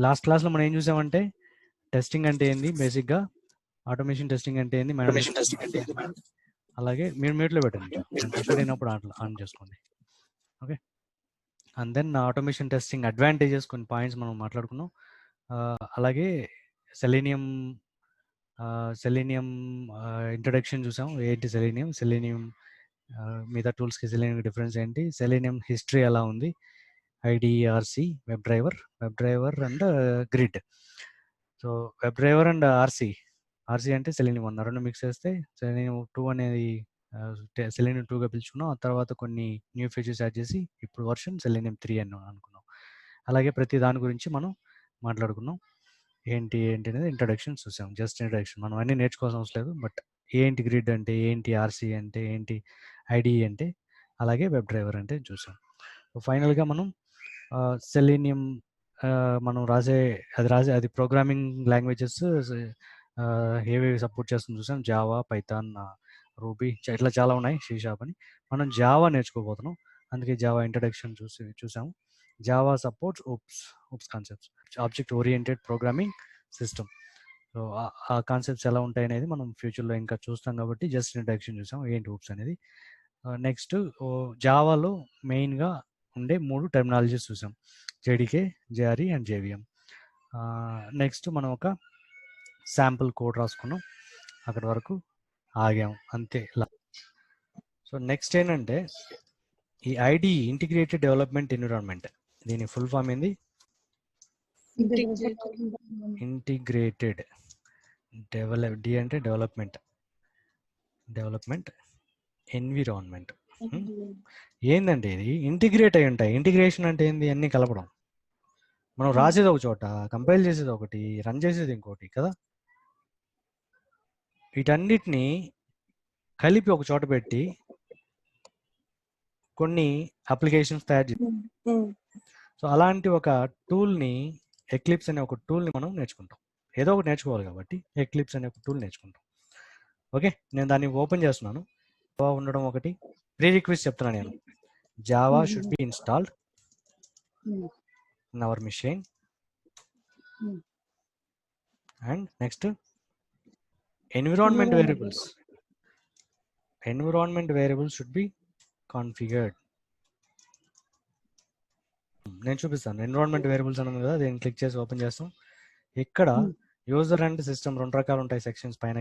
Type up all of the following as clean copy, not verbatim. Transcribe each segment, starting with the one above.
Last క్లాస్లో మనం ఏం చూసామంటే టెస్టింగ్ అంటే ఏంది, బేసిక్గా ఆటోమేషన్ టెస్టింగ్ అంటే ఏంది, అలాగే మీరు మ్యూట్లో పెట్టండి, నేను రికార్డ్ అయినప్పుడు ఆన్ చేసుకోండి. Okay, and then automation testing advantages కొన్ని పాయింట్స్ మనం మాట్లాడుకున్నాం. అలాగే సెలీనియం ఇంట్రడక్షన్ చూసాం. ఏంటి సెలీనియం మిగతా టూల్స్కి సెలీనియం డిఫరెన్స్ ఏంటి, సెలీనియం హిస్టరీ ఎలా ఉంది, IDE RC web driver and grid. So web driver and RC అంటే సెలీనియం 1 రెండు మిక్స్ చేస్తే సెలీనియం 2 అనేది సెలీనియం 2గా పిలుచుకున్నాం. ఆ తర్వాత కొన్ని న్యూ ఫీచర్స్ యాడ్ చేసి ఇప్పుడు వర్షన్ సెలీనియం 3 అని అనుకున్నాం. అలాగే ప్రతి దాని గురించి మనం మాట్లాడుకున్నాం. ఏంటి అనేది ఇంట్రడక్షన్ చూసాం, జస్ట్ ఇంట్రడక్షన్. మనం అన్నీ నేర్చుకోవాల్సిన అవసరం లేదు, బట్ ఏంటి గ్రిడ్ అంటే ఏంటి, ఆర్సీ అంటే ఏంటి, ఐడిఈ అంటే, అలాగే వెబ్ డ్రైవర్ అంటే చూసాం. ఫైనల్గా మనం సెలీనియం మనం అది ప్రోగ్రామింగ్ లాంగ్వేజెస్ ఏవేవి సపోర్ట్ చేస్తుంది చూసాం. జావా, పైథాన్, రూబీ, ఇట్లా చాలా ఉన్నాయి, C# అని. మనం జావా నేర్చుకోబోతున్నాం, అందుకే జావా ఇంట్రడక్షన్ చూసాము. Java supports OOPS concepts, object oriented programming system. So ఆ కాన్సెప్ట్స్ ఎలా ఉంటాయి అనేది మనం ఫ్యూచర్లో ఇంకా చూస్తాం, కాబట్టి జస్ట్ ఇంట్రడక్షన్ చూసాం ఏంటి OOPS అనేది. నెక్స్ట్ జావాలో మెయిన్గా ఉండే 3 టెర్మినాలజీస్ చూసాం, JDK, JRE and JVM. Next మనం ఒక శాంపుల్ కోడ్ రాసుకున్నాం, అక్కడి వరకు ఆగాం అంతే. సో నెక్స్ట్ ఏంటంటే ఈ ఐడి ఇంటిగ్రేటెడ్ డెవలప్మెంట్ ఎన్విరాన్మెంట్, దీని ఫుల్ ఫామ్ ఏంది? ఇంటిగ్రేటెడ్ డి అంటే డెవలప్మెంట్ ఎన్విరాన్మెంట్. ఏందంటే ఇది ఇంటిగ్రేట్ అయి ఉంటాయి. ఇంటిగ్రేషన్ అంటే ఏంది? అన్ని కలపడం. మనం రాసేది ఒక చోట, కంపైల్ చేసేది ఒకటి, రన్ చేసేది ఇంకోటి కదా. వీటన్నిటిని కలిపి ఒక చోట పెట్టి కొన్ని అప్లికేషన్స్ తయారు చేస్తాం. సో అలాంటి ఒక టూల్ని, ఎక్లిప్స్ అనే ఒక టూల్ని మనం నేర్చుకుంటాం. ఏదో ఒకటి నేర్చుకోవాలి కాబట్టి ఎక్లిప్స్ అనే ఒక టూల్ నేర్చుకుంటాం. ఓకే, నేను దాన్ని ఓపెన్ చేస్తున్నాను. జావా ఉండడం ఒకటి ప్రీ రిక్వెస్ట్ చెప్తున్నాను నేను. Java should be installed in our machine. And next environment variables should be configured. నేను చూపిస్తాను. ఎన్విరాన్మెంట్ వేరియబుల్స్ అన్నది కదా, దీన్ని క్లిక్ చేసి ఓపెన్ చేస్తాం. ఇక్కడ యూజర్ అండ్ సిస్టమ్ 2 రకాలు ఉంటాయి సెక్షన్స్ పైన.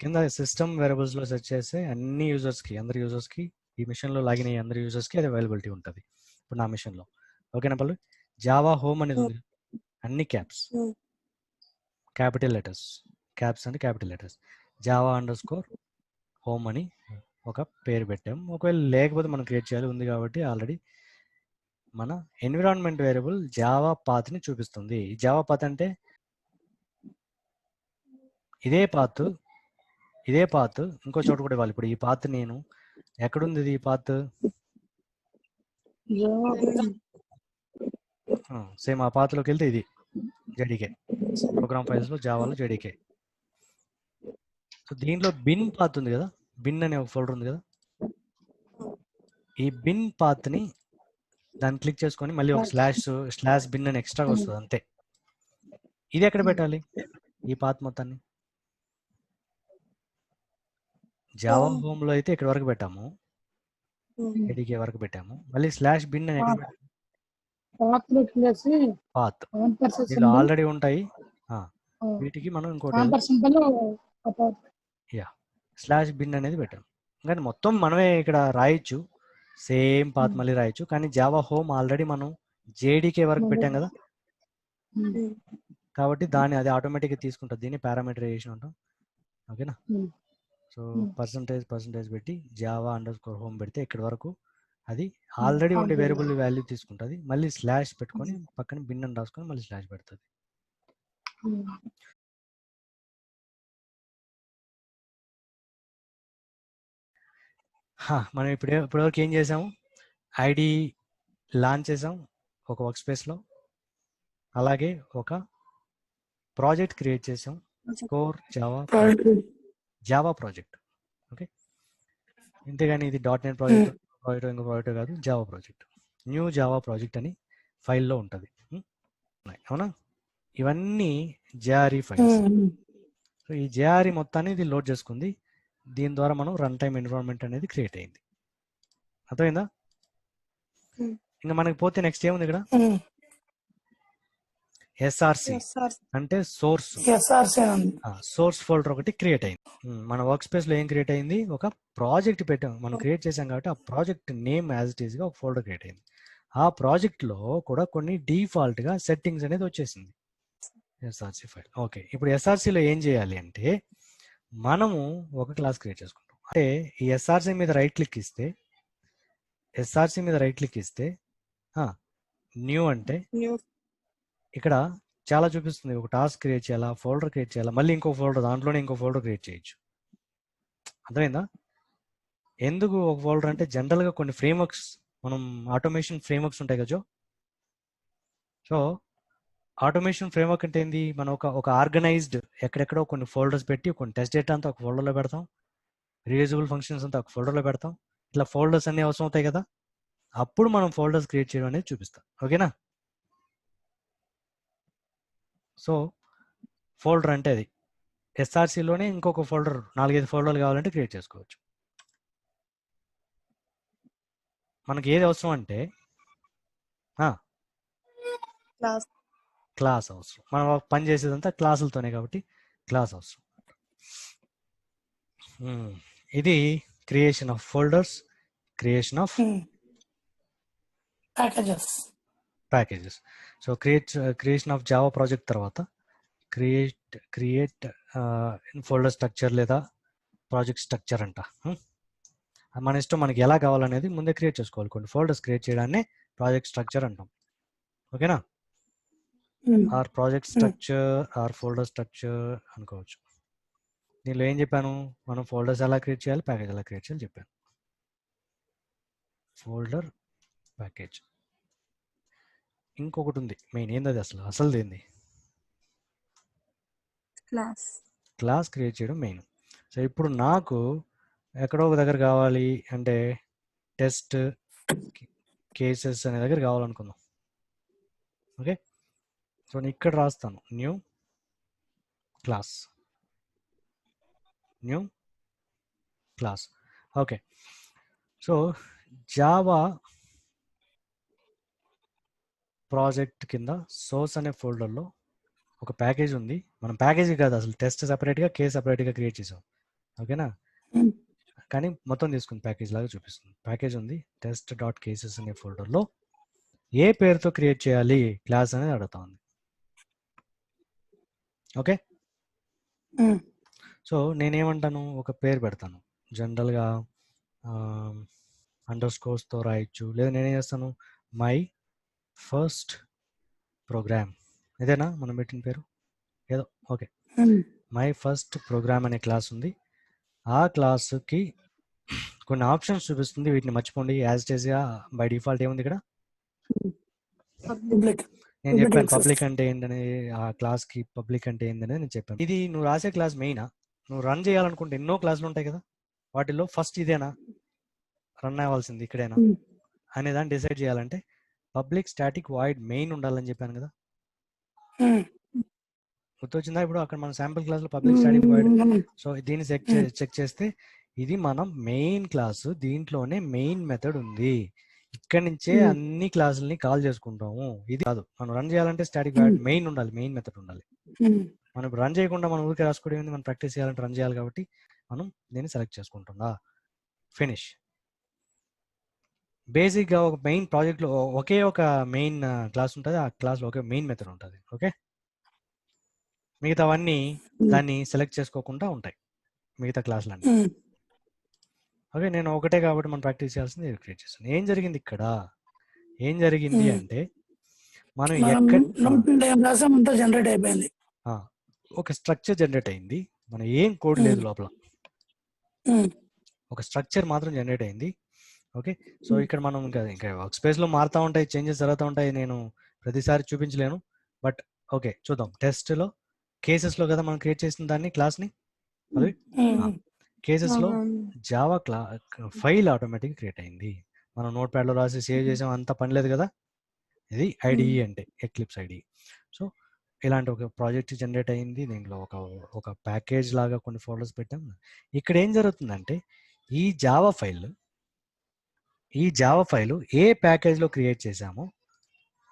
కింద సిస్టమ్ వేరియబుల్స్లో సెర్చ్ చేస్తే అందరి యూజర్స్కి ఈ మిషన్లో లాగిన్ అయ్యే అందరి యూజర్స్కి అది అవైలబిలిటీ ఉంటుంది. ఇప్పుడు నా మిషన్లో ఓకేనా పల్లు. జావా హోమ్ అనేది ఉంది, అన్ని క్యాపిటల్ లెటర్స్, క్యాప్స్ అంటే క్యాపిటల్ లెటర్స్. జావా _home అని ఒక పేరు పెట్టాం. ఒకవేళ లేకపోతే మనం క్రియేట్ చేయాలి, ఉంది కాబట్టి ఆల్రెడీ. మన ఎన్విరాన్మెంట్ వేరియబుల్ జావా పాత్ని చూపిస్తుంది. జావా పాత్ అంటే ఇదే పాత్ ఇంకో చోట కూడా ఇవ్వాలి. ఇప్పుడు ఈ పాత్ నేను ఎక్కడుంది, ఈ పాత్ సేమ్ ఆ పాత్లోకి వెళ్తే ఇది JDK ప్రోగ్రామ్ ఫైల్స్లో జావాలో JDK. సో దీంట్లో బిన్ పాత్ ఉంది కదా, బిన్ అనే ఒక ఫోల్డర్ ఉంది కదా, ఈ బిన్ పాత్ని దాన్ని క్లిక్ చేసుకొని మళ్ళీ ఒక స్లాష్ బిన్ అని ఎక్స్ట్రా వస్తుంది అంతే. ఇది ఎక్కడ పెట్టాలి? ఈ పాత్ మొత్తాన్ని జావా హోమ్లో అయితే ఇక్కడ వరకు పెట్టాము, JDK వరకు పెట్టాము. మళ్ళీ స్లాష్ బిన్ అని ఎక్కడ పెట్టాము? పాత్ ఇలా ఆల్రెడీ ఉంటాయి, వీటికి మనం ఇంకోటి స్లాష్ బిన్ అనేది పెట్టాం. కానీ మొత్తం మనమే ఇక్కడ రాయొచ్చు, సేమ్ పాత్ మళ్ళీ రాయొచ్చు. కానీ జావా హోమ్ ఆల్రెడీ మనం JDK వరకు పెట్టాం కదా, కాబట్టి దాన్ని అది ఆటోమేటిక్గా తీసుకుంటుంది. దీన్ని పారామీటరైజేషన్ అంటాం. ఓకేనా. సో పర్సంటేజ్ పెట్టి జావా _home పెడితే ఇక్కడ వరకు అది ఆల్రెడీ ఉండే వేరియబుల్ వాల్యూ తీసుకుంటుంది. మళ్ళీ స్లాష్ పెట్టుకొని పక్కన బిన్ అని రాసుకొని మళ్ళీ స్లాష్ పెడుతుంది. మనం ఇప్పటివరకు ఏం చేసాము? ఐడి లాంచ్ చేసాం ఒక వర్క్ స్పేస్లో, అలాగే ఒక ప్రాజెక్ట్ క్రియేట్ చేసాం, కోర్ జావా ప్రాజెక్ట్. ఓకే, ఇంతేగాని ఇది .NET ప్రాజెక్ట్ ఇంకో ప్రాజెక్ట్ కాదు, Java project. New Java project అని ఫైల్లో ఉంటుంది. అవునా? ఇవన్నీ జేఆర్ఈ ఫైల్స్. సో ఈ జేఆర్ఈ మొత్తాన్ని ఇది లోడ్ చేసుకుంది. దీని ద్వారా మనం రన్ టైమ్ ఎన్విరాన్మెంట్ అనేది క్రియేట్ అయింది. అర్థమైందా? ఇంకా మనకి పోతే నెక్స్ట్ ఏముంది ఇక్కడ? ఎస్ఆర్సి అంటే సోర్స్. సోర్స్ ఫోల్డర్ ఒకటి క్రియేట్ అయింది. మన వర్క్ స్పేస్ లో ఏం క్రియేట్ అయింది? ఒక ప్రాజెక్ట్ పెట్టాం, మనం క్రియేట్ చేసాం కాబట్టి ఆ project name as it is గా ఒక ఫోల్డర్ క్రియేట్ అయింది. ఆ ప్రాజెక్ట్ లో కూడా కొన్ని డిఫాల్ట్ గా సెట్టింగ్స్ అనేది వచ్చేసింది ఎస్ఆర్సి ఫైల్. ఓకే, ఇప్పుడు ఎస్ఆర్సిలో ఏం చేయాలి అంటే మనము ఒక క్లాస్ క్రియేట్ చేసుకుంటాం. అంటే ఈ ఎస్ఆర్సి మీద రైట్ క్లిక్ ఇస్తే న్యూ అంటే ఇక్కడ చాలా చూపిస్తుంది. ఒక టాస్క్ క్రియేట్ చేయాలా, ఫోల్డర్ క్రియేట్ చేయాలా, మళ్ళీ ఇంకో ఫోల్డర్, దాంట్లోనే ఇంకో ఫోల్డర్ క్రియేట్ చేయొచ్చు. అర్థమైందా? ఎందుకు ఒక ఫోల్డర్ అంటే జనరల్గా కొన్ని ఫ్రేమ్వర్క్స్, మనం ఆటోమేషన్ ఫ్రేమ్వర్క్స్ ఉంటాయి కదా. సో ఆటోమేషన్ ఫ్రేమ్వర్క్ అంటే ఏంది? మనం ఒక ఆర్గనైజ్డ్ ఎక్కడెక్కడో కొన్ని ఫోల్డర్స్ పెట్టి కొన్ని టెస్ట్ డేటా అంతా ఒక ఫోల్డర్లో పెడతాం, రీయూజబుల్ ఫంక్షన్స్ అంతా ఒక ఫోల్డర్లో పెడతాం. ఇట్లా ఫోల్డర్స్ అన్ని అవసరం అవుతాయి కదా, అప్పుడు మనం ఫోల్డర్స్ క్రియేట్ చేయడం అనేది చూపిస్తాం. ఓకేనా? సో ఫోల్డర్ అంటే అది. ఎస్ఆర్సిలోనే ఇంకొక ఫోల్డర్, 4-5 ఫోల్డర్లు కావాలంటే క్రియేట్ చేసుకోవచ్చు. మనకి ఏది అవసరం అంటే క్లాస్ అవసరం. మనం పని చేసేదంతా క్లాసులతోనే కాబట్టి క్లాస్ అవసరం. ఇది creation of folders, creation of packages. So creation of Java project తర్వాత క్రియేట్ ఫోల్డర్ స్ట్రక్చర్ లేదా ప్రాజెక్ట్ స్ట్రక్చర్ అంట. మన ఇష్టం, మనకి ఎలా కావాలనేది ముందే క్రియేట్ చేసుకోవాలి. కొన్ని ఫోల్డర్స్ క్రియేట్ చేయడాన్ని ప్రాజెక్ట్ స్ట్రక్చర్ అంటాం. ఓకేనా? Or project structure or folder structure అనుకోవచ్చు. దీనిలో ఏం చెప్పాను? మనం ఫోల్డర్స్ ఎలా క్రియేట్ చేయాలి, ప్యాకేజ్ ఎలా క్రియేట్ చేయాలి చెప్పాను. Folder, package. ఇంకొకటి ఉంది మెయిన్, ఏంది అసలు ఏంది? క్లాస్ క్రియేట్ చేయడం మెయిన్. సో ఇప్పుడు నాకు ఎక్కడో ఒక దగ్గర కావాలి అంటే టెస్ట్ కేసెస్ అనే దగ్గర కావాలనుకుందాం. ఓకే, సో నేను ఇక్కడ రాస్తాను new class. Okay, so Java project కింద సోర్స్ అనే ఫోల్డర్లో ఒక ప్యాకేజ్ ఉంది. మనం ప్యాకేజీ కాదు, అసలు టెస్ట్ సపరేట్గా, కేస్ సపరేట్గా క్రియేట్ చేసాం. ఓకేనా? కానీ మొత్తం తీసుకుని ప్యాకేజ్ లాగా చూపిస్తుంది. ప్యాకేజ్ ఉంది, టెస్ట్ డాట్ కేసెస్ అనే ఫోల్డర్లో ఏ పేరుతో క్రియేట్ చేయాలి క్లాస్ అనేది అడుగుతా ఉంది. ఓకే, సో నేనేమంటాను, ఒక పేరు పెడతాను. జనరల్గా అండర్స్కోర్స్తో రాయొచ్చు, లేదా నేనేం చేస్తాను, మై ఫస్ట్ ప్రోగ్రామ్. ఇదేనా మనం పెట్టిన పేరు? ఏదో ఓకే, మై ఫస్ట్ ప్రోగ్రామ్ అనే క్లాస్ ఉంది. ఆ క్లాస్కి కొన్ని ఆప్షన్స్ చూపిస్తుంది, వీటిని మర్చిపోండి. యాజ్ ఇట్ ఈస్గా బై డిఫాల్ట్ ఏముంది ఇక్కడ? నేను చెప్పాను పబ్లిక్ అంటే ఏంటని, ఆ క్లాస్కి పబ్లిక్ అంటే ఏంటనేది నేను చెప్పాను. ఇది నువ్వు రాసే క్లాస్ మెయినా? నువ్వు రన్ చేయాలనుకుంటే ఎన్నో క్లాసులు ఉంటాయి కదా, వాటిల్లో ఫస్ట్ ఇదేనా రన్ అవ్వాల్సింది, ఇక్కడేనా అనే దాన్ని డిసైడ్ చేయాలంటే పబ్లిక్ స్టాటిక్ వాయిడ్ మెయిన్ ఉండాలని చెప్పాను కదా. గుర్తొచ్చిందా? ఇప్పుడు అక్కడ మన శాంపుల్ క్లాస్లో పబ్లిక్ స్టాటిక్ వాయిడ్. సో దీన్ని చెక్ చేస్తే ఇది మనం మెయిన్ క్లాసు, దీంట్లోనే మెయిన్ మెథడ్ ఉంది, ఇక్కడ నుంచే అన్ని క్లాసులని కాల్ చేసుకుంటాము. ఇది కాదు, మనం రన్ చేయాలంటే స్టాటిక్ వాయిడ్ మెయిన్ ఉండాలి, మెయిన్ మెథడ్ ఉండాలి. మనం రన్ చేయకుండా మనం ఊరికే రాసుకోవడం, మనం ప్రాక్టీస్ చేయాలంటే రన్ చేయాలి కాబట్టి మనం దీన్ని సెలెక్ట్ చేసుకుంటుందా. ఫినిష్. బేసిక్గా ఒక మెయిన్ ప్రాజెక్ట్లో ఒకే ఒక మెయిన్ క్లాస్ ఉంటుంది, ఆ క్లాస్లో ఒకే మెయిన్ మెథడ్ ఉంటుంది. ఓకే, మిగతావన్నీ దాన్ని సెలెక్ట్ చేసుకోకుండా ఉంటాయి, మిగతా క్లాసులన్నీ. ఓకే, నేను ఒకటే కాబట్టి మనం ప్రాక్టీస్ చేయాల్సింది క్రియేట్ చేస్తాను. ఏం జరిగింది ఇక్కడ? ఏం జరిగింది అంటే మనం జనరేట్ అయిపోయింది, ఒక స్ట్రక్చర్ జనరేట్ అయింది. మనం ఏం కోడ్ లేదు లోపల, ఒక స్ట్రక్చర్ మాత్రం జనరేట్ అయింది. ఓకే, సో ఇక్కడ మనం ఇంకా వర్క్ స్పేస్లో మారుతూ ఉంటాయి, చేంజెస్ జరుగుతూ ఉంటాయి, నేను ప్రతిసారి చూపించలేను. బట్ ఓకే, చూద్దాం. టెస్ట్లో కేసెస్లో కదా మనం క్రియేట్ చేసిన దాన్ని, క్లాస్ని. అది కేసెస్లో జావా ఫైల్ ఆటోమేటిక్ క్రియేట్ అయింది. మనం నోట్ ప్యాడ్లో రాసి సేవ్ చేసాం, అంత పని లేదు కదా. ఇది ఐడిఈ అంటే ఎక్లిప్స్ ఐడిఈ. సో ఇలాంటి ఒక ప్రాజెక్ట్ జనరేట్ అయింది. దీంట్లో ఒక ప్యాకేజ్ లాగా కొన్ని ఫోల్డర్స్ పెట్టాం. ఇక్కడ ఏం జరుగుతుందంటే ఈ జావా ఫైల్ ఏ ప్యాకేజ్లో క్రియేట్ చేసామో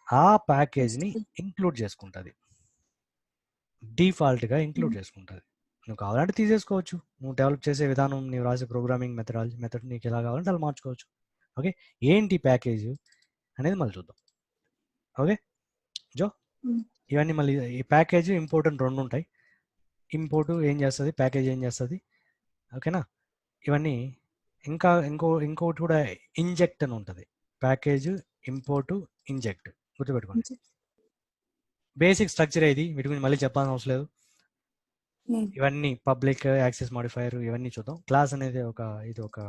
ఆ ప్యాకేజ్ని ఇంక్లూడ్ చేసుకుంటుంది, డిఫాల్ట్గా ఇంక్లూడ్ చేసుకుంటుంది. నువ్వు కావాలంటే తీసేసుకోవచ్చు, నువ్వు డెవలప్ చేసే విధానం, నువ్వు రాసే ప్రోగ్రామింగ్ మెథడ్ నీకు ఎలా కావాలంటే అలా మార్చుకోవచ్చు. ఓకే, ఏంటి ప్యాకేజ్ అనేది మళ్ళీ చూద్దాం. ఓకే జో, ఇవన్నీ మళ్ళీ ఈ ప్యాకేజ్ ఇంపోర్ట్ అని రెండు ఉంటాయి. ఇంపోర్ట్ ఏం చేస్తుంది, ప్యాకేజ్ ఏం చేస్తుంది, ఓకేనా. ఇవన్నీ ఇంకోటి కూడా ఇంజెక్ట్ అని ఉంటుంది. ప్యాకేజ్, ఇంపోర్ట్, ఇంజెక్ట్, గుర్తుపెట్టుకోండి. బేసిక్ స్ట్రక్చర్ ఇది, వీటి గురించి మళ్ళీ చెప్పాల్సిన అవసరం లేదు. ఇవన్నీ పబ్లిక్ యాక్సెస్ మాడిఫైయర్ ఇవన్నీ చూద్దాం. క్లాస్ అనేది ఇది ఒక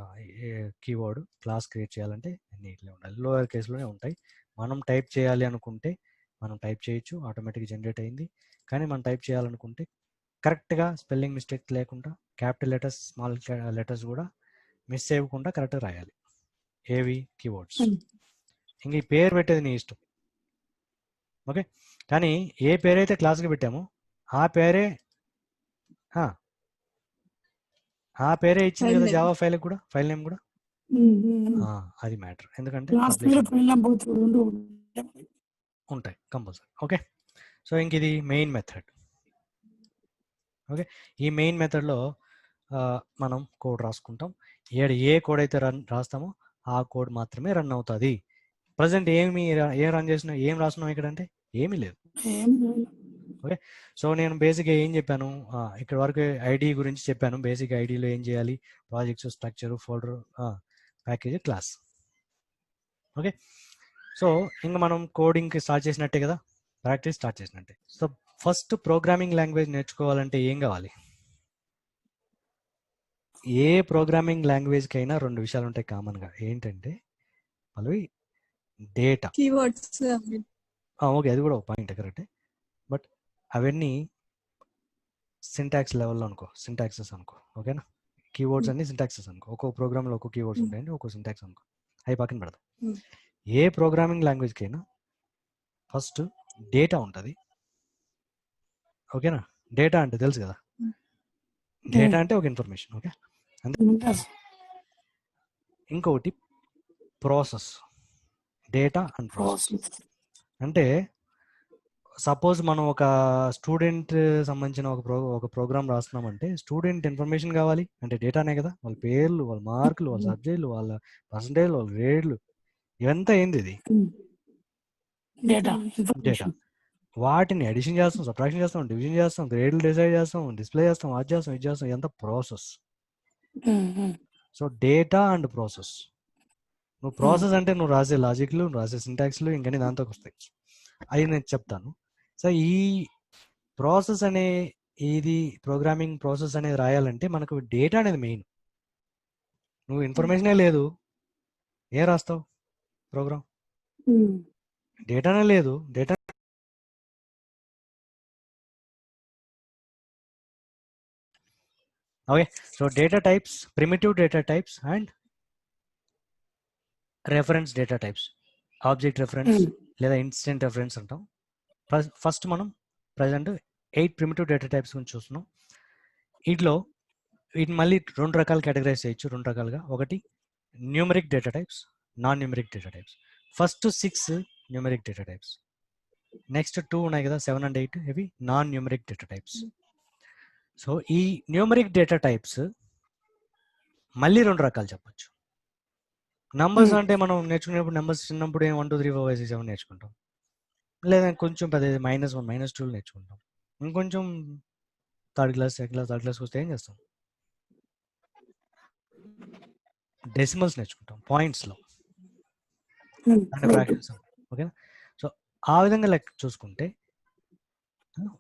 కీవర్డ్. క్లాస్ క్రియేట్ చేయాలంటే అన్ని ఇట్లా ఉండాలి, లోయర్ కేసులోనే ఉంటాయి. మనం టైప్ చేయాలి అనుకుంటే మనం టైప్ చేయొచ్చు, ఆటోమేటిక్గా జనరేట్ అయింది. కానీ మనం టైప్ చేయాలనుకుంటే కరెక్ట్గా స్పెల్లింగ్ మిస్టేక్ లేకుండా, క్యాపిటల్ లెటర్స్ స్మాల్ లెటర్స్ కూడా మిస్ చేయకుండా కరెక్ట్గా రాయాలి. ఏవి కీవర్డ్స్. ఇంక ఈ పేరు పెట్టేది నీ ఇష్టం. ఓకే, కానీ ఏ పేరైతే క్లాస్కి పెట్టామో ఆ పేరే ఇచ్చింది కదా జావా ఫైల్ కూడా, ఫైల్ నేమ్ కూడా అది మ్యాటర్. ఎందుకంటే ఉంటాయి కంపల్సరీ. ఓకే, సో ఇంక ఇది మెయిన్ మెథడ్. ఓకే, ఈ మెయిన్ మెథడ్లో మనం కోడ్ రాసుకుంటాం. ఏ కోడ్ అయితే రాస్తామో ఆ కోడ్ మాత్రమే రన్ అవుతుంది. ప్రజెంట్ ఏం రాస్తున్నాం ఇక్కడ అంటే ఏమీ లేదు. ఓకే, సో నేను బేసిక్గా ఏం చెప్పాను, ఇక్కడ వరకు ఐడి గురించి చెప్పాను. బేసిక్ ఐడిలో ఏం చేయాలి, projects, structure, folder, package, class. Okay, so ఇంకా మనం కోడింగ్కి స్టార్ట్ చేసినట్టే కదా, ప్రాక్టీస్ స్టార్ట్ చేసినట్టే. సో ఫస్ట్ ప్రోగ్రామింగ్ లాంగ్వేజ్ నేర్చుకోవాలంటే ఏం కావాలి? ఏ ప్రోగ్రామింగ్ లాంగ్వేజ్కి అయినా రెండు విషయాలు ఉంటాయి కామన్గా. ఏంటంటే పల్లవి, డేటా, కీవర్డ్స్. ఓకే, అది కూడా ఒక పాయింట్, కరెక్టే. బట్ అవన్నీ సింటాక్స్ లెవెల్లో అనుకో, సింటాక్సెస్ అనుకో. ఓకేనా, కీవర్డ్స్ అన్ని సింటాక్సెస్ అనుకో. ఒక్కో ప్రోగ్రామ్లో ఒక్కో కీవర్డ్స్ ఉంటాయండి, ఒక్కో సింటాక్స్ అనుకో. అవి పక్కన పెడదాం. ఏ ప్రోగ్రామింగ్ లాంగ్వేజ్కి అయినా ఫస్ట్ డేటా ఉంటుంది. ఓకేనా, డేటా అంటే తెలుసు కదా, డేటా అంటే ఒక ఇన్ఫర్మేషన్. ఓకే, ఇంకొకటి ప్రాసెస్, డేటా అండ్ ప్రాసెస్. అంటే సపోజ్ మనం ఒక స్టూడెంట్ సంబంధించిన ఒక ప్రోగ్రామ్ రాస్తున్నామంటే స్టూడెంట్ ఇన్ఫర్మేషన్ కావాలి అంటే డేటానే కదా, వాళ్ళ పేర్లు, వాళ్ళ మార్కులు, వాళ్ళ సబ్జెక్టులు, వాళ్ళ పర్సంటేజ్, వాళ్ళ గ్రేడ్లు, ఇవంతా ఏంది ఇది డేటా. వాటిని అడిషన్ చేస్తాం, సబ్ట్రాక్షన్ చేస్తాం, డివిజన్ చేస్తాం, గ్రేడ్లు డిసైడ్ చేస్తాం, డిస్ప్లే చేస్తాం, అది చేస్తాం, ఇది చేస్తాం, ఇదంతా process. So data and process. నువ్వు ప్రాసెస్ అంటే నువ్వు రాసే లాజిక్లు, నువ్వు రాసే సింటాక్స్లు, ఇంకని దాంతోకి వస్తాయి. అవి నేను చెప్తాను. సో ఈ ప్రాసెస్ అనే ఇది ప్రోగ్రామింగ్ ప్రాసెస్ అనేది రాయాలంటే మనకు డేటా అనేది మెయిన్. నువ్వు ఇన్ఫర్మేషనే లేదు, ఏం రాస్తావు ప్రోగ్రామ్? డేటానే లేదు. Data okay, so data types, primitive data types and reference data types. Object reference లేదా ఇన్స్టెంట్ రెఫరెన్స్ అంటాం. ఫస్ట్ మనం ప్రజెంట్ 8 ప్రిమిటివ్ డేటా టైప్స్ గురించి చూస్తున్నాం. వీటిని మళ్ళీ రెండు రకాలు కేటగరైజ్ చేయొచ్చు, రెండు రకాలుగా. ఒకటి numeric data types, non numeric data types. First 6 numeric data types, next 2 ఉన్నాయి కదా 7 and 8, ఇవి non numeric data types. So ఈ న్యూమరిక్ డేటా టైప్స్ మళ్ళీ రెండు రకాలు చెప్పొచ్చు. నంబర్స్ అంటే మనం నేర్చుకునేప్పుడు నెంబర్స్ చిన్నప్పుడు 1 2 3 4 5 6 7 నేర్చుకుంటాం, లేదా కొంచెం పెద్ద -1 -2 నేర్చుకుంటాం. ఇంకొంచెం థర్డ్ క్లాస్ వస్తే ఏం చేస్తాం, డెసిమల్స్ నేర్చుకుంటాం, పాయింట్స్లో అంటే ఫ్రాక్షన్స్. ఓకేనా, సో ఆ విధంగా లెక్క చూసుకుంటే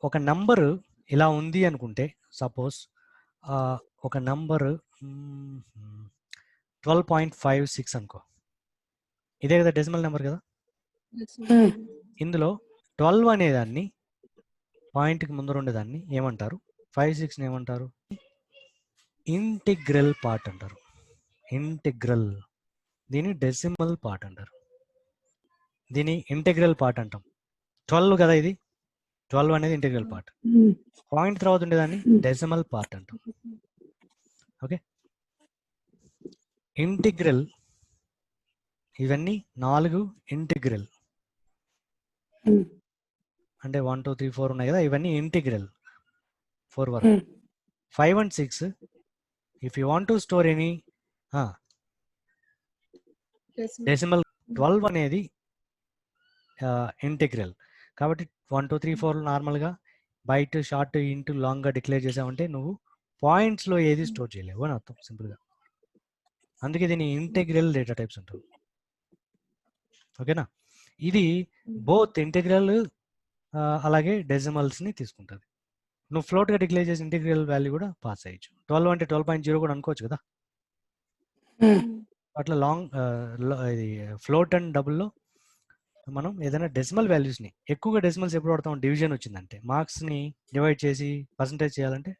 ఒక నంబరు ఇలా ఉంది అనుకుంటే, సపోజ్ ఒక నంబరు 12.56 అనుకో, ఇదే కదా డెసిమల్ నెంబర్ కదా. ఇందులో 12 అనేదాన్ని, పాయింట్కి ముందర ఉండేదాన్ని ఏమంటారు, 56ని ఏమంటారు, ఇంటిగ్రల్ పార్ట్ అంటారు. ఇంటిగ్రల్, దీని డెసిమల్ పార్ట్ అంటారు, దీని ఇంటిగ్రల్ పార్ట్ అంటాం. 12 కదా ఇది, 12 అనేది ఇంటిగ్రల్ పార్ట్. పాయింట్ తర్వాత ఉండేదాన్ని డెసిమల్ పార్ట్ అంటాం. ఓకే, ఇంటిగ్రల్ ఇవన్నీ 4 ఇంటిగ్రల్ అంటే 1 2 3 4 ఉన్నాయి కదా, ఇవన్నీ ఇంటిగ్రల్ 4 వరకు. 5 and 6 if you want to store any decimal 12 అనేది ఇంటిగ్రల్. కాబట్టి 1 2 3 4 నార్మల్గా బైట్ షార్ట్ ఇంటూ లాంగ్గా డిక్లేర్ చేసామంటే నువ్వు పాయింట్స్లో ఏది స్టోర్ చేయలేవు అని అర్థం సింపుల్గా. అందుకే దీన్ని ఇంటిగ్రల్ డేటా టైప్స్ అంటారు. ఓకేనా, ఇది బోత్ ఇంటిగ్రల్ అలాగే డెసిమల్స్ని తీసుకుంటుంది. నువ్వు ఫ్లోట్గా డిక్లేర్ చేసి ఇంటిగ్రల్ వాల్యూ కూడా పాస్ అయ్యచ్చు. 12 అంటే 12.0 కూడా అనుకోవచ్చు కదా. అట్లా లాంగ్ ఇది ఫ్లోట్ అండ్ డబుల్లో మనం ఏదైనా డెసిమల్ వాల్యూస్ని, ఎక్కువగా డెసిమల్స్ ఎప్పుడు వాడతాం, డివిజన్ వచ్చిందంటే, మార్క్స్ని డివైడ్ చేసి పర్సంటేజ్ చేయాలంటే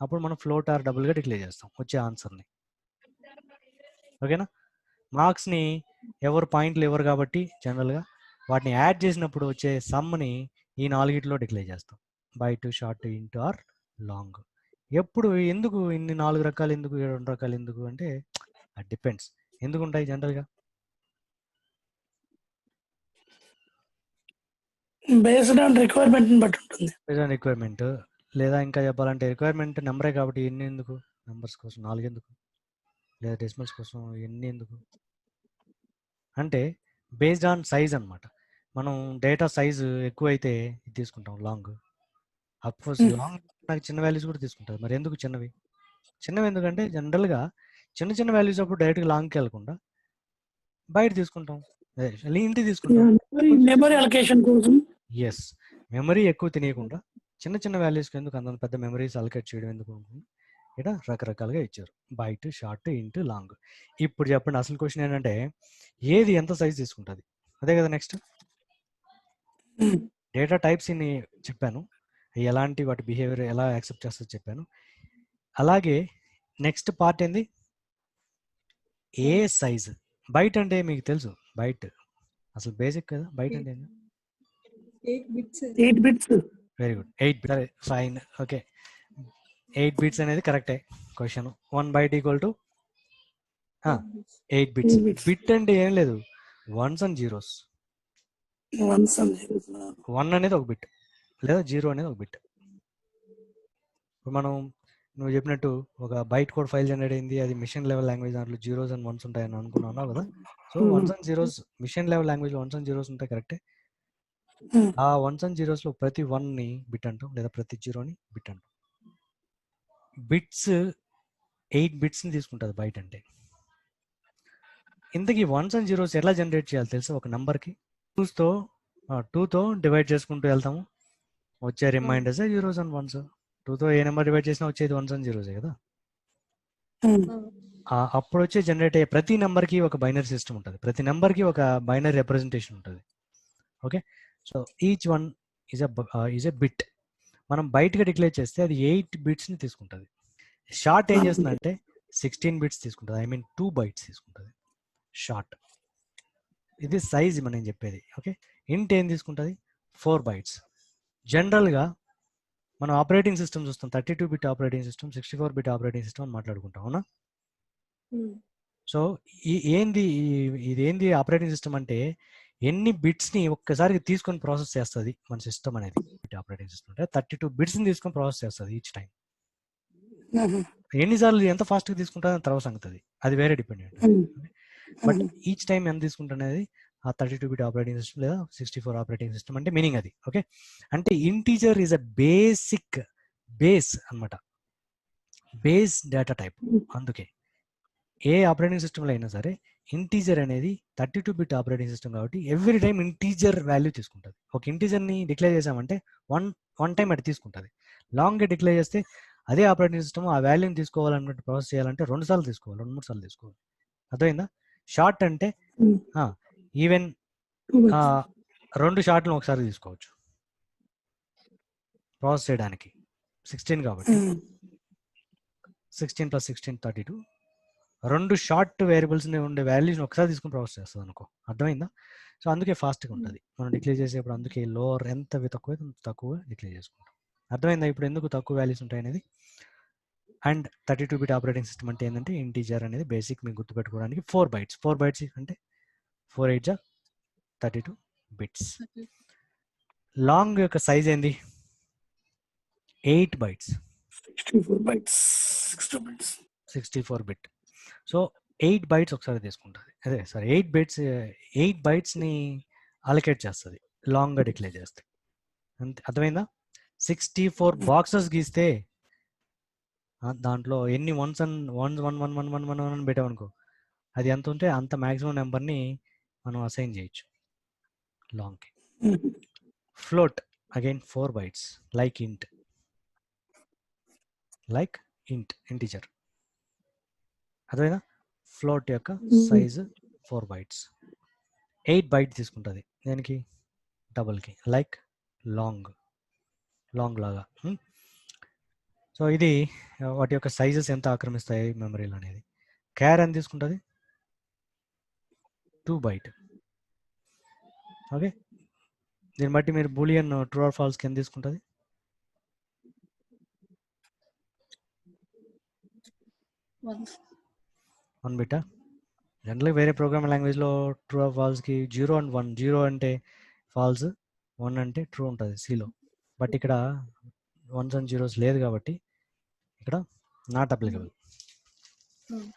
అప్పుడు మనం ఫ్లోట్ ఆర్ డబుల్గా డిక్లేర్ చేస్తాం వచ్చే ఆన్సర్ని. ఓకేనా, మార్క్స్ని ఎవరు పాయింట్లు ఎవరు కాబట్టి జనరల్గా వాటిని యాడ్ చేసినప్పుడు వచ్చే సమ్ని ఈ 4గిట్లో డిక్లేర్ చేస్తాం, byte short int or long. ఎప్పుడు ఎందుకు ఇన్ని 4 రకాలు ఎందుకు 2 రకాలు ఎందుకు అంటే అది డిపెండ్స్. ఎందుకు ఉంటాయి జనరల్గా బేస్డ్ ఆన్ రిక్వైర్మెంట్ బట్టి ఉంటుంది. రిక్వైర్మెంట్, లేదా ఇంకా చెప్పాలంటే రిక్వైర్మెంట్ నెంబరే కాబట్టి ఎన్ని ఎందుకు, నెంబర్స్ కోసం 4 ఎందుకు, లేదా డెసిమల్స్ కోసం ఎన్ని ఎందుకు అంటే బేస్డ్ ఆన్ సైజ్ అనమాట. మనం డేటా సైజు ఎక్కువైతే ఇది తీసుకుంటాం లాంగ్. అఫ్కోర్స్ లాంగ్ నాకు చిన్న వాల్యూస్ కూడా తీసుకుంటుంది. మరి ఎందుకు చిన్నవి ఎందుకంటే జనరల్గా చిన్న చిన్న వాల్యూస్ అప్పుడు డైరెక్ట్గా లాంగ్కి వెళ్ళకుండా బయట తీసుకుంటాం, ఇంటి తీసుకుంటాం. మెమరీ అలొకేషన్ కోసం. ఎస్, మెమరీ ఎక్కువ తినేయకుండా చిన్న చిన్న వాల్యూస్కి ఎందుకు అంత పెద్ద మెమరీస్ అలొకేట్ చేయడం ఎందుకు అనుకుంటున్నాం. ఇక్కడ రకరకాలుగా ఇచ్చారు, బైట్ షార్ట్ ఇంటూ లాంగ్. ఇప్పుడు చెప్పండి, అసలు క్వశ్చన్ ఏంటంటే ఏది ఎంత సైజ్ తీసుకుంటుంది, అదే కదా. నెక్స్ట్ డేటా టైప్స్ ని చెప్పాను, ఎలాంటి వాటి బిహేవియర్ ఎలా యాక్సెప్ట్ చేస్తుందో చెప్పాను. అలాగే నెక్స్ట్ పార్ట్ ఏంది, ఏ సైజ్. బైట్ అంటే మీకు తెలుసు, బైట్ అసలు బేసిక్ కదా. బైట్ అంటే 8 bits. Very good, 8 bits. Fine, okay, 8 bits అనేది కరెక్టే question. 1 byte equal to 8 bits. Bit అంటే ఏం లేదు, వన్స్ అండ్ జీరోస్. 1 అనేది ఒక బిట్ లేదా 0 అనేది ఒక బిట్. ఇప్పుడు మనం నువ్వు చెప్పినట్టు ఒక బైట్ కోడ్ ఫైల్ జనరేట్ అయింది, అది మిషన్ లెవెల్ లాంగ్వేజ్, దాంట్లో జీరోస్ అండ్ వన్స్ ఉంటాయని అనుకున్నావు కదా. So ones and zeros machine level language ones and zeros ఉంటాయి, కరెక్టే. ఆ వన్స్ అండ్ జీరోస్లో ప్రతి 1ని బిట్ అంటాం, లేదా ప్రతి 0ని బిట్ అంటాం. బిట్స్ 8 బిట్స్ని తీసుకుంటుంది బైట్ అంటే. ఇంతకీ వన్స్ అండ్ జీరోస్ ఎలా జనరేట్ చేయాలి తెలుసా, ఒక నెంబర్కి 2తో డివైడ్ చేసుకుంటూ వెళ్తాము, వచ్చే రిమైండర్స్ జీరోస్ అండ్ వన్స్. 2తో ఏ నెంబర్ డివైడ్ చేసినా వచ్చేది వన్స్ అండ్ జీరోసే కదా. అప్పుడు వచ్చే జనరేట్ అయ్యే ప్రతి నెంబర్కి ఒక బైనరీ సిస్టమ్ ఉంటుంది, ప్రతి నెంబర్కి ఒక బైనరీ రిప్రజెంటేషన్ ఉంటుంది. Okay, so each one is a bit. మనం బైట్గా డిక్లేర్ చేస్తే అది 8 బిట్స్ని తీసుకుంటుంది. షార్ట్ ఏం చేస్తుందంటే 16 బిట్స్ తీసుకుంటుంది, ఐ మీన్ 2 బైట్స్ తీసుకుంటుంది షార్ట్. ఇది సైజ్ మనం చెప్పేది. ఓకే, ఇంట్ ఏం తీసుకుంటుంది, 4 బైట్స్. జనరల్గా మనం ఆపరేటింగ్ సిస్టమ్ చూస్తాం, 32 bit operating system, 64 bit operating system అని మాట్లాడుకుంటాం, అవునా. సో ఇదేంది ఆపరేటింగ్ సిస్టమ్ అంటే ఎన్ని బిట్స్ని ఒక్కసారి తీసుకొని ప్రాసెస్ చేస్తుంది మన సిస్టమ్ అనేది. ఆపరేటింగ్ సిస్టమ్ అంటే 32 బిట్స్ని తీసుకొని ప్రాసెస్ చేస్తుంది ఈచ్ టైం. ఎన్నిసార్లు ఎంత ఫాస్ట్గా తీసుకుంటుందని తర్వాత సంగతి, అది వేరే డిపెండెంట్. బట్ ఈచ్ టైం ఎంత తీసుకుంటున్నది ఆ 32 బిట్ ఆపరేటింగ్ సిస్టమ్ లేదా 64 ఆపరేటింగ్ సిస్టమ్ అంటే మీనింగ్ అది. ఓకే, అంటే ఇంటీజర్ ఈజ్ అ బేస్ అనమాట, బేస్ డేటా టైప్. అందుకే ఏ ఆపరేటింగ్ సిస్టమ్లో అయినా సరే ఇంటీజర్ అనేది 32 బిట్ ఆపరేటింగ్ సిస్టమ్ కాబట్టి ఎవ్రీ టైం ఇంటీజర్ వాల్యూ తీసుకుంటుంది. ఒక ఇంటీజర్ని డిక్లేర్ చేసామంటే వన్ టైం అది తీసుకుంటుంది. లాంగ్గా డిక్లేర్ చేస్తే అదే ఆపరేటింగ్ సిస్టమ్ ఆ వాల్యూని తీసుకోవాలన్నట్టు ప్రాసెస్ చేయాలంటే 2 సార్లు తీసుకోవాలి, 2-3 సార్లు తీసుకోవాలి. అర్థమైందా. షార్ట్ అంటే ఈవెన్ 2 షార్ట్లను ఒకసారి తీసుకోవచ్చు ప్రాసెస్ చేయడానికి. 16 కాబట్టి 16 + 16 32, 2 షార్ట్ వేరియబుల్స్ని ఉండే వాల్యూస్ని ఒకసారి తీసుకుని ప్రాసెస్ చేస్తుంది అనుకో. అర్థమైందా? సో అందుకే ఫాస్ట్గా ఉంటుంది మనం డిక్లేర్ చేసేప్పుడు. అందుకే లోవర్ ఎంత తక్కువ తక్కువ డిక్లేర్ చేసుకుంటాం. అర్థమైందా ఇప్పుడు ఎందుకు తక్కువ వాల్యూస్ ఉంటాయి అనేది? అండ్ 32-bit ఆపరేటింగ్ సిస్టమ్ అంటే ఏంటంటే ఇంటీజర్ అనేది బేసిక్ మీకు గుర్తుపెట్టుకోవడానికి 4 bytes. 4 bytes అంటే 4 8 32 bits. లాంగ్ యొక్క సైజ్ ఏంది? 8 bytes. 64 bytes. 62 bytes. 64 bit. So 8 bytes ఒకసారి తీసుకుంటుంది. అదే సారీ 8 bytesని అలొకేట్ చేస్తుంది లాంగ్గా డిక్లేర్ చేస్తే. అంతే, అర్థమైందా? 64 బాక్సెస్ గీస్తే దాంట్లో ఎన్ని వన్స్ వన్ పెట్టామనుకో, అది ఎంత ఉంటే అంత మ్యాక్సిమం నెంబర్ని మనం అసైన్ చేయొచ్చు లాంగ్కి. Float again 4 bytes like integer. అదేనా? ఫ్లోట్ యొక్క సైజు 4 bytes. 8 bytes తీసుకుంటుంది దేనికి? డబుల్కి, లైక్ లాంగ్ లాగా. సో ఇది వాటి యొక్క సైజెస్ ఎంత ఆక్రమిస్తాయి మెమరీలు అనేది. క్యార్ ఎంత తీసుకుంటుంది? 2 byte. ఓకే, దీన్ని బట్టి మీరు బూలియన్ ట్రూ ఆర్ ఫాల్స్కి ఎంత తీసుకుంటుంది? 1 bit. జనరల్గా వేరే ప్రోగ్రామింగ్ లాంగ్వేజ్లో ట్రూ ఆర్ ఫాల్స్కి 0 and 1. 0 అంటే ఫాల్స్, 1 అంటే ట్రూ ఉంటుంది సిలో. బట్ ఇక్కడ 1s and 0s లేదు కాబట్టి ఇక్కడ నాట్ అప్లికబుల్.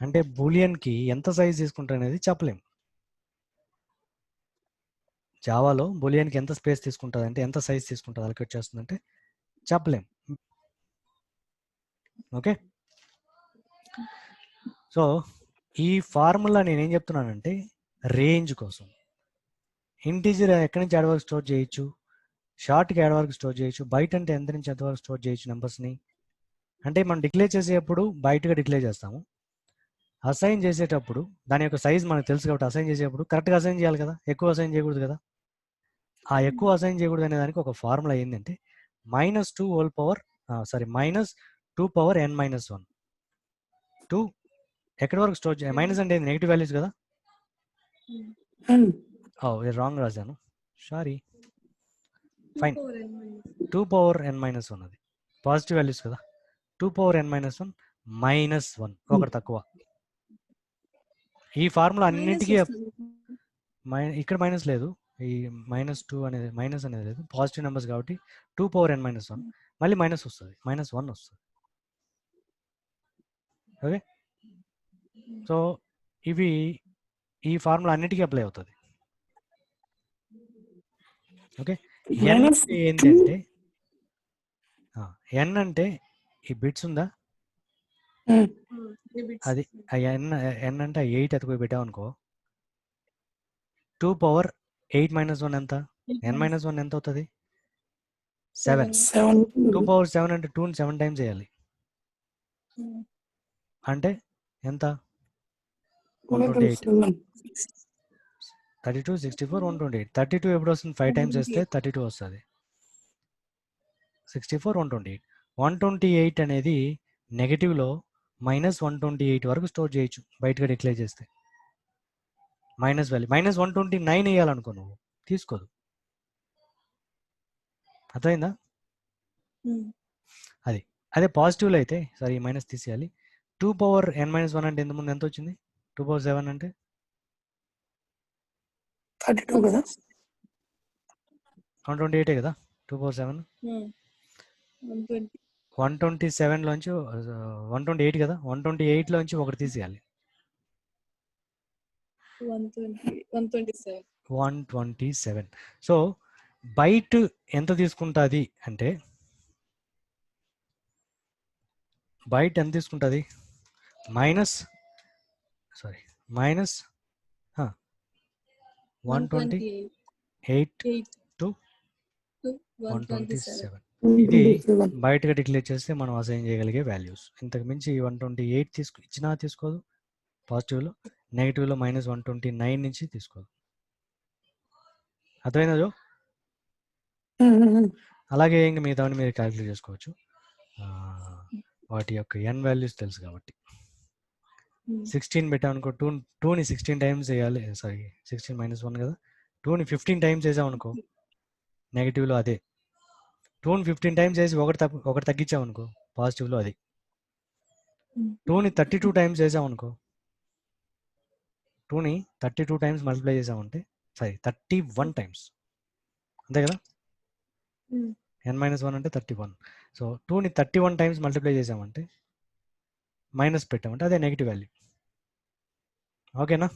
అంటే బూలియన్కి ఎంత సైజ్ తీసుకుంటారు అనేది చెప్పలేం. జావాలో బూలియన్కి ఎంత స్పేస్ తీసుకుంటుంది అంటే ఎంత సైజ్ తీసుకుంటుంది అలొకేట్ చేస్తుందంటే చెప్పలేం. ఓకే, సో ఈ ఫార్ములా నేనేం చెప్తున్నానంటే రేంజ్ కోసం. ఇంటీజర్ ఎక్కడి నుంచి యాడ్ వరకు స్టోర్ చేయొచ్చు, షార్ట్కి యాడ్ వరకు స్టోర్ చేయొచ్చు, బయట అంటే ఎంత నుంచి ఎంత వరకు స్టోర్ చేయొచ్చు నెంబర్స్ని. అంటే మనం డిక్లేర్ చేసేటప్పుడు బయటగా డిక్లేర్ చేస్తాము, అసైన్ చేసేటప్పుడు దాని యొక్క సైజ్ మనకు తెలుసు కాబట్టి అసైన్ చేసేటప్పుడు కరెక్ట్గా అసైన్ చేయాలి కదా, ఎక్కువ అసైన్ చేయకూడదు కదా. ఆ ఎక్కువ అసైన్ చేయకూడదు అనే దానికి ఒక ఫార్ములా ఏంటంటే -2 హోల్ పవర్ -2 power n-1. 2 ఎక్కడి వరకు స్టోర్ చేయాలి? మైనస్ అంటే నెగిటివ్ వాల్యూస్ కదా. రాంగ్ రాశాను, సారీ. ఫైన్, 2 power n-1 అది పాజిటివ్ వాల్యూస్ కదా. 2 power n-1 -1 ఒకటి తక్కువ. ఈ ఫార్ములా అన్నింటికీ ఇక్కడ మైనస్ లేదు, ఈ -2 అనేది మైనస్ అనేది లేదు, పాజిటివ్ నెంబర్స్ కాబట్టి 2 power n-1 మళ్ళీ మైనస్ వస్తుంది, -1 వస్తుంది. ఓకే, సో ఇవి ఈ ఫార్ములా అన్నిటికీ అప్లై అవుతుంది. ఓకే, ఎన్ అంటే ఏంటంటే ఎన్ అంటే ఈ బిట్స్ ఉందా, అది ఎన్ అంటే 8 ఎత్తుకు పెట్టావు అనుకో, 2 power 8-1 ఎంత? n-1 ఎంత అవుతుంది? 7. 2 power 7 అంటే 2ని 7 times చేయాలి అంటే ఎంత? 128. 32, 64, 128. 32 ఎప్పుడు వస్తుంది? 5 times చేస్తే 32 వస్తుంది. 64, 128. 128 అనేది నెగిటివ్లో -128 వరకు స్టోర్ చేయొచ్చు బయటగా డిక్లేర్ చేస్తే. మైనస్ వాల్యూ -129 వేయాలనుకో, నువ్వు తీసుకోదు. అర్థమైందా? అదే పాజిటివ్లో అయితే సారీ మైనస్ తీసేయాలి. 2 power n-1 అంటే ఎంత ముందు ఎంత వచ్చింది? 2 power 7 అంటే 32 కదా, 128 కదా. 2 power 7 127 లోంచి 128 కదా, 128 లోంచి ఒకటి తీసేయాలి, 127. సో బైట్ ఎంత తీసుకుంటుంది అంటే బైట్ ఎంత తీసుకుంటుంది? -128 to 127. ఇది బయటగా డిక్లేర్ చేస్తే మనం అసైన్ చేయగలిగే వాల్యూస్. ఇంతకు మించి 128 ఇచ్చినా తీసుకోదు పాజిటివ్లో, నెగిటివ్లో -129 నుంచి తీసుకోదు. అర్థమైనదో? అలాగే ఇంకా మిగతావన్నీ మీరు క్యాలిక్యులేట్ చేసుకోవచ్చు, వాటి యొక్క n వాల్యూస్ తెలుసు కాబట్టి. 16 పెట్టాం అనుకో, టూని 16 టైమ్స్ చేయాలి. సారీ 16 - 1 కదా, టూని 15 టైమ్స్ చేసాం అనుకో నెగిటివ్లో అదే. టూని 15 టైమ్స్ చేసి ఒకటి తగ్గించాం అనుకో పాజిటివ్లో అది. టూని 32 టైమ్స్ చేసాం అనుకో, టూని 32 టైమ్స్ మల్టిప్లై చేసామంటే, సారీ 31 టైమ్స్, అంతే కదా. n-1 అంటే 31. సో టూని 31 టైమ్స్ మల్టిప్లై చేసామంటే మైనస్ పెట్టామంటే అదే నెగిటివ్ వాల్యూ. ఓకేనా?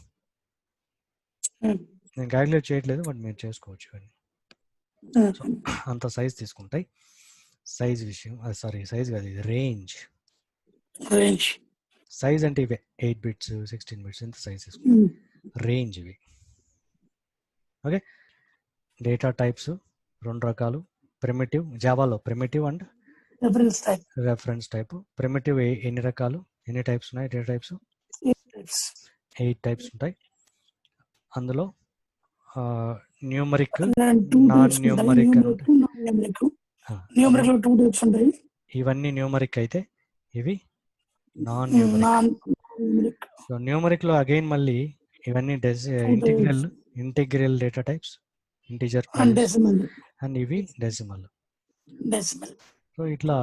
నేను క్యాలిక్యులేట్ చేయట్లేదు, బట్ మీరు చేసుకోవచ్చు. సో అంత సైజ్ తీసుకుంటాయి. సైజ్ విషయం, సారీ సైజ్ కాదు, ఇది రేంజ్. రేంజ్ సైజ్ అంటే ఇవే 8 బిట్స్ 16 బిట్స్ ఇంత సైజ్ తీసుకుంటాయి. రేంజ్ ఇవి. ఓకే, డేటా టైప్స్ 2 రకాలు. ప్రిమిటివ్, జావాలో primitive and reference type. Reference type. Primitive ఎన్ని రకాలు, ఎన్ని టైప్స్ ఉన్నాయి? డేటా టైప్స్ 8 టైప్స్ ఉంటాయి. అందులో న్యూమరిక్, నాన్ న్యూమరిక్ అని ఉంటాయి. న్యూమరిక్ లో 2 టైప్స్ ఉంటాయి. ఇవన్నీ న్యూమరిక్ అయితే ఇవి నాన్ న్యూమరిక్. సో న్యూమరిక్ లో అగైన్ మళ్ళీ ఇవన్నీ integral data types, integer and ఇవి డెసిమల్. సో ఇట్లా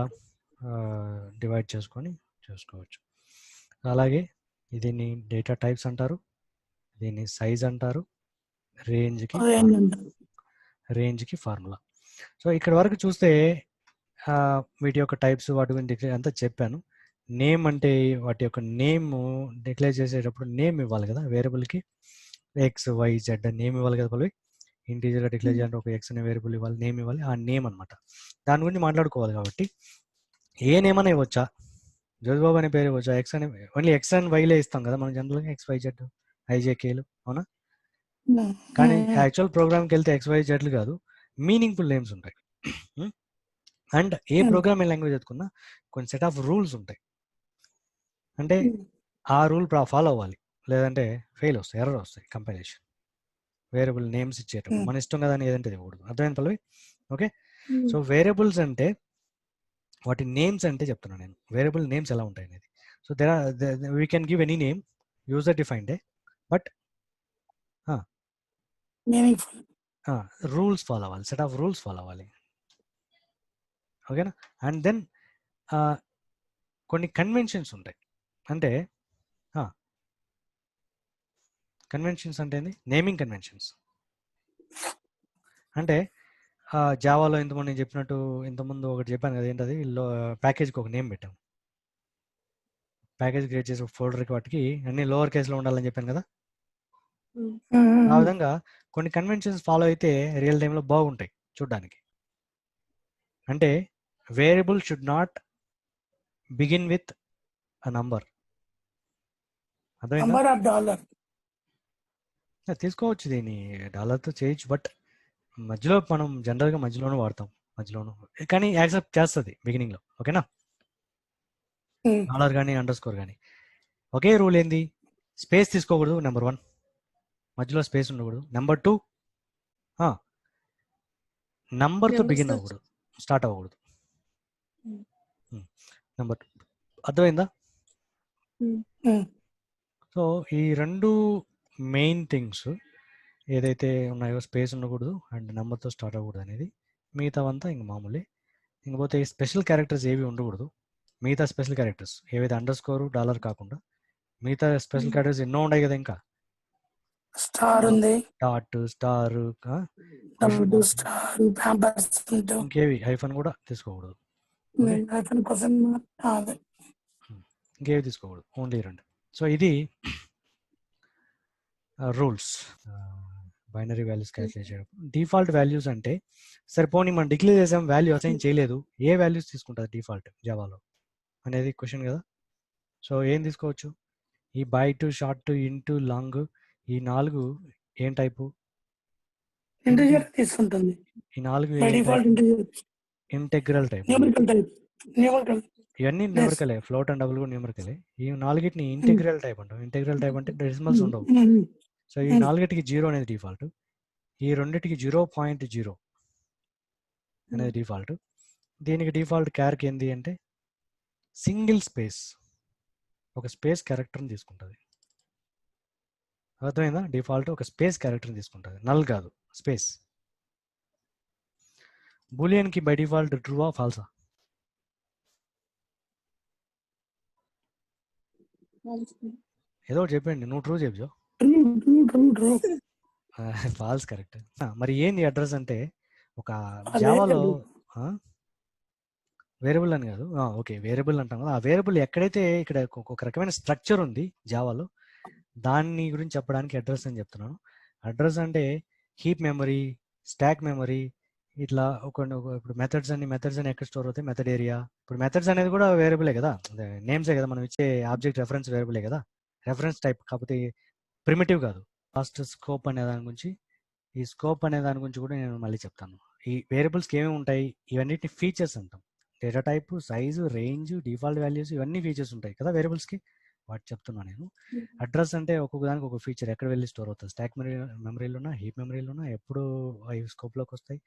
డివైడ్ చేసుకొని చేసుకోవచ్చు. అలాగే దీన్ని డేటా టైప్స్ అంటారు, దీన్ని సైజ్ అంటారు, రేంజ్కి ఫార్ములా. సో ఇక్కడ వరకు చూస్తే వీటి యొక్క టైప్స్, వాటి గురించి డిక్లేర్ అంతా చెప్పాను. నేమ్ అంటే వాటి యొక్క నేమ్ డిక్లేర్ చేసేటప్పుడు నేమ్ ఇవ్వాలి కదా వేరియబుల్కి. ఎక్స్ వై జెడ్ నేమ్ ఇవ్వాలి కదా పల్లవి. ఇంటీజర్గా డిక్లేర్ చేయాలంటే ఒక ఎక్స్ అనే వేరియబుల్ ఇవ్వాలి, నేమ్ ఇవ్వాలి. ఆ నేమ్ అనమాట, దాని గురించి మాట్లాడుకోవాలి. కాబట్టి ఏ నేమ్ అనే ఇవ్వచ్చా? జోజ్బాబు అనే పేరు ఇవ్వచ్చా? ఎక్స్ అనే, ఓన్లీ ఎక్స్ అండ్ వైలే ఇస్తాం కదా మనం జనరల్గా, ఎక్స్ వై జెడ్ ఐజేకేలు, అవునా? కానీ యాక్చువల్ ప్రోగ్రామ్కి వెళ్తే ఎక్స్ వై జెడ్లు కాదు, మీనింగ్ఫుల్ నేమ్స్ ఉంటాయి. అండ్ ఏ ప్రోగ్రామింగ్ లాంగ్వేజ్ ఎత్తుకున్నా కొన్ని సెట్ ఆఫ్ రూల్స్ ఉంటాయి. అంటే ఆ రూల్ ఫాలో అవ్వాలి, లేదంటే ఫెయిల్ వస్తాయి, ఎర్రర్ వస్తాయి. కంపైలేషన్ వేరియబుల్ నేమ్స్ ఇచ్చేటప్పుడు మన ఇష్టం కదా అని ఏదంటే ఇవ్వకూడదు. అర్థమైంది పల్లవి? ఓకే, సో వేరియబుల్స్ అంటే వాటి నేమ్స్ అంటే చెప్తున్నాను నేను, వేరియబుల్ నేమ్స్ ఎలా ఉంటాయి అనేది. So we can give any name, user defined, but rules follow అవ్వాలి, సెట్ ఆఫ్ రూల్స్ ఫాలో అవ్వాలి. ఓకేనా? అండ్ దెన్ కొన్ని కన్వెన్షన్స్ ఉంటాయి. అంటే కన్వెన్షన్స్ అంటే ఏంది? నేమింగ్ కన్వెన్షన్స్ అంటే జావాలో ఇంతకుముందు నేను చెప్పినట్టు, ఇంతకుముందు ఒకటి చెప్పాను కదా, ఏంటది, ప్యాకేజ్కి ఒక నేమ్ పెట్టాం. ప్యాకేజ్ క్రియేట్ చేసే ఫోల్డర్కి వాటికి అన్ని లోవర్ కేసులో ఉండాలని చెప్పాను కదా. ఆ విధంగా కొన్ని కన్వెన్షన్స్ ఫాలో అయితే రియల్ టైంలో బాగుంటాయి చూడ్డానికి. అంటే variable should not begin with a number. అర్థమైందా? తీసుకోవచ్చు, దీన్ని డాలర్తో చేయొచ్చు, బట్ మధ్యలో మనం జనరల్గా మధ్యలోనూ వాడతాం, మధ్యలోనూ, కానీ యాక్సెప్ట్ చేస్తుంది బిగినింగ్లో. ఓకేనా? డాలర్ కానీ అండర్ స్కోర్ కానీ. ఒకే రూల్ ఏంది? స్పేస్ తీసుకోకూడదు, నెంబర్ 1. మధ్యలో స్పేస్ ఉండకూడదు. నెంబర్ 2, నంబర్తో బిగిన్ అవ్వకూడదు, స్టార్ట్ అవ్వకూడదు. నెంబర్ 2. అర్థమైందా? సో ఈ 2 మెయిన్ థింగ్స్ ఏదైతే ఉన్నాయో, స్పేస్ ఉండకూడదు అండ్ నెంబర్తో స్టార్ట్ అవ్వకూడదు అనేది. మిగతావంతా ఇంక మామూలే. ఇంకపోతే స్పెషల్ క్యారెక్టర్స్ ఏవి ఉండకూడదు. మిగతా స్పెషల్ క్యారెక్టర్స్ ఏవైతే అండర్ స్కోరు డాలర్ కాకుండా మిగతా స్పెషల్ క్యారెక్టర్స్ ఎన్నో ఉన్నాయి కదా. ఇంకా స్టార్ ఉంది, డాట్, స్టార్, ఇంకేవి హైఫన్ కూడా తీసుకోకూడదు. ఇంకేవి తీసుకోకూడదు, ఓన్లీ 2. సో ఇది రూల్స్. బైనరీ వాల్యూస్ క్యాల్కులేట్ చేయడం. డిఫాల్ట్ వాల్యూస్ అంటే సరిపోని మనం డిక్లేర్ చేసాం, వాల్యూ అసైన్ చేయలేదు, ఏ వాల్యూస్ తీసుకుంటుంది డిఫాల్ట్ జావాలో అనేది క్వశ్చన్ కదా. సో ఏం తీసుకోవచ్చు? ఈ బైట్, షార్ట్, ఇంటూ, లాంగ్, ఈ 4 ఏం టైపు? ఇంటిజర్ తీసుకుంటుంది. ఈ 4 ఇంటెగ్రల్ టైప్. ఇవన్నీ న్యూమరికలే, ఫ్లోట్ అండ్ డబుల్ కూడా న్యూమరికలే. ఈ 4టిని ఇంటెగ్రల్ టైప్ అంటాం. ఇంటెగ్రల్ టైప్ అంటే డెసిమల్స్ ఉండవు. సో ఈ 4టికి 0 అనేది డిఫాల్ట్, ఈ 2టికి 0.0 అనేది డిఫాల్ట్. దీనికి డిఫాల్ట్ క్యారెక్టర్ ఏంది అంటే సింగిల్ స్పేస్. ఒక స్పేస్ క్యారెక్టర్ని తీసుకుంటుంది. అర్థమైందా? డిఫాల్ట్ ఒక స్పేస్ క్యారెక్టర్ని తీసుకుంటుంది, నల్ కాదు, స్పేస్. బూలియన్కి బై డిఫాల్ట్ ట్రూవా ఫాల్సా? ఏదో ఒకటి చెప్పండి, నువ్వు ట్రూ చెప్పు. ట్రూ. False correct. మరి ఏంది అడ్రస్ అంటే, ఒక జావాలో వేరియబుల్ అని కాదు, ఓకే వేరియబుల్ అంటాం కదా, ఆ వేరియబుల్ ఎక్కడైతే ఇక్కడ ఒక రకమైన స్ట్రక్చర్ ఉంది జావాలో, దాన్ని గురించి చెప్పడానికి అడ్రస్ అని చెప్తున్నాను. అడ్రస్ అంటే హీప్ మెమరీ, స్టాక్ మెమరీ, ఇట్లా ఇప్పుడు మెథడ్స్ అని ఎక్కడ స్టోర్ అవుతాయి? Method area. ఇప్పుడు మెథడ్స్ అనేది కూడా వేరియబులే కదా, నేమ్సే కదా, మనం ఇచ్చే ఆబ్జెక్ట్ రెఫరెన్స్ వేరియబులే కదా, రెఫరెన్స్ టైప్, కాకపోతే ప్రిమిటివ్ కాదు. లాస్ట్ స్కోప్ అనే దాని గురించి, ఈ స్కోప్ అనే దాని గురించి కూడా నేను మళ్ళీ చెప్తాను. ఈ వేరియబుల్స్కి ఏమేమి ఉంటాయి, ఇవన్నిటి ఫీచర్స్ అంటాం. Data type, size, range, default values, ఇవన్నీ ఫీచర్స్ ఉంటాయి కదా వేరియబుల్స్కి, వాటి చెప్తున్నా నేను. అడ్రస్ అంటే ఒక్కొక్క దానికి ఒక ఫీచర్ ఎక్కడ వెళ్ళి స్టోర్ అవుతుంది, స్టాక్ మెమరీలోనా, హీప్ మెమరీలోనా, ఎప్పుడు అవి స్కోప్లోకి వస్తాయి.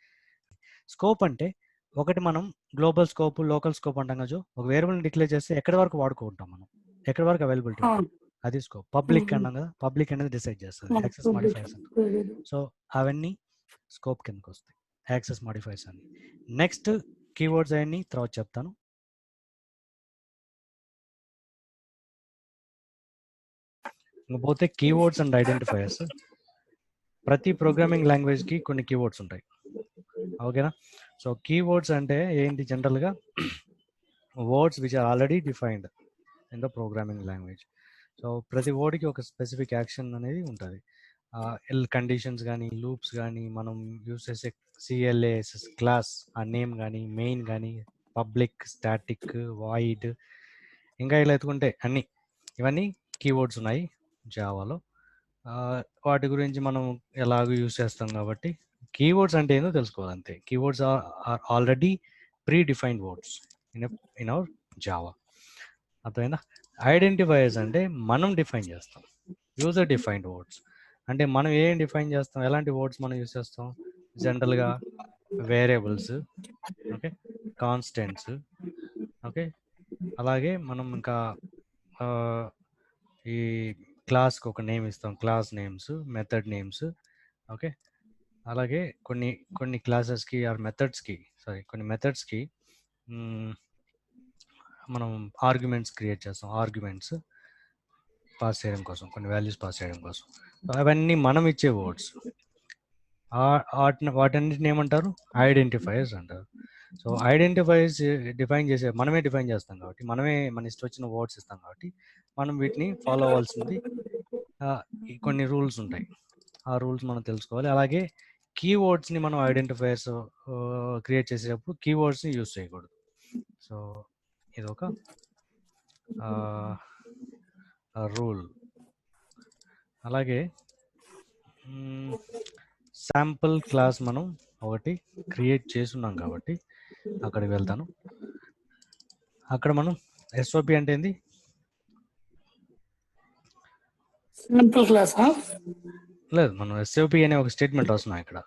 స్కోప్ అంటే ఒకటి మనం గ్లోబల్ స్కోప్, లోకల్ స్కోప్ అంటాం కదా, ఒక వేరియబుల్ని డిక్లేర్ చేస్తే ఎక్కడి వరకు వాడుకుంటాం మనం, ఎక్కడి వరకు అవైలబిలిటీ ఉంటుంది, అది స్కోప్. పబ్లిక్ అన్నాం కదా, పబ్లిక్ అనేది డిసైడ్ చేస్తుంది, యాక్సెస్ మాడిఫైర్స్ అంటాం. సో అవన్నీ స్కోప్ కిందకి వస్తాయి, యాక్సెస్ మాడిఫైర్స్ అని. నెక్స్ట్ కీవర్డ్స్ అవన్నీ తర్వాత చెప్తాను. పోతే కీవర్డ్స్ అండ్ ఐడెంటిఫైయర్స్. ప్రతి ప్రోగ్రామింగ్ లాంగ్వేజ్కి కొన్ని కీవర్డ్స్ ఉంటాయి, ఓకేనా? సో కీవర్డ్స్ అంటే ఏంటి, జనరల్గా words which are already defined in the programming language. So ప్రతి వర్డ్కి ఒక స్పెసిఫిక్ యాక్షన్ అనేది ఉంటుంది. కండిషన్స్ కానీ, లూప్స్ కానీ, మనం యూస్ చేసే సిఎల్ఏఎస్ క్లాస్, ఆ నేమ్ కానీ, మెయిన్ కానీ, పబ్లిక్, స్టాటిక్, వాయిడ్, ఇంకా ఇలా ఎత్తుకుంటే అన్నీ, ఇవన్నీ కీవర్డ్స్ ఉన్నాయి జావాలో. వాటి గురించి మనం ఎలాగో యూస్ చేస్తాం కాబట్టి కీవర్డ్స్ అంటే ఏందో తెలుసుకోవాలి అంతే. Keywords are already predefined words in our Java. అర్థమైందా? ఐడెంటిఫైయర్స్ అంటే మనం డిఫైన్ చేస్తాం, యూజర్ డిఫైన్డ్ వర్డ్స్. అంటే మనం ఏం డిఫైన్ చేస్తాం, ఎలాంటి వర్డ్స్ మనం యూస్ చేస్తాం? జనరల్గా వేరియబుల్స్, ఓకే, కాన్స్టెంట్స్, ఓకే, అలాగే మనం ఇంకా ఈ క్లాస్కి ఒక నేమ్ ఇస్తాం, class names, method names, okay. అలాగే కొన్ని క్లాసెస్కి ఆర్ మెథడ్స్కి, కొన్ని మెథడ్స్కి మనం ఆర్గ్యుమెంట్స్ క్రియేట్ చేస్తాం, ఆర్గ్యుమెంట్స్ పాస్ చేయడం కోసం, కొన్ని వాల్యూస్ పాస్ చేయడం కోసం. అవన్నీ మనం ఇచ్చే వర్డ్స్, వాటన్నిటిని ఏమంటారు? ఐడెంటిఫైయర్స్ అంటారు. సో ఐడెంటిఫైయర్స్ డిఫైన్ చేసే మనమే డిఫైన్ చేస్తాం కాబట్టి, మనమే మన ఇష్టం వచ్చిన వర్డ్స్ ఇస్తాం కాబట్టి, మనం వీటిని ఫాలో అవ్వాల్సింది కొన్ని రూల్స్ ఉంటాయి, ఆ రూల్స్ మనం తెలుసుకోవాలి. అలాగే కీవర్డ్స్ని మనం ఐడెంటిఫైయర్స్ క్రియేట్ చేసేటప్పుడు కీవర్డ్స్ని యూజ్ చేయకూడదు. సో ఇదొక రూల్. అలాగే శాంపుల్ క్లాస్ మనం ఒకటి క్రియేట్ చేస్తున్నాం కాబట్టి అక్కడికి వెళ్తాను. అక్కడ మనం ఎస్ఓపి అంటే ఏంది? శాంపుల్ క్లాస్ లేదు, మనం ఎస్ఓపి అనే ఒక స్టేట్మెంట్ రాస్తున్నాం, ఇక్కడ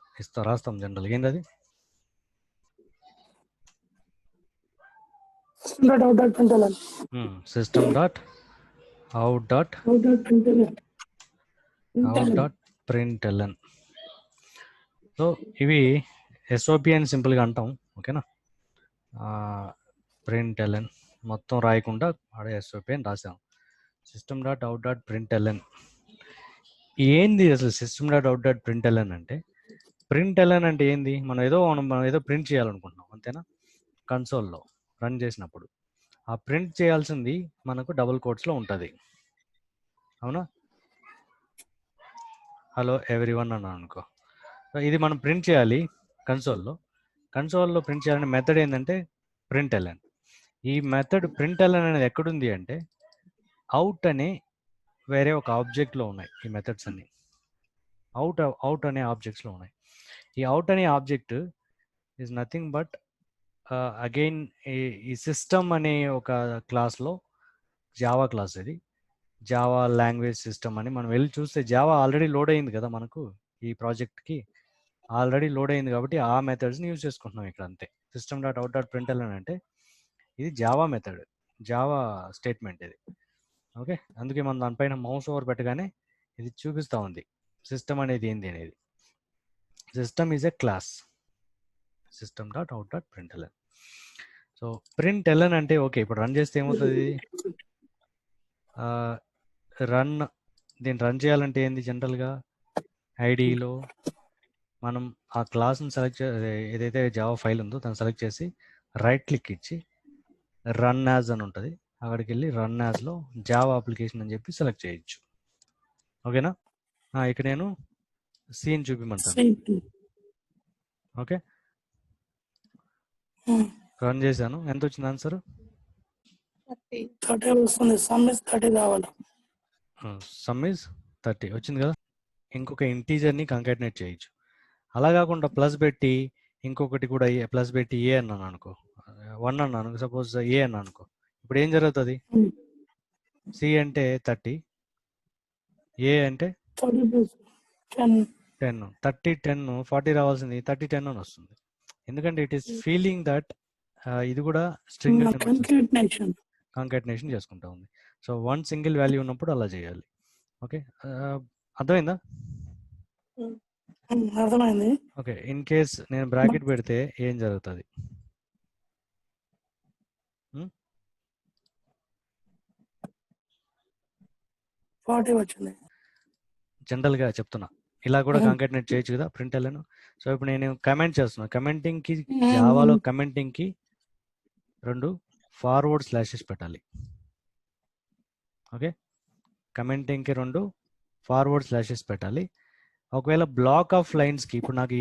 రాస్తాం జనరల్గా. ఏంది అది? System dot out dot println. So ఇవి ఎస్ఓపి అని సింపుల్గా అంటాం, ఓకేనా? ప్రింట్ఎల్ఎన్ మొత్తం రాయకుండా ఆడే ఎస్ఓపి అని రాసాం. System dot out dot println ఏంది అసలు? System dot out dot println అంటే, ప్రింట్ఎల్ఎన్ అంటే ఏంది? మనం ఏదో ప్రింట్ చేయాలనుకుంటున్నాం, అంతేనా? కన్సోల్లో రన్ చేసినప్పుడు ఆ ప్రింట్ చేయాల్సింది మనకు డబుల్ కోట్స్లో ఉంటుంది, అవునా? హలో ఎవ్రీవన్ అన్నాను అనుకో, ఇది మనం ప్రింట్ చేయాలి కన్సోల్లో ప్రింట్ చేయాలంటే మెథడ్ ఏంటంటే ప్రింట్ఎల్ఎన్. ఈ మెథడ్ ప్రింట్ఎల్ఎన్ అనేది ఎక్కడుంది అంటే అవుట్ అనే వేరే ఒక ఆబ్జెక్ట్లో ఉన్నాయి ఈ మెథడ్స్ అన్ని. అవుట్ అనే ఆబ్జెక్ట్స్లో ఉన్నాయి. ఈ అవుట్ అనే object is nothing but again ఈ సిస్టమ్ అనే ఒక క్లాస్లో, జావా క్లాస్ ఇది, జావా లాంగ్వేజ్ సిస్టమ్ అని. మనం వెళ్ళి చూస్తే జావా ఆల్రెడీ లోడ్ అయింది కదా మనకు, ఈ ప్రాజెక్ట్కి ఆల్రెడీ లోడ్ అయింది కాబట్టి ఆ మెథడ్స్ని యూజ్ చేసుకుంటున్నాం ఇక్కడ, అంతే. System dot out dot println అంటే ఇది జావా మెథడ్, జావా స్టేట్మెంట్ ఇది, ఓకే, అందుకే మనం దానిపైన మౌస్ ఓవర్ పెట్టగానే ఇది చూపిస్తూ ఉంది సిస్టమ్ అనేది ఏంది అనేది. System is a class, system dot out dot println. So println అంటే ఓకే, ఇప్పుడు రన్ చేస్తే ఏమవుతుంది, రన్ దీన్ని రన్ చేయాలంటే ఏంది, జనరల్గా ఐడిలో మనం ఆ క్లాస్ని సెలెక్ట్ ఏదైతే జావా ఫైల్ ఉందో దాన్ని సెలెక్ట్ చేసి రైట్ క్లిక్ ఇచ్చి రన్ యాజ్ అని ఉంటుంది, అక్కడికి వెళ్ళి రన్ యాజ్లో జావా అప్లికేషన్ అని చెప్పి సెలెక్ట్ చేయొచ్చు. ఓకేనా, ఇక్కడ నేను సీన్ చూపిమంటాను. ఓకే, రన్ చేశాను. ఎంత వచ్చింది ఆన్సర్? 30 వస్తుంది. సమ్ ఇస్ 30 కావాలి. సమ్ ఈజ్ 30 వచ్చింది కదా. ఇంకొక ఇంటీజర్ని కంకాటినేట్ చేయొచ్చు. అలా కాకుండా ప్లస్ పెట్టి ఇంకొకటి కూడా ప్లస్ పెట్టి ఏ అన్నాను అనుకో, 1 అన్నాను సపోజ్, ఏ అన్నాను అనుకో, ఇప్పుడు ఏం జరుగుతుంది? సి అంటే 30, ఏ అంటే 30 + 10 10, 30 10 40 రావాల్సింది 30 10 అని వస్తుంది. ఎందుకంటే ఇట్ ఈస్ ఫీలింగ్ దట్ ఇది కూడా స్ట్రింగ్ కాంకాటినేషన్ చేసుకుంటా ఉంది. సో వన్ సింగిల్ వాల్యూ ఉన్నప్పుడు అలా చేయాలి. ఓకే, అర్థమైందా? అర్థమైంది. ఓకే, ఇన్ కేస్ నేను బ్రాకెట్ పెడితే ఏం జరుగుతుంది? 40 వచ్చింది. జనరల్గా చెప్తున్నా, ఇలా కూడా కాంకాటినేట్ చేయొచ్చు కదా println. సో ఇప్పుడు నేను కమెంట్ చేస్తున్నాను. కమెంటింగ్కి జావాలో కమెంటింగ్కి 2 ఫార్వర్డ్ స్లాషెస్ పెట్టాలి. ఓకే, కమెంటింగ్కి 2 ఫార్వర్డ్ స్లాషెస్ పెట్టాలి. ఒకవేళ బ్లాక్ ఆఫ్ లైన్స్కి ఇప్పుడు నాకు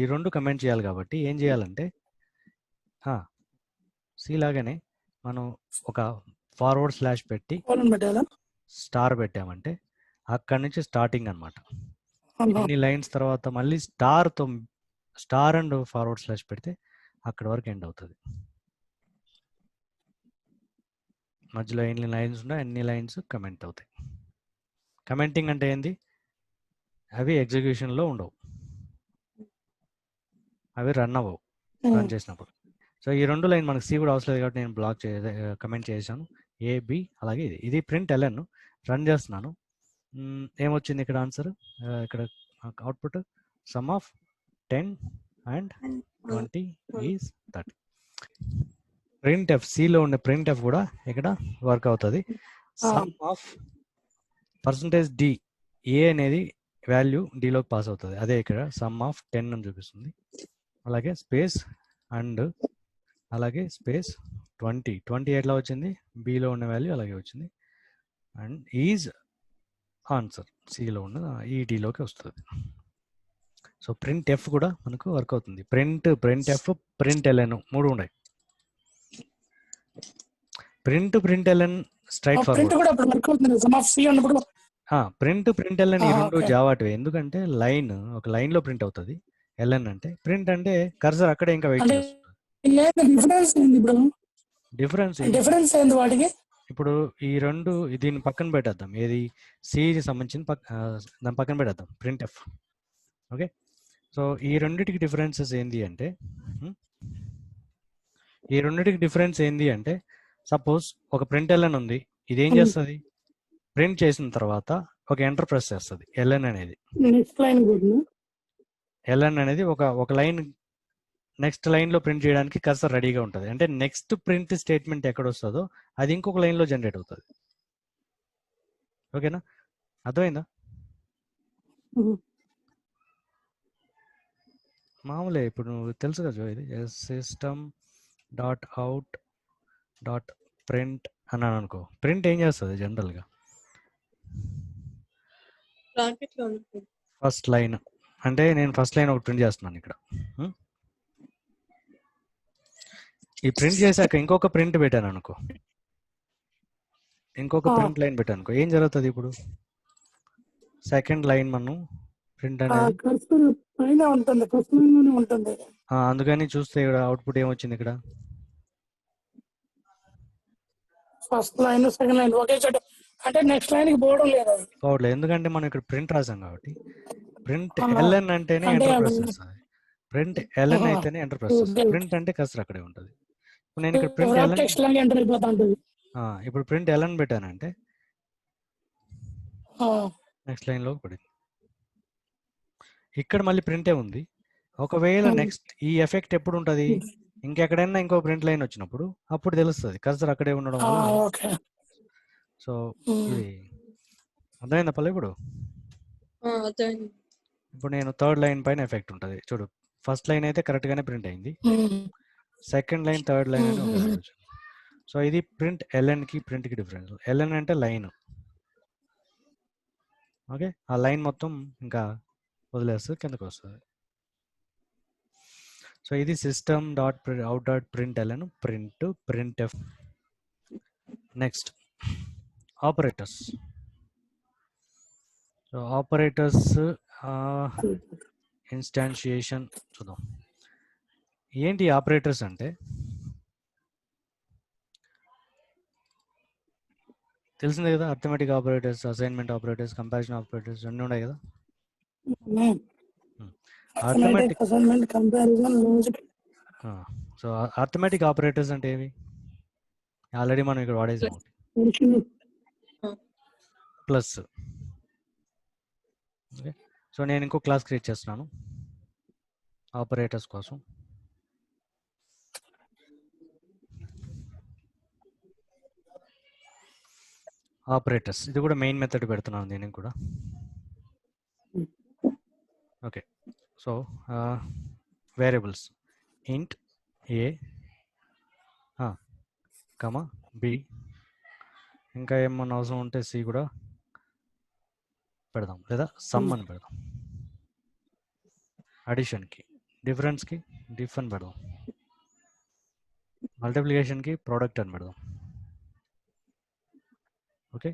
ఈ రెండు కమెంట్ చేయాలి కాబట్టి ఏం చేయాలంటే సి లాగానే మనం ఒక ఫార్వర్డ్ స్లాష్ పెట్టి స్టార్ పెట్టామంటే అక్కడి నుంచి స్టార్టింగ్ అనమాట. ఇన్ని లైన్స్ తర్వాత మళ్ళీ స్టార్ అండ్ ఫార్వర్డ్ స్లాష్ పెడితే అక్కడ వరకు ఎండ్ అవుతుంది. మధ్యలో ఎన్ని లైన్స్ ఉన్నా అన్ని లైన్స్ కమెంట్ అవుతాయి. కమెంటింగ్ అంటే ఏంది? అవి ఎగ్జిక్యూషన్లో ఉండవు, అవి రన్ అవ్వవు రన్ చేసినప్పుడు. సో ఈ 2 లైన్ మనకు సి కూడా అవసరం లేదు కాబట్టి నేను బ్లాక్ కమెంట్ చేశాను. ఏ బి అలాగే ఇది println రన్ చేస్తున్నాను. ఏమొచ్చింది ఇక్కడ ఆన్సర్? ఇక్కడ output some of 10 and 20 is 30. printf, సిలో ఉండే printf కూడా ఇక్కడ వర్క్ అవుతుంది. సమ్ ఆఫ్ % d, ఏ అనేది వాల్యూ డిలోకి పాస్ అవుతుంది, అదే ఇక్కడ సమ్ ఆఫ్ 10 అని చూపిస్తుంది. అలాగే స్పేస్ అండ్ అలాగే స్పేస్ 20 ఎట్లా వచ్చింది? బిలో ఉన్న వాల్యూ అలాగే వచ్చింది. అండ్ ఈజ్ ఆన్సర్ సిలో ఉన్న ఈ డిలోకి వస్తుంది. సో printf కూడా మనకు వర్క్ అవుతుంది. printf println 3 ఉన్నాయి. println straight forward. println ఈ 2 జావాటివే. ఎందుకంటే ఒక లైన్ లో ప్రింట్ అవుతుంది ln అంటే. ప్రింట్ అంటే కర్సర్ అక్కడే ఇంకా వెయిట్ చేస్తుంది. డిఫరెన్స్ ఏంది వాటికి? ఇప్పుడు ఈ 2 దీన్ని పక్కన పెట్టేద్దాం, ఏది సికి సంబంధించిన దాని పక్కన పెట్టేద్దాం printf. ఓకే, సో ఈ రెండిటికి డిఫరెన్స్ ఏంది అంటే సపోజ్ ఒక println ఉంది, ఇది ఏం చేస్తుంది? ప్రింట్ చేసిన తర్వాత ఒక ఎంటర్ ప్రెస్ చేస్తుంది. ln అనేది ఒక లైన్ నెక్స్ట్ లైన్లో ప్రింట్ చేయడానికి కర్సర్ రెడీగా ఉంటుంది. అంటే నెక్స్ట్ ప్రింట్ స్టేట్మెంట్ ఎక్కడ వస్తుందో అది ఇంకొక లైన్లో జనరేట్ అవుతుంది. ఓకేనా, అర్థమైందా? మామూలే, ఇప్పుడు నువ్వు తెలుసు కదా ఇది system.out.print అన్నాను అనుకో, ప్రింట్ ఏం చేస్తుంది జనరల్గా? ఫస్ట్ లైన్ అంటే నేను ఫస్ట్ లైన్ ఒకటి ప్రింట్ చేస్తున్నాను ఇక్కడ. ఈ ప్రింట్ చేశాక ఇంకొక ప్రింట్ పెట్టాను అనుకో, ఇంకొక ప్రింట్ లైన్ పెట్టాను అనుకో, ఏం జరుగుతుంది? ఇప్పుడు సెకండ్ లైన్ మనం ప్రింట్ అనేది అందుకని చూస్తే ఇక్కడ అవుట్పుట్ ఏమొచ్చింది? ఇక్కడ ఫస్ట్ లైన్ సెకండ్ లైన్ ఒకే చోట, అంటే నెక్స్ట్ లైన్ కి పోవడం లేదు. ఎందుకంటే మనం ఇక్కడ ప్రింట్ రాసాం కాబట్టి. ప్రింట్ ln అంటేనే ఎంటర్ ప్రెస్ చేస్తుంది, ప్రింట్ ln అయితేనే ఎంటర్ ప్రెస్ చేస్తుంది. ప్రింట్ అంటే కర్సర్ అక్కడే ఉంటుంది. ఇప్పుడు నేను ఇక్కడ ప్రింట్ ln ఇప్పుడు ప్రింట్ ln పెట్టానంటే నెక్స్ట్ లైన్లో పడింది. ఇక్కడ మళ్ళీ ప్రింటే ఉంది. ఒకవేళ నెక్స్ట్ ఈ ఎఫెక్ట్ ఎప్పుడు ఉంటుంది, ఇంకెక్కడైనా ఇంకో ప్రింట్ లైన్ వచ్చినప్పుడు అప్పుడు తెలుస్తుంది. కర్సర్ అక్కడే ఉండడం వల్ల. ఓకే. సో ఇది అర్థమైందా పల్లె? ఇప్పుడు నేను థర్డ్ లైన్ పైన ఎఫెక్ట్ ఉంటుంది చూడు. ఫస్ట్ లైన్ అయితే కరెక్ట్గానే ప్రింట్ అయింది, సెకండ్ లైన్ థర్డ్ లైన్ అని ఒకేసారి వచ్చింది. సో ఇది ప్రింట్ ఎల్ఎన్కి ప్రింట్కి డిఫరెన్స్. ఎల్ఎన్ అంటే లైన్, ఓకే, ఆ లైన్ మొత్తం ఇంకా వదిలేస్తుంది, కిందకు వస్తుంది. సో ఇది system dot out dot print LN printf. Next operators. So operators instantiation చూద్దాం. ఏంటి ఆపరేటర్స్ అంటే తెలిసిందే కదా, arithmetic operators, assignment operators, comparison operators అన్నీ ఉన్నాయి కదా. Arithmetic, assignment, comparison, logic. So arithmetic operators అంటే ఏవి? ఆల్రెడీ మనం ఇక్కడ వాడేసాం. ప్లస్. ఓకే, సో నేను ఇంకో క్లాస్ క్రియేట్ చేస్తున్నాను ఆపరేటర్స్ కోసం. ఆపరేటర్స్ ఇది కూడా మెయిన్ మెథడ్ పెడుతున్నాను దీనికి కూడా. ఓకే, సో వేరియబుల్స్ ఇంట్ ఏ కమా బి, ఇంకా ఏమన్నా అవసరం ఉంటే సి కూడా పెడదాం, లేదా సమ్ అని పెడదాం. అడిషన్కి డిఫరెన్స్కి డిఫ్ అని పెడదాం. మల్టిప్లికేషన్కి ప్రోడక్ట్ అని పెడదాం. ఓకే,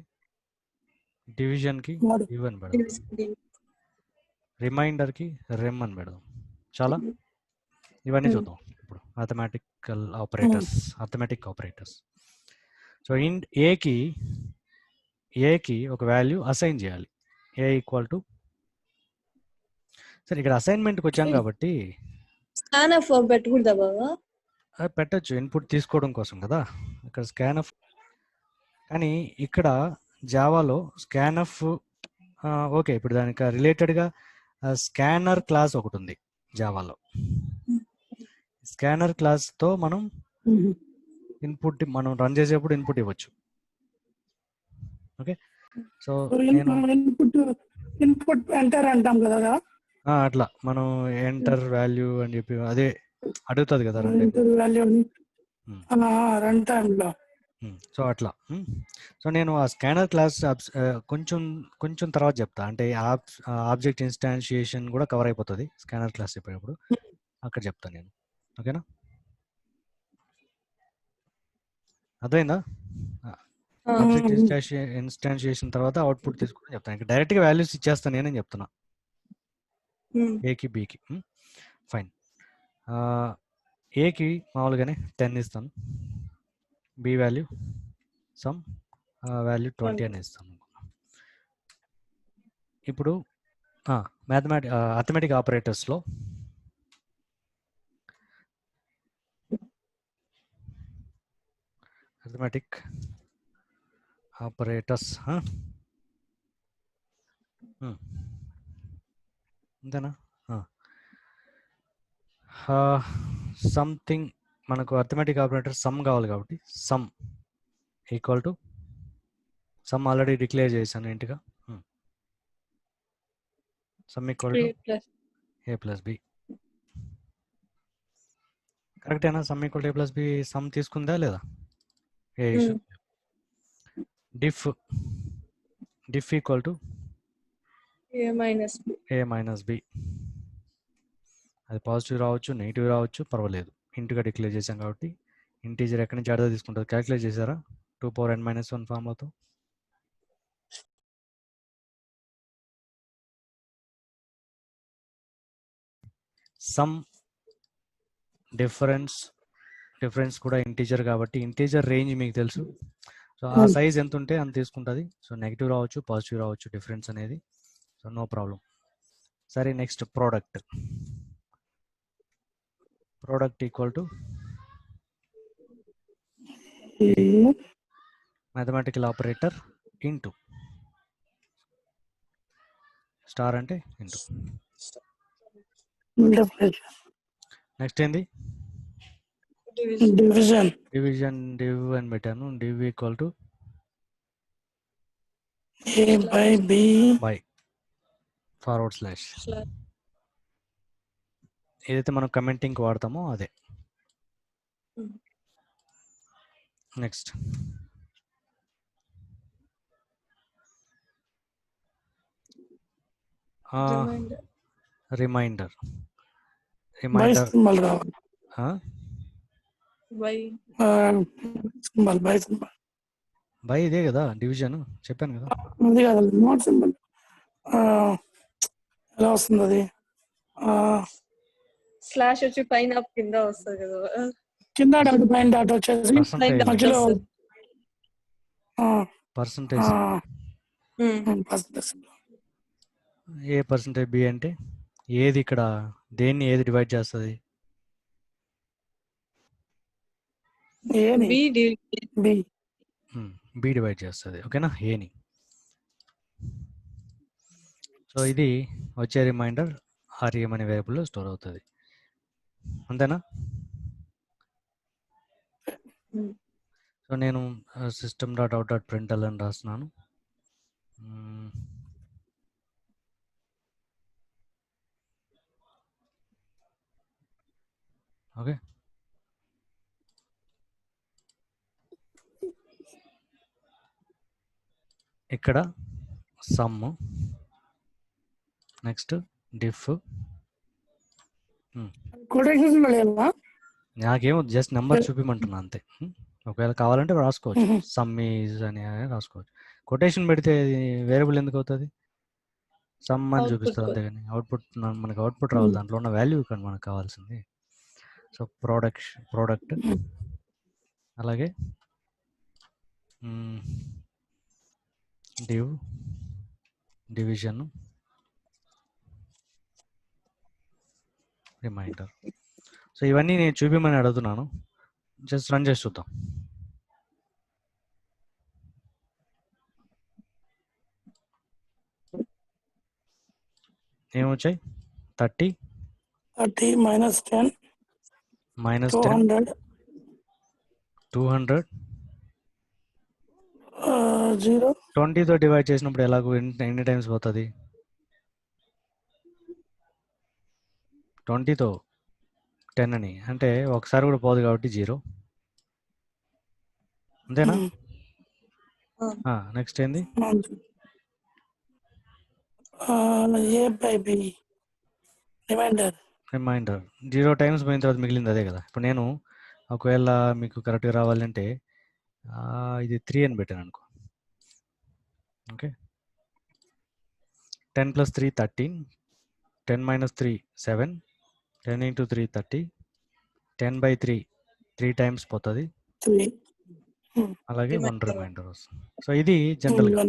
డివిజన్కి డివ్ అని పెడదాం. రిమైండర్కి రెమ్ అని పెడదాం. చాలా ఇవన్నీ చూద్దాం ఇప్పుడు. Arithmetic operators. సో ఇన్ ఏకి ఒక వాల్యూ అసైన్ చేయాలి. ఏ ఈక్వల్ టు, సరే ఇక్కడ అసైన్మెంట్కి వచ్చాం కాబట్టి పెట్టచ్చు, ఇన్పుట్ తీసుకోవడం కోసం కదా ఇక్కడ స్కాన్ఎఫ్. కానీ ఇక్కడ జావాలో స్కాన్ఎఫ్ ఓకే, ఇప్పుడు దానికి రిలేటెడ్గా స్కానర్ క్లాస్ ఒకటి ఉంది జావాలో. స్కానర్ క్లాస్తో మనం ఇన్పుట్ మనం రన్ చేసేప్పుడు ఇన్పుట్ ఇవ్వచ్చు. ఓకే, సో ఇన్పుట్ ఎంటర్ అంటాం కదా, అట్లా మనం ఎంటర్ వాల్యూ అని చెప్పి అదే అడుగుతుంది కదా రన్ టైంలో. సో అట్లా. సో నేను ఆ స్కానర్ క్లాస్ కొంచెం తర్వాత చెప్తా, అంటే ఆబ్జెక్ట్ ఇన్స్టాన్షియేషన్ కూడా కవర్ అయిపోతుంది స్కానర్ క్లాస్ చెప్పేటప్పుడు, అక్కడ చెప్తాను నేను. ఓకేనా, అర్థమైందా? ఆబ్జెక్ట్ ఇన్స్టాన్షియేషన్ తర్వాత అవుట్పుట్ తీసుకుని చెప్తాను. ఇక్కడ డైరెక్ట్గా వాల్యూస్ ఇచ్చేస్తాను నేనే చెప్తున్నా, ఏకి బికి. ఫైన్. ఏకి మామూలుగానే 10 ఇస్తాను, బి వాల్యూ సమ్ వాల్యూ 20 అని ఇస్తాను. ఇప్పుడు అర్థమెటిక్ ఆపరేటర్స్లో అర్థమెటిక్ ఆపరేటర్స్ అంతేనా? సంథింగ్ మనకు అర్థమెటిక్ ఆపరేటర్ సమ్ కావాలి కాబట్టి sum equal to sum already declare చేశాను ఇంటిగా. Sum equal to A plus B. కరెక్టేనా? Sum equal to A plus B sum తీసుకుందా లేదా? ఏ issue. Diff equal to A minus B. అది పాజిటివ్ రావచ్చు, నెగిటివ్ రావచ్చు, పర్వాలేదు, ఇంటిగా డిక్లేర్ చేశాం కాబట్టి. ఇంటీజర్ ఎక్కడి నుంచి అర్థం తీసుకుంటుంది క్యాలిక్యులేట్ చేశారా 2n-1 ఫార్ములాతో? సమ్ డిఫరెన్స్ కూడా ఇంటీజర్ కాబట్టి ఇంటీజర్ రేంజ్ మీకు తెలుసు. సో ఆ సైజ్ ఎంత ఉంటే అంత తీసుకుంటుంది. సో నెగిటివ్ రావచ్చు, పాజిటివ్ రావచ్చు డిఫరెన్స్ అనేది. So no problem. సరే, next product equal to mathematical operator into star అంటే ఇంటూ. నెక్స్ట్ ఏంది డివిజన్ డివిజన్ డివ్ అని పెట్టాను. Div equal to a by b by forward slash. ఏదైతే మనం కమెంటింగ్ వాడతామో అదే. Next remainder. By remainder symbol రావాలి. సింబల్ బై సింబల్ బై ఇదే కదా డివిజన్ చెప్పాను కదా. అది కాదు నోట్ సింబల్ ఎలా వస్తుంది అది స్లాష్ వచ్చి పైన కింద వస్తుంది కదా. కింద డాట్ పైన డాట్ వచ్చేసి పర్సంటేజ్ మధ్యలో పర్సంటేజ్ ఏ పర్సంటేజ్ బి అంటే ఏది ఇక్కడ దేన్ని ఏది డివైడ్ చేస్తుంది? బి డివైడ్ చేస్తుంది. ఓకేనా ఏని. సో ఇది వచ్చే రిమైండర్ ఆర్ఎం అనే వేరియబుల్లో స్టోర్ అవుతుంది. అంతేనా? సో నేను సిస్టమ్ డాట్ అవుట్ డాట్ ప్రింట్ఎల్ అని రాస్తున్నాను. ఓకే, ఇక్కడ సమ్, నెక్స్ట్ డిఫ్. నాకేమో జస్ట్ నెంబర్ చూపిమంటున్నా అంతే. ఒకవేళ కావాలంటే రాసుకోవచ్చు, సమ్ ఈజ్ అని రాసుకోవచ్చు. కొటేషన్ పెడితే వేరియబుల్ ఎందుకు అవుతుంది? సమ్ అని చూపిస్తారు అంతేగాని అవుట్పుట్ మనకి అవుట్పుట్ రావాలి, దాంట్లో ఉన్న వాల్యూ కానీ మనకు కావాల్సింది. సో ప్రోడక్ట్ అలాగే డివిజన్ రిమైండర్. సో ఇవన్నీ నేను చూపిమని అడుగుతున్నాను, జస్ట్ రన్ చేసి చూద్దాం. ఏమొచ్చాయి? 30 -10 200 0 20తో డివైడ్ చేసినప్పుడు ఎలాగో ఎన్ని టైమ్స్ పోతుంది? 20తో 10 అని అంటే ఒకసారి కూడా పోదు కాబట్టి 0. అంతేనా? నెక్స్ట్ ఏంది? రిమైండర్ 0 టైమ్స్ పోయిన తర్వాత మిగిలింది అదే కదా. ఇప్పుడు నేను ఒకవేళ మీకు కరెక్ట్గా రావాలంటే ఇది 3 అని పెట్టాను అనుకో. ఓకే, 10 + 3 13, 10 - 3 7, 10 × 3 30, 10/3 3 టైమ్స్ పోతుంది, అలాగే 1 రిమైండర్ వస్తుంది. సో ఇది జనరల్గా.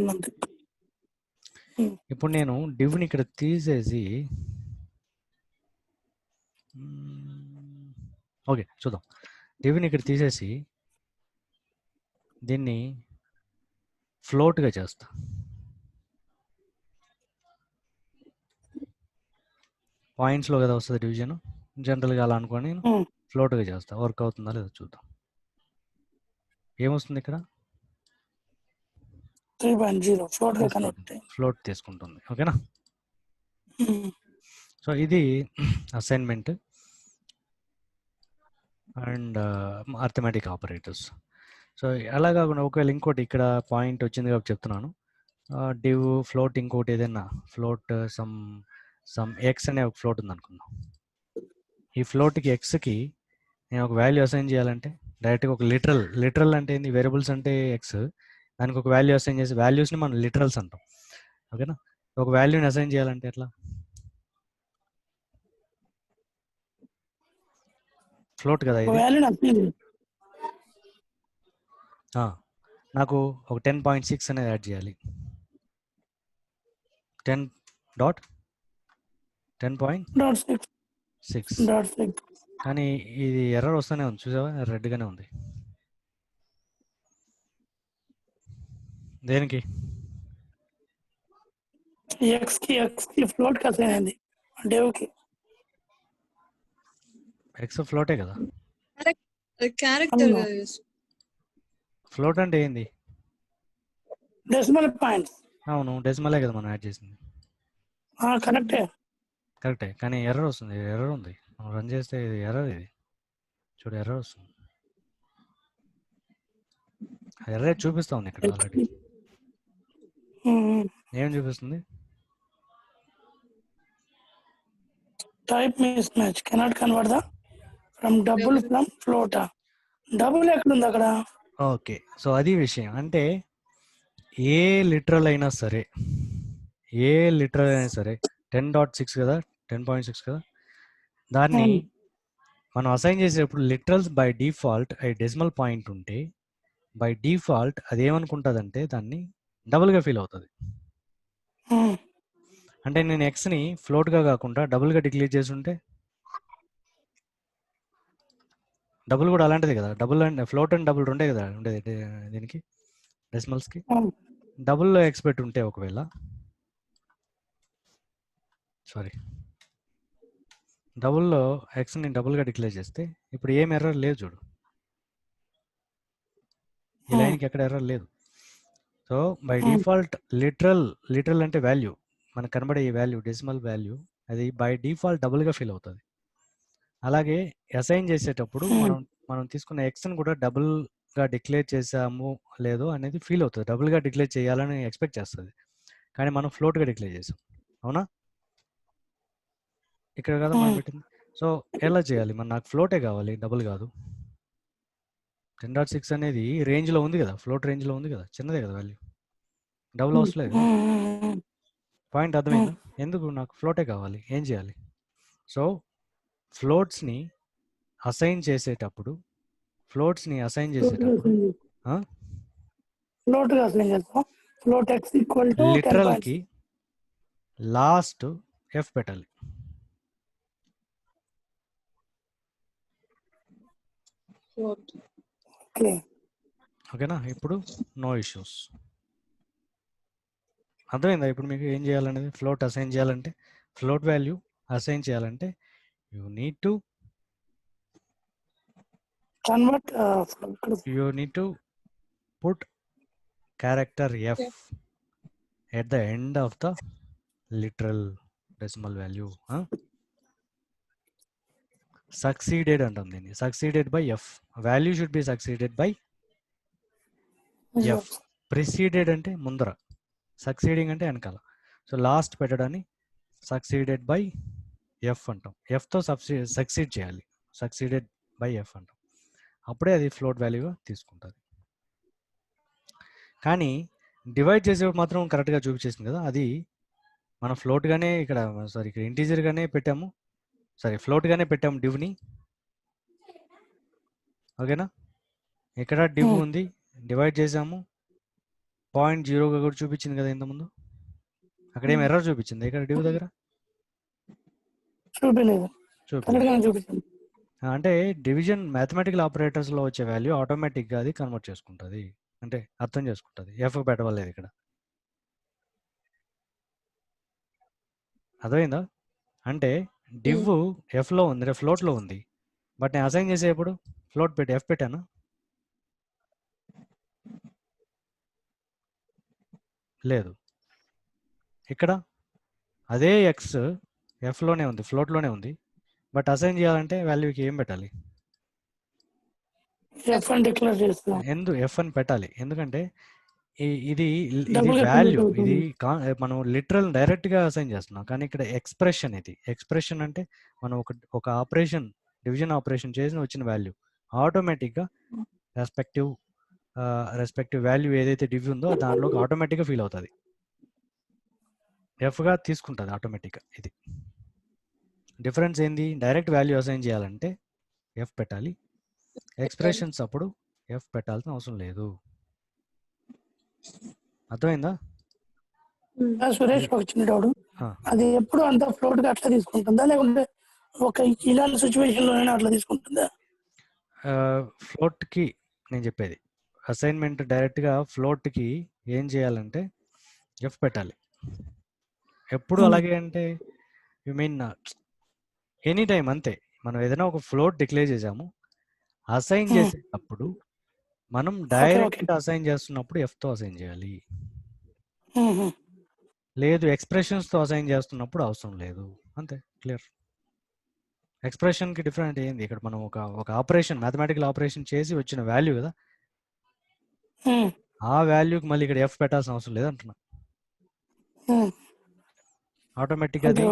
ఇప్పుడు నేను డివ్ని ఇక్కడ తీసేసి ఓకే చూద్దాం. డివ్ని ఇక్కడ తీసేసి దీన్ని ఫ్లోట్గా చేస్తా. పాయింట్స్లో కదా వస్తుంది డివిజన్, జనరల్గా అలా అనుకోని నేను ఫ్లోట్గా చేస్తా. వర్క్ అవుతుందా లేదా చూద్దాం. ఏమొస్తుంది ఇక్కడ? 3.0 ఫ్లోట్ తీసుకుంటుంది. ఓకేనా? సో ఇది assignment and arithmetic operators. So అలా కాకుండా ఒకవేళ ఇంకోటి ఇక్కడ పాయింట్ వచ్చింది కాబట్టి చెప్తున్నాను. డివ్ ఫ్లోట్ ఇంకోటి ఏదైనా ఫ్లోట్ సమ్ ఎక్స్ అనే ఒక ఫ్లోట్ ఉంది అనుకుందాం. ఈ ఫ్లోట్కి ఎక్స్కి నేను ఒక వాల్యూ అసైన్ చేయాలంటే డైరెక్ట్గా ఒక లిటరల్ అంటే ఏంది? వేరియబుల్స్ అంటే ఎక్స్, దానికి ఒక వాల్యూ అసైన్ చేసి వాల్యూస్ని మనం లిటరల్స్ అంటాం. ఓకేనా? ఒక వాల్యూని అసైన్ చేయాలంటే ఎట్లా? ఫ్లోట్ కదా ఇది. నాకు ఒక 10.6 అనేది యాడ్ చేయాలి. 10.6 కానీ ఇది ఎర్రర్ వస్తూనే ఉంది, చూసావా? రెడ్గానే ఉంది. దేనికి? ఎక్స్ కి ఫ్లోట్ కి అసైన్ అయింది డెవ్ కి. ఎక్స్ ఫ్లోటే కదా. క్యారెక్టర్ అవును. ఫ్లోట్ అంటే ఏంది? Decimal points. అవును, డెసిమలే కదా మనం యాడ్ చేసింది. కరెక్టే. కరెక్టే, కానీ ఎర్రర్ వస్తుంది. ఎర్రర్ ఉంది, మనం రన్ చేస్తే ఇది ఎర్రర్. ఇది చూడు, ఎర్రర్ వస్తుంది. ఎర్రర్ చూపిస్తా ఉంది ఇక్కడ ఆల్రెడీ. ఏం చూపిస్తుంది? Type miss match cannot convert the from double from float. Double ఎక్కడుంది అక్కడ? ఓకే, సో అది విషయం. అంటే ఏ లిటరల్ అయినా సరే, 10.6 కదా, 10.6 కదా, దాన్ని మనం అసైన్ చేసేటప్పుడు literals by default decimal point ఉంటే బై డిఫాల్ట్ అది ఏమనుకుంటుందంటే దాన్ని డబుల్గా ఫీల్ అవుతుంది. అంటే నేను ఎక్స్ని ఫ్లోట్గా కాకుండా డబుల్గా డిక్లేర్ చేసి ఉంటే, డబుల్ కూడా అలాంటిది కదా. Double and float and double రెండే కదా ఉండేది దీనికి, డెసిమల్స్కి. డబుల్లో ఎక్స్ పెట్టి ఉంటే ఒకవేళ, సారీ, డబుల్లో ఎక్స్ని డబుల్గా డిక్లేర్ చేస్తే ఇప్పుడు ఏం ఎర్రర్ లేదు చూడు, ఈ లైన్కి ఎక్కడ ఎర్రర్ లేదు. సో బై డిఫాల్ట్ లిటరల్ అంటే వాల్యూ, మనకు కనబడే ఈ వాల్యూ డెసిమల్ వాల్యూ, అది బై డిఫాల్ట్ డబుల్గా ఫీల్ అవుతుంది. అలాగే అసైన్ చేసేటప్పుడు మనం తీసుకున్న ఎక్స్ని కూడా డబుల్గా డిక్లేర్ చేసాము లేదో అనేది ఫీల్ అవుతుంది. డబుల్గా డిక్లేర్ చేయాలని ఎక్స్పెక్ట్ చేస్తుంది, కానీ మనం ఫ్లోట్గా డిక్లేర్ చేసాం. అవునా? ఇక్కడ కదా మనం పెట్టింది. సో ఎలా చేయాలి? నాకు ఫ్లోటే కావాలి, డబుల్ కాదు. 10.6 అనేది రేంజ్లో ఉంది కదా, ఫ్లోట్ రేంజ్లో ఉంది కదా, చిన్నదే కదా వాల్యూ, డబుల్ అవసరం లేదు కదా. పాయింట్ అర్థమైందా? ఎందుకు నాకు ఫ్లోటే కావాలి, ఏం చేయాలి? సో ఫ్లోట్స్ని అసైన్ చేసేటప్పుడు లిటరల్కి లాస్ట్ ఎఫ్ పెట్టాలి. ఓకేనా? ఇప్పుడు నో ఇష్యూస్. అర్థమైందా ఇప్పుడు మీకు ఏం చేయాలనేది? ఫ్లోట్ అసైన్ చేయాలంటే, ఫ్లోట్ వాల్యూ అసైన్ చేయాలంటే you need to put character F at the end of the literal decimal value. Succeeded అంటాం దీన్ని, succeeded by f. Value should be succeeded by f. Preceded అంటే ముందర, succeeding అంటే వెనకాల. So last పెట్టడాన్ని succeeded by f అంటాం. fతో succeed చేయాలి, succeeded by f అంటాం. అప్పుడే అది ఫ్లోట్ వాల్యూగా తీసుకుంటుంది. కానీ డివైడ్ చేసేప్పుడు మాత్రం కరెక్ట్గా చూపించేసింది కదా, అది మనం ఫ్లోట్గానే ఇక్కడ ఇంటీజర్గానే పెట్టాము, ఫ్లోట్గానే పెట్టాము డివ్ని. ఓకేనా? ఇక్కడ డివ్ ఉంది, డివైడ్ చేసాము, 0.0గా కూడా చూపించింది కదా ఇంతకుముందు. అక్కడ ఏం ఎర్రర్ చూపించింది ఇక్కడ డివ్ దగ్గర? చూపించలేదు. అంటే డివిజన్ మ్యాథమెటికల్ ఆపరేటర్స్లో వచ్చే వాల్యూ ఆటోమేటిక్గా అది కన్వర్ట్ చేసుకుంటుంది, అంటే అర్థం చేసుకుంటుంది. ఎఫ్ పెట్టవలేదు ఇక్కడ. అర్థమైందా? అంటే డివ్ ఎఫ్లో ఉంది, ఫ్లోట్లో ఉంది, బట్ నేను అసైన్ చేసేప్పుడు ఫ్లోట్ పెట్టి ఎఫ్ పెట్టాను. లేదు, ఇక్కడ అదే ఎక్స్ ఎఫ్లోనే ఉంది, ఫ్లోట్లోనే ఉంది, బట్ అసైన్ చేయాలంటే వాల్యూకి ఏం పెట్టాలి? ఎఫ్ అని పెట్టాలి. ఎందుకంటే ఇది వాల్యూ, ఇది మనం లిటరల్ డైరెక్ట్గా అసైన్ చేస్తున్నాం, కానీ ఇక్కడ ఎక్స్ప్రెషన్. ఇది ఎక్స్ప్రెషన్ అంటే మనం ఒక ఆపరేషన్, డివిజన్ ఆపరేషన్ చేసి వచ్చిన వాల్యూ ఆటోమేటిక్గా రెస్పెక్టివ్ వాల్యూ ఏదైతే డివ్ ఉందో దానిలోకి ఆటోమేటిక్గా ఫీల్ అవుతుంది, ఎఫ్గా తీసుకుంటుంది ఆటోమేటిక్గా. ఇది డిఫరెన్స్ ఏంది? డైరెక్ట్ వాల్యూ అసైన్ చేయాలంటే ఎఫ్ పెట్టాలి, ఎక్స్ప్రెషన్స్ అప్పుడు ఎఫ్ పెట్టాల్సిన అవసరం లేదు. అర్థమైందా? సురేష్ ఒక చిన్న డౌట్, అది ఎప్పుడు అంత ఫ్లోట్ గా అట్లా తీసుకుంటుందా, లేకుంటే ఒక ఇలాంటి సిచ్యువేషన్ లోనే అట్లా తీసుకుంటుందా? ఫ్లోట్కి నేను చెప్పేది, అసైన్మెంట్ డైరెక్ట్గా ఫ్లోట్కి ఏం చేయాలంటే ఎఫ్ పెట్టాలి. ఎప్పుడు అలాగే అంటే యు మీన్ ఎనీ టైం అంతే. మనం ఏదైనా ఒక ఫ్లోట్ డిక్లేర్ చేసాము, అసైన్ చేసేటప్పుడు మనం డైరెక్ట్ అసైన్ చేస్తున్నప్పుడు ఎఫ్తో అసైన్ చేయాలి. లేదు ఎక్స్ప్రెషన్స్తో అసైన్ చేస్తున్నప్పుడు అవసరం లేదు. అంతే, క్లియర్. ఎక్స్ప్రెషన్కి డిఫరెంట్ ఏంది, ఇక్కడ మనం ఒక ఆపరేషన్, మ్యాథమెటికల్ ఆపరేషన్ చేసి వచ్చిన వాల్యూ కదా, ఆ వాల్యూకి మళ్ళీ ఇక్కడ ఎఫ్ పెట్టాల్సిన అవసరం లేదు అంటున్నా. ఆటోమేటిక్గా అది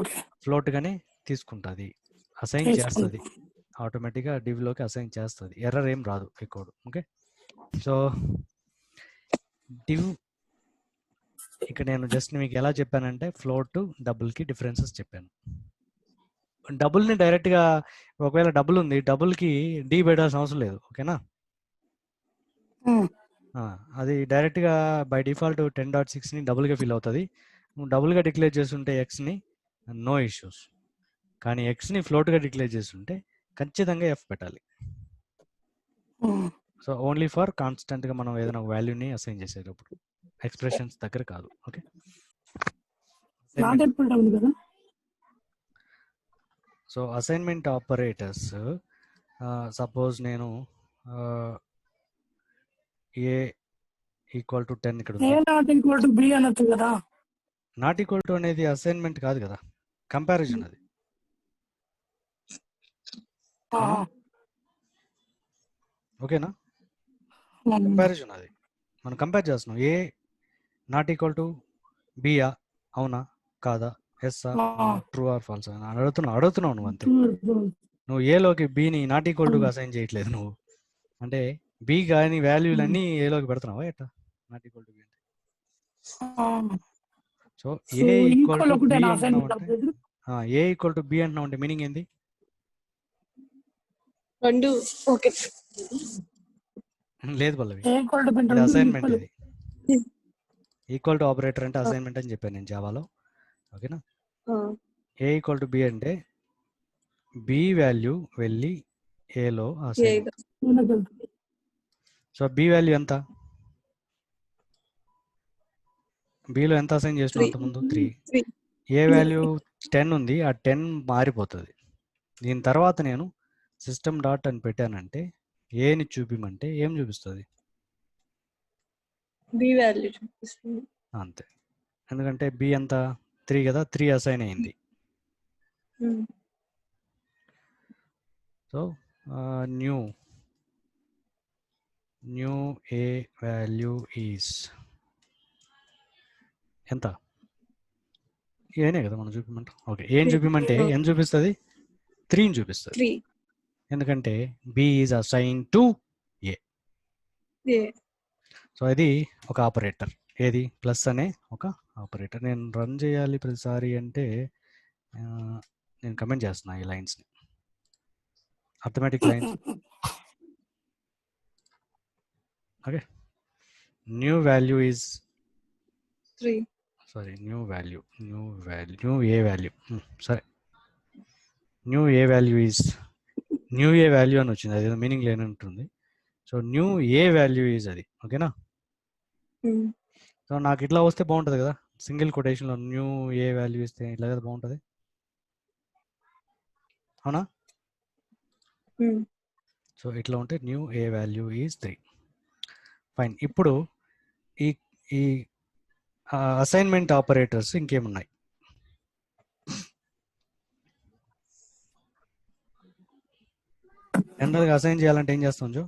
ఫ్లోట్గానే తీసుకుంటుంది, అసైన్ చేస్తుంది. ఆటోమేటిక్గా డివ్లోకి అసైన్ చేస్తుంది, ఎర్రర్ ఏం రాదు ఈ కోడ్. ఓకే, సో డివ్ ఇక్కడ నేను జస్ట్ మీకు ఎలా చెప్పానంటే ఫ్లోట్ డబుల్కి డిఫరెన్సెస్ చెప్పాను. డబుల్ని డైరెక్ట్గా ఒకవేళ డబుల్ ఉంది, డబుల్కి డి పెట్టాల్సిన అవసరం లేదు. ఓకేనా, అది డైరెక్ట్గా బై డిఫాల్ట్ 10.6ని డబుల్గా ఫీల్ అవుతుంది. నువ్వు డబుల్గా డిక్లేర్ చేస్తుంటే ఎక్స్ని నో ఇష్యూస్, కానీ ఎక్స్ని ఫ్లోట్గా డిక్లేర్ చేస్తుంటే ఖచ్చితంగా ఎఫ్ పెట్టాలి. సో ఓన్లీ ఫర్ కాన్స్టెంట్గా మనం ఏదైనా వాల్యూని అసైన్ చేసేటప్పుడు, ఎక్స్ప్రెషన్స్ దగ్గర కాదు. Okay, so assignment operators, suppose నేను ఏ ఈక్వల్ టు 10 ఇక్కడ ఉంది. నాట్ ఈక్వల్ టు అనేది అసైన్మెంట్ కాదు కదా, కంపారిజన్ అది. ఓకేనా, కంపారిజన్ అది, మనం కంపేర్ చేస్తున్నాం. ఏ నాట్ ఈక్వల్ టు బియా, అవునా కాదా, ఎస్ఆ, ట్రూ ఆర్ ఫాల్స్ అని అడుగుతున్నావు నువ్వు అంతే. నువ్వు ఏలోకి బిని నాట్ ఈక్వల్ టుగా అసైన్ చేయట్లేదు నువ్వు, అంటే బి కానీ వాల్యూలన్నీ ఏలోకి పెడుతున్నావా ఎట్లా, నాట్ ఈక్వల్ టు బి అంటే. So A equal to B అంటున్నావు అంటే, ఏ ఈక్వల్ టు బి అంటున్నావు అంటే మీనింగ్ ఏంది? లేదు పల్లవి, ఇది అసైన్మెంట్. ఇది ఈక్వల్ టు ఆపరేటర్ అంటే అసైన్మెంట్ అని చెప్పాను నేను జావాలో. ఓకేనా, ఏ ఈక్వల్ టు బి అంటే బి వాల్యూ వెళ్ళి ఏలో అసైన్. సో బి వాల్యూ ఎంత, బిలో ఎంత అసైన్ చేసినావు అంతకుముందు? 3. ఏ వాల్యూ 10 ఉంది, ఆ 10 మారిపోతుంది. దీని తర్వాత నేను సిస్టమ్ డాట్ అని పెట్టానంటే ఏని చూపిమంటే ఏం చూపిస్తుంది? బి వాల్యూ చూపిస్తుంది అంతే, ఎందుకంటే బి ఎంత 3 కదా, 3 అసైన్ అయింది. So new a value is ఎంత, ఏనే కదా మనం చూపిమంటాం. ఓకే, ఏం చూపిమంటే ఏం చూపిస్తుంది? 3ని చూపిస్తుంది, ఎందుకంటే B is assign to A. So ఇది ఒక ఆపరేటర్, ఏది ప్లస్ అనే ఒక ఆపరేటర్. నేను రన్ చేయాలి ప్రతిసారి అంటే నేను కమెంట్ చేస్తున్నా ఈ లైన్స్ని, arithmetic lines. Okay, new value is 3. Sorry, new a value, సరే, new a value is, new a value అని వచ్చింది, అది మీనింగ్ లేని ఉంటుంది. So new a value is అది. ఓకేనా, సో నాకు ఇట్లా వస్తే బాగుంటుంది కదా, సింగిల్ కొటేషన్లో న్యూ ఏ వాల్యూ ఇస్తే ఇట్లా కదా బాగుంటుంది, అవునా? సో ఇట్లా ఉంటే new a value is 3. Fine. ఇప్పుడు ఈ అసైన్మెంట్ ఆపరేటర్స్ ఇంకేమున్నాయి? జనరల్గా అసైన్ చేయాలంటే ఏం చేస్తాం జో?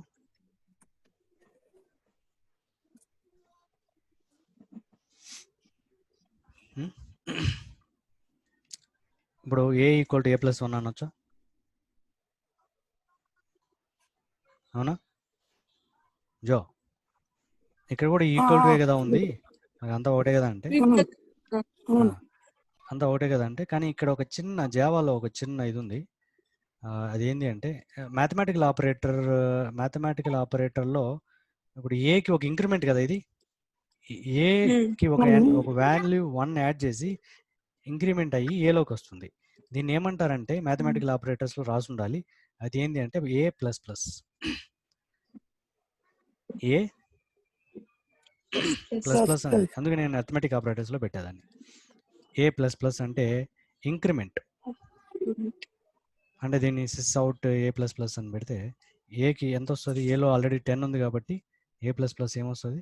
ఇప్పుడు ఏ ఈక్వల్ టు ఏ ప్లస్ 1 అనొచ్చా, అవునా జో? ఇక్కడ కూడా ఈక్వల్ టు ఏ కదా ఉంది, అంతా ఒకటే కదా అంటే, అంతా ఒకటే కదా అంటే, కానీ ఇక్కడ ఒక చిన్న జావాలో ఒక చిన్న ఇది ఉంది. అదేంటి అంటే మ్యాథమెటికల్ ఆపరేటర్లో ఇప్పుడు ఏకి ఒక ఇంక్రిమెంట్ కదా, ఇది ఏకి ఒక వాల్యూ 1 యాడ్ చేసి ఇంక్రిమెంట్ అయ్యి ఏలోకి వస్తుంది. దీన్ని ఏమంటారంటే మ్యాథమెటికల్ ఆపరేటర్స్లో రాసి ఉండాలి, అది ఏంటి అంటే ఏ ప్లస్ ప్లస్, ఏ ప్లస్ Plus, ప్లస్ అనేది అందుకే నేను అథమెటిక్ ఆపరేటర్స్లో పెట్టేదాన్ని. ఏ ప్లస్ ప్లస్ అంటే ఇంక్రిమెంట్, అంటే దీన్ని సిస్ అవుట్ ఏ ప్లస్ ప్లస్ అని పెడితే ఏకి ఎంత వస్తుంది? ఏలో ఆల్రెడీ 10 ఉంది కాబట్టి ఏ ప్లస్ ప్లస్ ఏమొస్తుంది?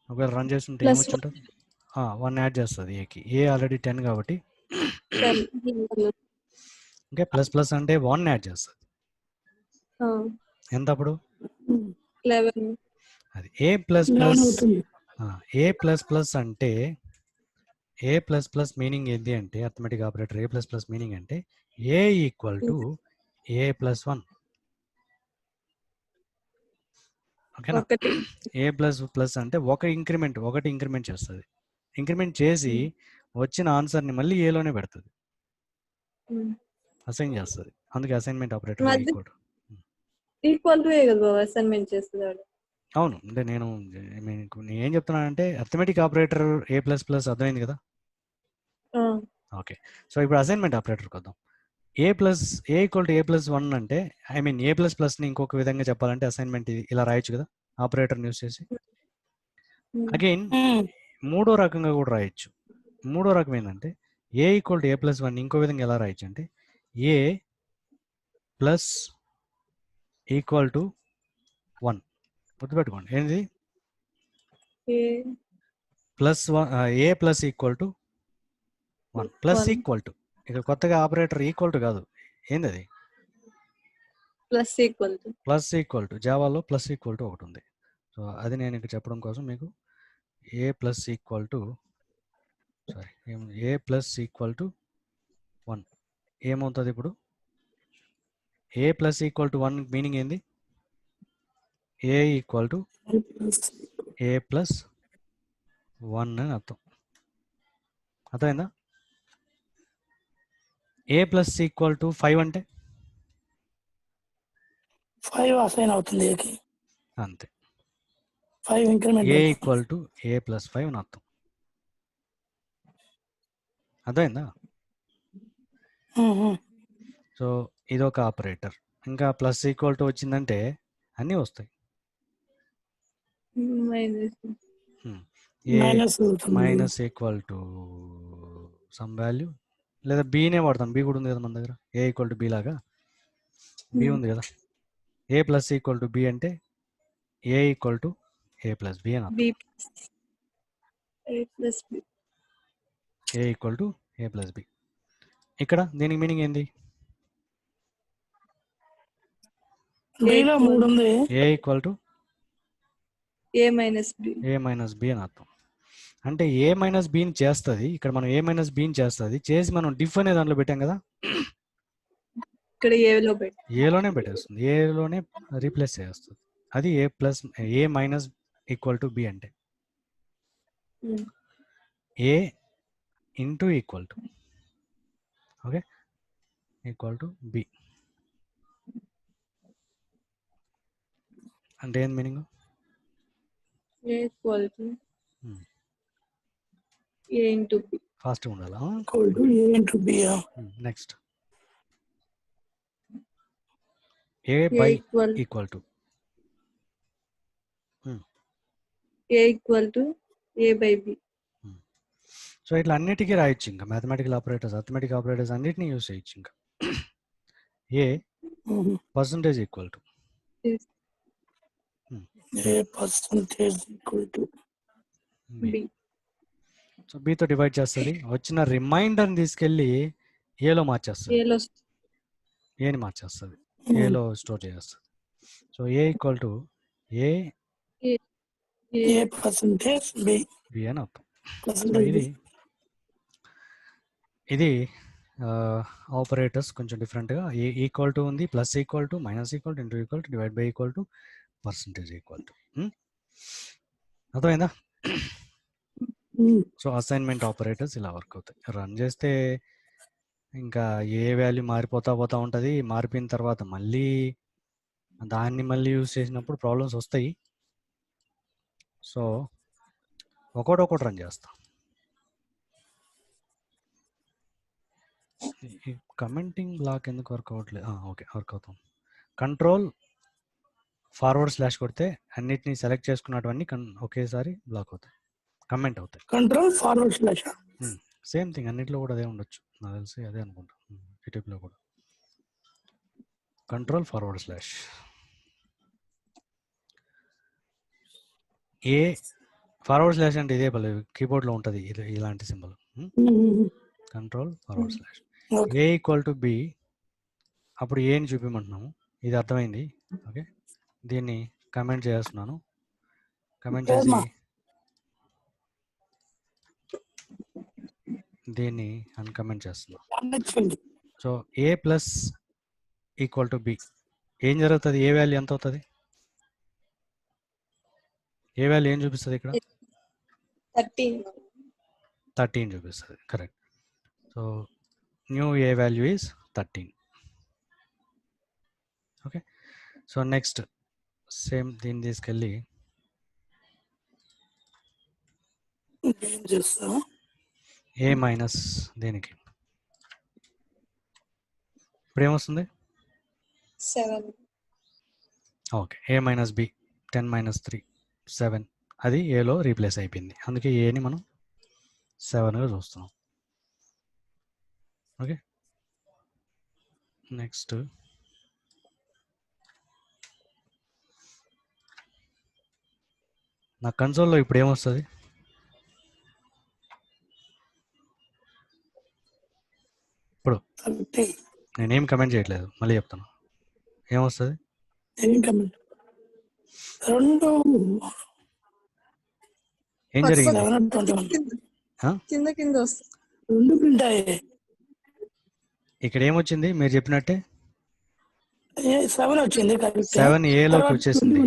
ఒకవేళ రన్ చేస్తుంటే Plus ఏమొచ్చి ఉంటుంది? 1 యాడ్ చేస్తుంది ఏకి. ఏ ఆల్రెడీ 10 కాబట్టి 10. ఓకే. ప్లస్ ప్లస్ అంటే 1 యాడ్ చేస్తుంది. ఎంత అప్పుడు? 11. అది ఏ ప్లస్ 11 ప్లస్. అవుతుంది. ఏ ప్లస్ ప్లస్ అంటే ఏ ప్లస్ ప్లస్ మీనింగ్ ఏంటి అంటే అథమెటిక్ ఆపరేటర్ ఏ ప్లస్ ప్లస్ మీనింగ్ అంటే a equal to A plus 1. ఓకేనా? ఒకటి. ఏ ప్లస్ ప్లస్ అంటే ఒకటి ఇంక్రిమెంట్ చేస్తుంది. ఇంక్రిమెంట్ చేసి వచ్చిన ఆన్సర్ని మళ్ళీ ఏలోనే పెడుతుంది, అసైన్ చేస్తుంది. అందుకే అసైన్మెంట్ ఆపరేటర్ మధ్య ఈక్వల్. ఈక్వల్ టు ఏ కదా బాబు అసైన్మెంట్ చేస్తున్నాడు. అవును, అంటే నేను ఏం చెప్తున్నానంటే అథమెటిక్ ఆపరేటర్ ఏ ప్లస్ ప్లస్ అర్థమైంది కదా? ఓకే. సో ఇప్పుడు అసైన్మెంట్ ఆపరేటర్కి వద్దాం. ఏ ఈక్వల్ టు ఏ ప్లస్ 1 అంటే ఏ ప్లస్ ప్లస్ని ఇంకొక విధంగా చెప్పాలంటే అసైన్మెంట్ ఇలా రాయొచ్చు కదా ఆపరేటర్ని యూస్ చేసి. అగైన్ మూడో రకంగా కూడా రాయొచ్చు. మూడో రకం ఏంటంటే ఏ ఈక్వల్ టు ఏ ప్లస్ 1 ఇంకో విధంగా ఎలా రాయొచ్చు అంటే ఏ ప్లస్ ఈక్వల్ టు 1. గుర్తుపెట్టుకోండి ఏంది? Plus 1 a plus equal to 1 plus equal to. ఇక కొత్తగా ఆపరేటర్ ఈక్వల్ టు కాదు, ఏంది అది? Plus equal to. Plus equal to. జావాలో ప్లస్ ఈక్వల్ టు ఒకటి ఉంది. సో అది నేను ఇక్కడ చెప్పడం కోసం మీకు a plus equal to A plus equal to 1 ఏమవుతుంది ఇప్పుడు? A plus equal to 1 meaning ఏంది? A equal to A plus 1 అని అర్థం. అర్థమైందా? ఏ ప్లస్ ఈక్వల్ టు 5 అంటే 5 అసైన్ అవుతుంది ఏకి. అంతే. 5 ఇంక్రిమెంట్ ఏ అవుతుంది. ఈక్వల్ టు ఏ ప్లస్ 5 అని అర్థం. అర్థమైందా? సో ఇదొక ఆపరేటర్. ఇంకా ప్లస్ ఈక్వల్ టు వచ్చిందంటే అన్నీ వస్తాయి. ఏ మైనస్ అవుతుంది. Minus equal to some value, లేదా బీనే వాడతాం. బీ కూడా ఉంది కదా మన దగ్గర. ఏ ఈక్వల్ టు బీ లాగా బీ ఉంది కదా. A plus equal to b అంటే a equal to A plus b అని అర్థం. B a plus b. A equal to A plus b. ఇక్కడ దీనికి మీనింగ్ ఏంది? బిలో 3 ఉంది. A equal to A minus b. A minus b అని అర్థం. అంటే ఏ మైనస్ బిని చేస్తుంది. ఇక్కడ మనం ఏ మైనస్ బిని చేస్తుంది చేసి మనం డిఫ్ అనే దాంట్లో పెట్టాం కదా, ఇక్కడ ఏలో పెట్టి ఏలోనే పెట్టేస్తుంది, ఏలోనే రీప్లేస్ చేస్తుంది. అది a plus a minus equal to b అంటే a into equal to okay equal to b అంటే ఏం meaning? A equal to a into b. ఫాస్ట్గా ఉండాలా? Equal to a into b. Next a by equal to a equal to a by b. So ఇట్లా అన్నిటికీ రాయొచ్చు. ఇంకా mathematical operators arithmetic operators అన్నిటినీ use చేయొచ్చు. ఇంకా a percentage equal to a percentage equal to b. So బీతో divide చేస్తుంది. వచ్చిన రిమైండర్ని తీసుకెళ్ళి ఏలో మార్చేస్తుంది, ఏలో ఏని మార్చేస్తుంది, ఏలో స్టోర్ చేస్తుంది. So A equal to A A percentage B B అని అర్థం. సో పర్సంటేజ్ ఇది ఆపరేటర్స్ కొంచెం డిఫరెంట్గా ఏ ఈక్వల్ టు ఉంది, plus equal to, minus equal to, into equal to, divide by equal to, percentage equal to. అర్థమైందా? So assignment operators ఇలా work అవుతాయి. Run చేస్తే ఇంకా ఏ వాల్యూ మారిపోతా ఉంటుంది. మారిపోయిన తర్వాత మళ్ళీ దాన్ని మళ్ళీ యూజ్ చేసినప్పుడు ప్రాబ్లమ్స్ వస్తాయి. సో ఒకటి రన్ చేస్తాం. ఈ కమెంటింగ్ బ్లాక్ ఎందుకు వర్క్ అవ్వట్లేదు? ఓకే వర్క్ అవుతాం. కంట్రోల్ ఫార్వర్డ్ స్లాష్ కొడితే అన్నిటిని సెలెక్ట్ చేసుకున్నటువంటి ఒకేసారి బ్లాక్ అవుతాయి, కమెంట్ అవుతాయి. Control forward slash. Same thing అన్నిట్లో కూడా అదే ఉండొచ్చు, నాకు తెలిసి అదే అనుకుంటా. యూట్యూబ్లో కూడా కంట్రోల్ ఫార్వర్డ్ స్లాష్. ఏ ఫార్వర్డ్ స్లాష్ అంటే ఇదే పల్లవి, కీబోర్డ్లో ఉంటుంది ఇలాంటి symbol. Control forward slash. A equal to B, అప్పుడు ఏని చూపించమంటున్నాము. ఇది అర్థమైంది. ఓకే, దీన్ని కమెంట్ చేస్తున్నాను. కమెంట్ చేసి దీన్ని అన్కమెంట్ చేస్తున్నాను. So A plus equal to B ఏం జరుగుతుంది? ఏ వాల్యూ ఎంత అవుతుంది? ఏ వాల్యూ ఏం చూపిస్తుంది ఇక్కడ? 13 చూపిస్తుంది. Correct. So new a value is 13. Okay, so next same దీన్ని తీసుకెళ్ళి ఏ మైనస్ దేనికి ఇప్పుడు ఏమొస్తుంది? 7. ఓకే, ఏ మైనస్ బి 10 మైనస్ 3 7, అది ఏలో రీప్లేస్ అయిపోయింది. అందుకే ఏని మనం 7గా చూస్తున్నాం. ఓకే, నెక్స్ట్ నా కన్సోల్లో ఇప్పుడు ఏమొస్తుంది? ఇప్పుడు నేనేం కమెంట్ చేయట్లేదు, మళ్ళీ చెప్తాను. ఏమొస్తుంది? ఏం జరిగింది? కింద ఇక్కడ ఏమొచ్చింది? మీరు చెప్పినట్టే 7 వచ్చింది. 7 ఏలోకి వచ్చేసింది.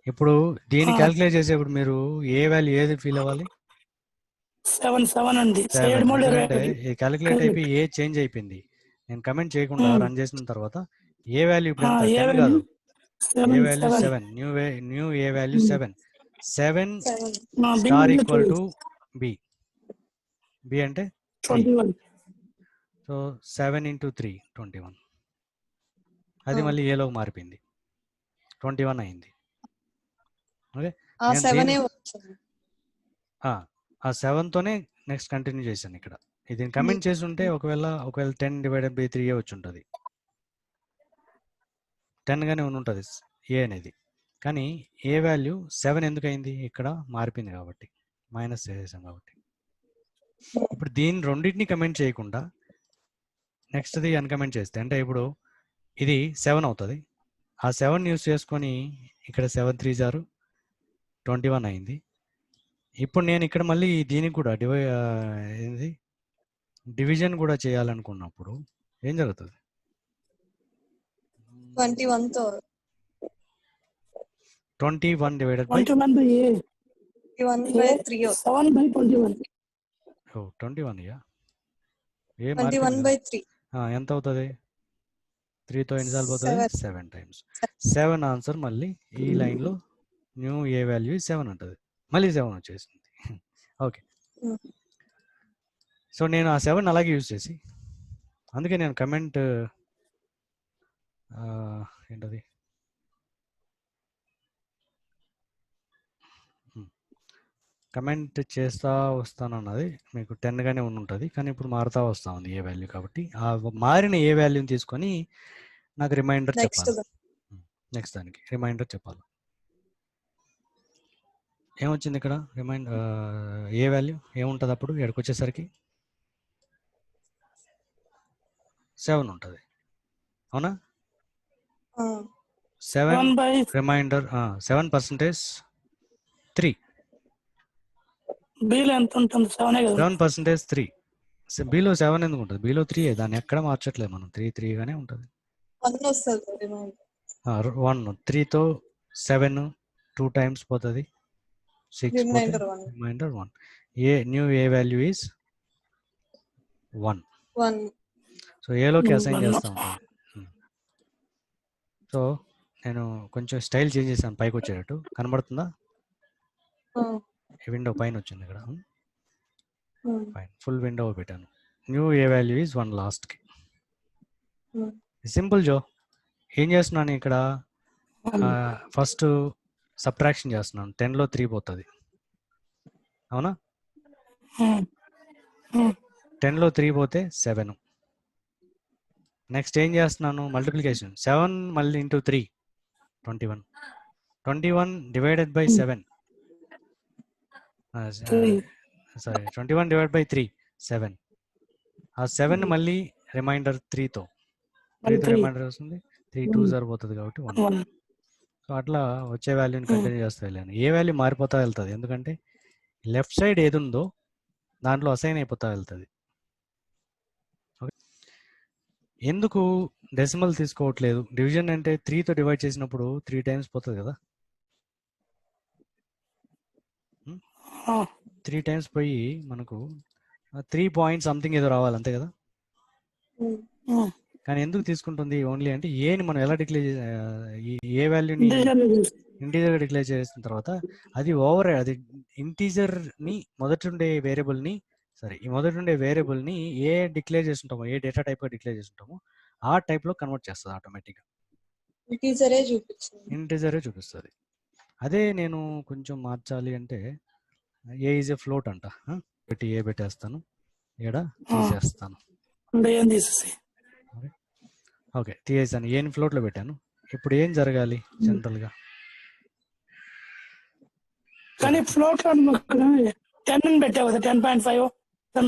ఇప్పుడు దీన్ని క్యాల్కులేట్ చేసేప్పుడు మీరు ఏ వాల్యూ ఏది ఫీల్ అవ్వాలి? 7 అండి. ఎందుకంటే ఈ క్యాలిక్యులేట్ అయిపోయి ఏ చేంజ్ అయిపోయింది. నేను కమెంట్ చేయకుండా రన్ చేసిన తర్వాత ఏ వాల్యూ ఇప్పుడు ఎంత? 10 కాదు, a value 7. New a value 7. 7 star equal to b. B అంటే 21. So 7 into 3 21. అది మళ్ళీ ఏలోకి మారిపోయింది, 21 అయింది. ఓకే, ఆ 7తోనే నెక్స్ట్ కంటిన్యూ చేశాను. ఇక్కడ ఇది కమెంట్ చేసి ఉంటే ఒకవేళ 10/3 వచ్చి ఉంటుంది, 10 గానే ఉంటుంది ఏ అనేది. కానీ ఏ వాల్యూ 7 ఎందుకు అయింది? ఇక్కడ మారిపోయింది కాబట్టి, మైనస్ చేసేసాం కాబట్టి. ఇప్పుడు దీన్ని రెండింటిని కమెంట్ చేయకుండా నెక్స్ట్ది అన్కమెంట్ చేస్తే, అంటే ఇప్పుడు ఇది 7 అవుతుంది. ఆ 7 యూస్ చేసుకొని ఇక్కడ 7 3 21 అయింది. ఇప్పుడు నేను ఇక్కడ మళ్ళీ దీనికి కూడా డివిజన్ కూడా చేయాలనుకున్నప్పుడు ఏం జరుగుతుంది? 21 డివైడెడ్ బై 21 ఎంత అవుతుంది? 3తో ఎన్నిసార్లు పోతుంది? 7 టైమ్స్. 7 ఆన్సర్ మళ్ళీ ఈ లైన్లో న్యూ ఏ వాల్యూ 7 ఉంటుంది, మళ్ళీ 7 వచ్చేసింది. ఓకే, సో నేను ఆ 7 అలాగే యూజ్ చేసి, అందుకే నేను కమెంట్ ఏంటది కమెంట్ చేస్తూ వస్తానన్నది మీకు 10గానే ఉంటుంది, కానీ ఇప్పుడు మారుతూ వస్తూ ఉంది ఏ వాల్యూ. కాబట్టి ఆ మారిన ఏ వాల్యూని తీసుకొని నాకు రిమైండర్ చెప్పాలి. నెక్స్ట్ దానికి రిమైండర్ చెప్పాలి. ఏమొచ్చింది ఇక్కడ? ఏ వాల్యూ ఏముంటుంది అప్పుడు? ఎక్కడికి వచ్చేసరికి 7 ఉంటుంది, అవునా? 7 రిమైండర్ 7% 3. బిలో ఎంత ఉంటుంది? 7% 3. బిలో 7 ఎందుకు ఉంటుంది? బిలో 3. దాన్ని ఎక్కడ మార్చట్లేదు మనం, 3 గానే ఉంటుంది. 1 3తో 7 2 టైమ్స్ పోతుంది, 6 remainder 1. New a value is 1. So ఏలోకి అసైన్ చేస్తూ ఉంటుంది. సో నేను కొంచెం స్టైల్ చేంజ్ చేశాను, పైకి వచ్చేటట్టు కనబడుతుందా? విండో పైన వచ్చింది ఇక్కడ, పైన ఫుల్ విండో పెట్టాను. న్యూ ఏ వాల్యూ ఈజ్ 1 లాస్ట్కి. సింపుల్ జో. ఏం చేస్తున్నాను ఇక్కడ? ఫస్ట్ సబ్ట్రాక్షన్ చేస్తున్నాను, 10లో 3 పోతుంది, అవునా? 10లో 3 పోతే 7. నెక్స్ట్ ఏం చేస్తున్నాను, మల్టిప్లికేషన్. 7 మళ్ళీ into 3 21. 21 divided by 7, sorry 21 divide by 3 7. ఆ 7 మళ్ళీ రిమైండర్ 3తో రిమైండర్ వస్తుంది. 3 2 సరిపోతుంది కాబట్టి 1. సో అట్లా వచ్చే వాల్యూని కంటిన్యూ చేస్తూ వెళ్ళాను. ఏ వాల్యూ మారిపోతా వెళ్తుంది, ఎందుకంటే లెఫ్ట్ సైడ్ ఏది ఉందో దాంట్లో అసైన్ అయిపోతా వెళ్తుంది. ఎందుకు డెసిమల్ తీసుకోవట్లేదు? డివిజన్ అంటే 3తో డివైడ్ చేసినప్పుడు 3 టైమ్స్ పోతుంది కదా, 3 టైమ్స్ పోయి మనకు 3 పాయింట్ సంథింగ్ ఏదో రావాలి, అంతే కదా? కానీ ఎందుకు తీసుకుంటుంది ఓన్లీ అంటే ఏని మనం ఎలా డిక్లేర్ ఏ వాల్యూని ఇంటీజర్గా డిక్లేర్ చేసిన తర్వాత అది అది ఇంటీజర్ని ఈ మొదటి ఉండే వేరియబుల్ని ఏ డిక్లేర్ చేస్తుంటామో, ఏ డేటా టైప్గా డిక్లేర్ చేస్తుంటామో ఆ టైప్లో కన్వర్ట్ చేస్తుంది ఆటోమేటిక్గా, ఇంటీజరే చూపిస్తుంది. అదే నేను కొంచెం మార్చాలి అంటే ఏ ఈజ్ ఏ ఫ్లోట్ అంట, పెట్టి ఏ పెట్టేస్తాను, ఏడ తీసేస్తాను. ఓకే, తీసేసాను, ఏని ఫ్లోట్లో పెట్టాను. ఇప్పుడు ఏం జరగాలి జనరల్గా? కానీ ఫ్లోట్ లో 10 పెట్టావు కదా, 10.5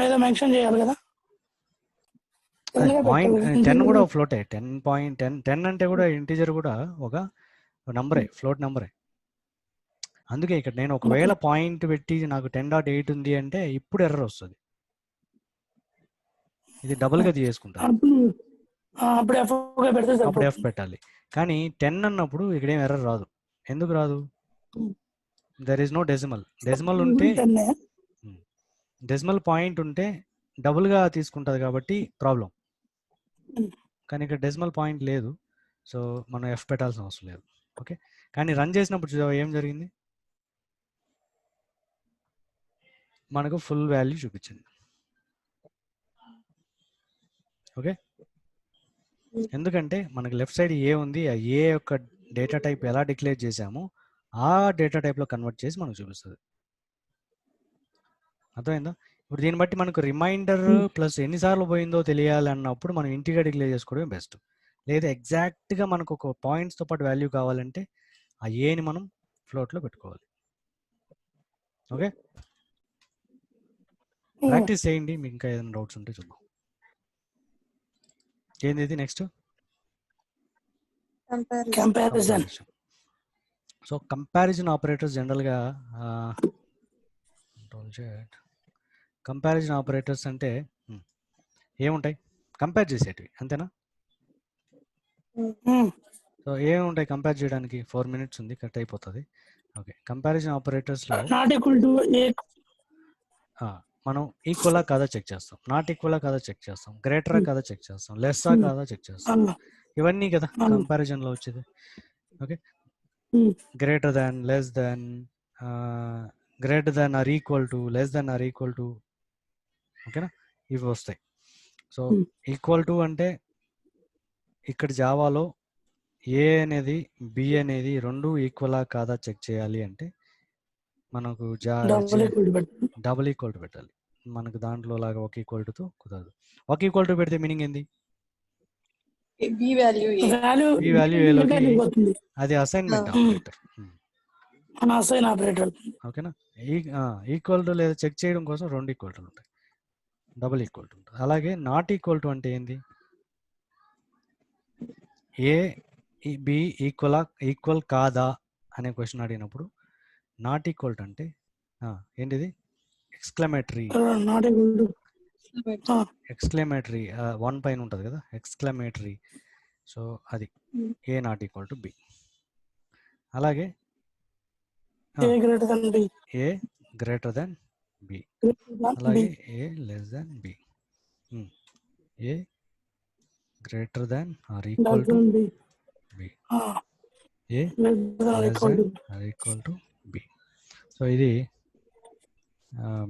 ఏదో మెన్షన్ చేయాలి కదా. పాయింట్ 10 కూడా ఫ్లోటే. 10 అంటే కూడా ఇంటీజర్ కూడా ఒక నంబరే, ఫ్లోట్ నంబరే. అందుకే ఇక్కడ నేను ఒకవేళ పాయింట్ పెట్టి నాకు 10.8 ఉంది అంటే ఇప్పుడు ఎర్రర్ వస్తుంది, ఇది డబుల్గా తీసుకుంటాను, అప్పుడు ఎఫ్ పెట్టాలి. కానీ 10 అన్నప్పుడు ఇక్కడ ఏం ఎర్రర్ రాదు. ఎందుకు రాదు? There is no decimal. Decimal point ఉంటే డబుల్గా తీసుకుంటుంది కాబట్టి ప్రాబ్లం. కానీ ఇక్కడ డెసిమల్ పాయింట్ లేదు, సో మనం ఎఫ్ పెట్టాల్సిన అవసరం లేదు. ఓకే, కానీ రన్ చేసినప్పుడు ఏం జరిగింది, మనకు ఫుల్ వాల్యూ చూపించింది. ఓకే, ఎందుకంటే మనకు లెఫ్ట్ సైడ్ ఏ ఉంది, ఆ ఏ యొక్క డేటా టైప్ ఎలా డిక్లేర్ చేసామో ఆ డేటా టైప్లో కన్వర్ట్ చేసి మనకు చూపిస్తుంది. అర్థమైందా? ఇప్పుడు దీన్ని బట్టి మనకు రిమైండర్ ప్లస్ ఎన్నిసార్లు పోయిందో తెలియాలన్నప్పుడు మనం ఇంటిగా డిక్లేర్ చేసుకోవడమే బెస్ట్. లేదా ఎగ్జాక్ట్గా మనకు ఒక పాయింట్స్తో పాటు వాల్యూ కావాలంటే ఆ ఏని మనం ఫ్లోట్లో పెట్టుకోవాలి. ఓకే, ప్రాక్టీస్ చేయండి, మీకు ఇంకా ఏదైనా డౌట్స్ ఉంటే చూద్దాం. ఏంది ఇది next? Comparison. So comparison operators జనరల్గా కంపారిజన్ ఆపరేటర్స్ అంటే ఏముంటాయి, కంపేర్ చేసేటివి, అంతేనా? సో ఏముంటాయి కంపేర్ చేయడానికి? 4 minutes ఉంది, కట్ అయిపోతుంది. ఓకే, కంపారిజన్ ఆపరేటర్స్లో మనం ఈక్వలా కాదా చెక్ చేస్తాం, నాట్ ఈక్వలా కాదా చెక్ చేస్తాం, గ్రేటరా కాదా చెక్ చేస్తాం, లెస్సా కాదా చెక్ చేస్తాం, ఇవన్నీ కదా కంపారిజన్లో వచ్చేది. Okay, greater than, less than, greater than or equal to, less than or equal to, ఓకేనా, ఇవి వస్తాయి. సో ఈక్వల్ టు అంటే ఇక్కడ జావాలో ఏ అనేది బి అనేది రెండు ఈక్వలా కాదా చెక్ చేయాలి అంటే మనకు డబుల్ ఈక్వల్ టు పెట్టాలి. మనకు దాంట్లో లాగా ఒక ఈక్వల్ టుతో కుదరదు. ఒక ఈక్వల్ టు పెడితే మీనింగ్ ఏంది? బి వాల్యూ ఏలోకి అది అసైన్మెంట్ ఆపరేటర్. ఓకేనా, ఈక్వల్ టు లేదా చెక్ చేయడం కోసం రెండు ఈక్వల్ టు ఉంటాయి, డబుల్ ఈక్వల్ టు ఉంటుంది. అలాగే నాట్ ఈక్వల్ టు అంటే ఏంది? ఏ బి ఈక్వల్ కాదా అనే క్వశ్చన్ అడిగినప్పుడు నాట్ ఈక్వల్ టు అంటే ఏంటిది? ఎక్స్క్లమేటరీ 1 పైన ఉంటుంది కదా, ఎక్స్క్లమేటరీ. సో అది a not equal to b. అలాగే ఏ గ్రేటర్ దాన్ బి, అలాగే a less than b, a greater than or equal to b, a less than or equal to b. So ఇది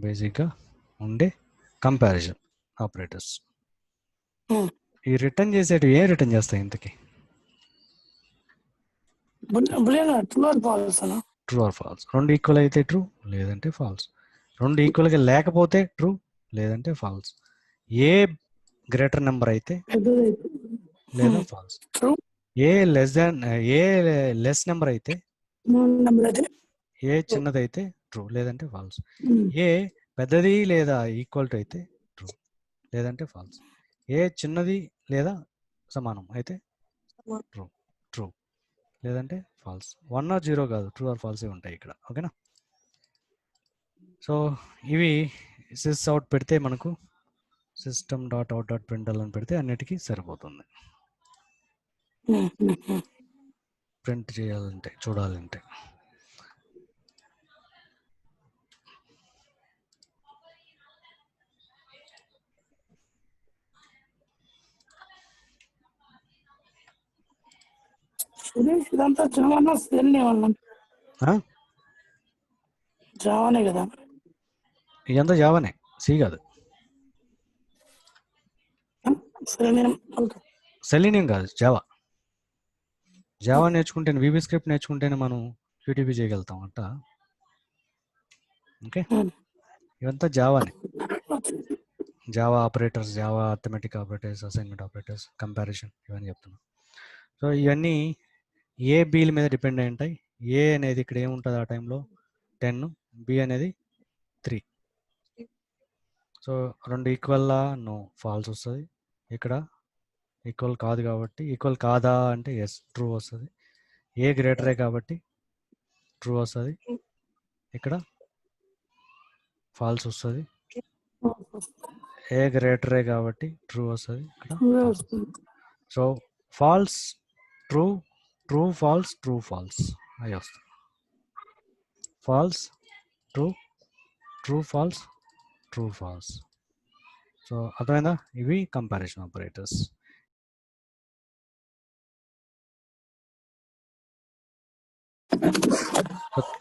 బేసిక్గా ఉండే comparison operators. ఈ return చేసేటివి ఏం return చేస్తాయి ఇంతకీ? బులియన్ ట్రూ ఆర్ ఫాల్స్ అన్న? True or false. రెండు ఈక్వల్ అయితే ట్రూ, లేదంటే ఫాల్స్. రెండు ఈక్వల్గా లేకపోతే ట్రూ, లేదంటే ఫాల్స్. ఏ గ్రేటర్ నెంబర్ అయితే లేదా ఫాల్స్. ట్రూ. ఏ లెస్ నెంబర్ అయితే, నెంబర్ అయితే ఏ చిన్నదైతే ట్రూ, లేదంటే ఫాల్స్. ఏ పెద్దది లేదా ఈక్వల్ టు అయితే ట్రూ, లేదంటే ఫాల్స్. ఏ చిన్నది లేదా సమానం అయితే ట్రూ, ట్రూ, లేదంటే ఫాల్స్. 1 or 0 కాదు, ట్రూ ఆర్ ఫాల్సే ఉంటాయి ఇక్కడ. ఓకేనా? సో ఇవి సిస్ అవుట్ పెడితే మనకు system dot out dot print అని పెడితే అన్నిటికీ సరిపోతుంది. ప్రింట్ చేయాలంటే, చూడాలంటే. ఇదంతా జావానా సెల్ ఏమన్నా? జావానే కదా? ఇదంతా జావానే, సి కాదు. సెలీనియం కాదు, జావా. జావా నేర్చుకుంటేనే, విబి స్క్రిప్ట్ నేర్చుకుంటేనే మనం యూటీపీ చేయగలుగుతాం అంట. ఓకే, ఇవంతా జావానే. Java operators, Java arithmetic operators, assignment operators, comparison, ఇవన్నీ చెప్తున్నాం. సో ఇవన్నీ ఏ బీల మీద డిపెండ్ అయి ఉంటాయి. ఏ అనేది ఇక్కడ ఏముంటుంది ఆ టైంలో 10, బి అనేది 3. సో రెండు ఈక్వల్లా నో, ఫాల్స్ వస్తుంది. ఇక్కడ ఈక్వల్ కాదు కాబట్టి, ఈక్వల్ కాదా అంటే ఎస్, ట్రూ వస్తుంది. ఏ గ్రేటరే కాబట్టి ట్రూ వస్తుంది. ఇక్కడ ఫాల్స్ వస్తుంది. ఏ గ్రేటరే కాబట్టి ట్రూ వస్తుంది. ఇక్కడ so false, true, true false, true false అవి వస్తాయి. False, true, true false, true false. So అర్థమైందా? ఇవి కంపారిజన్ ఆపరేటర్స్.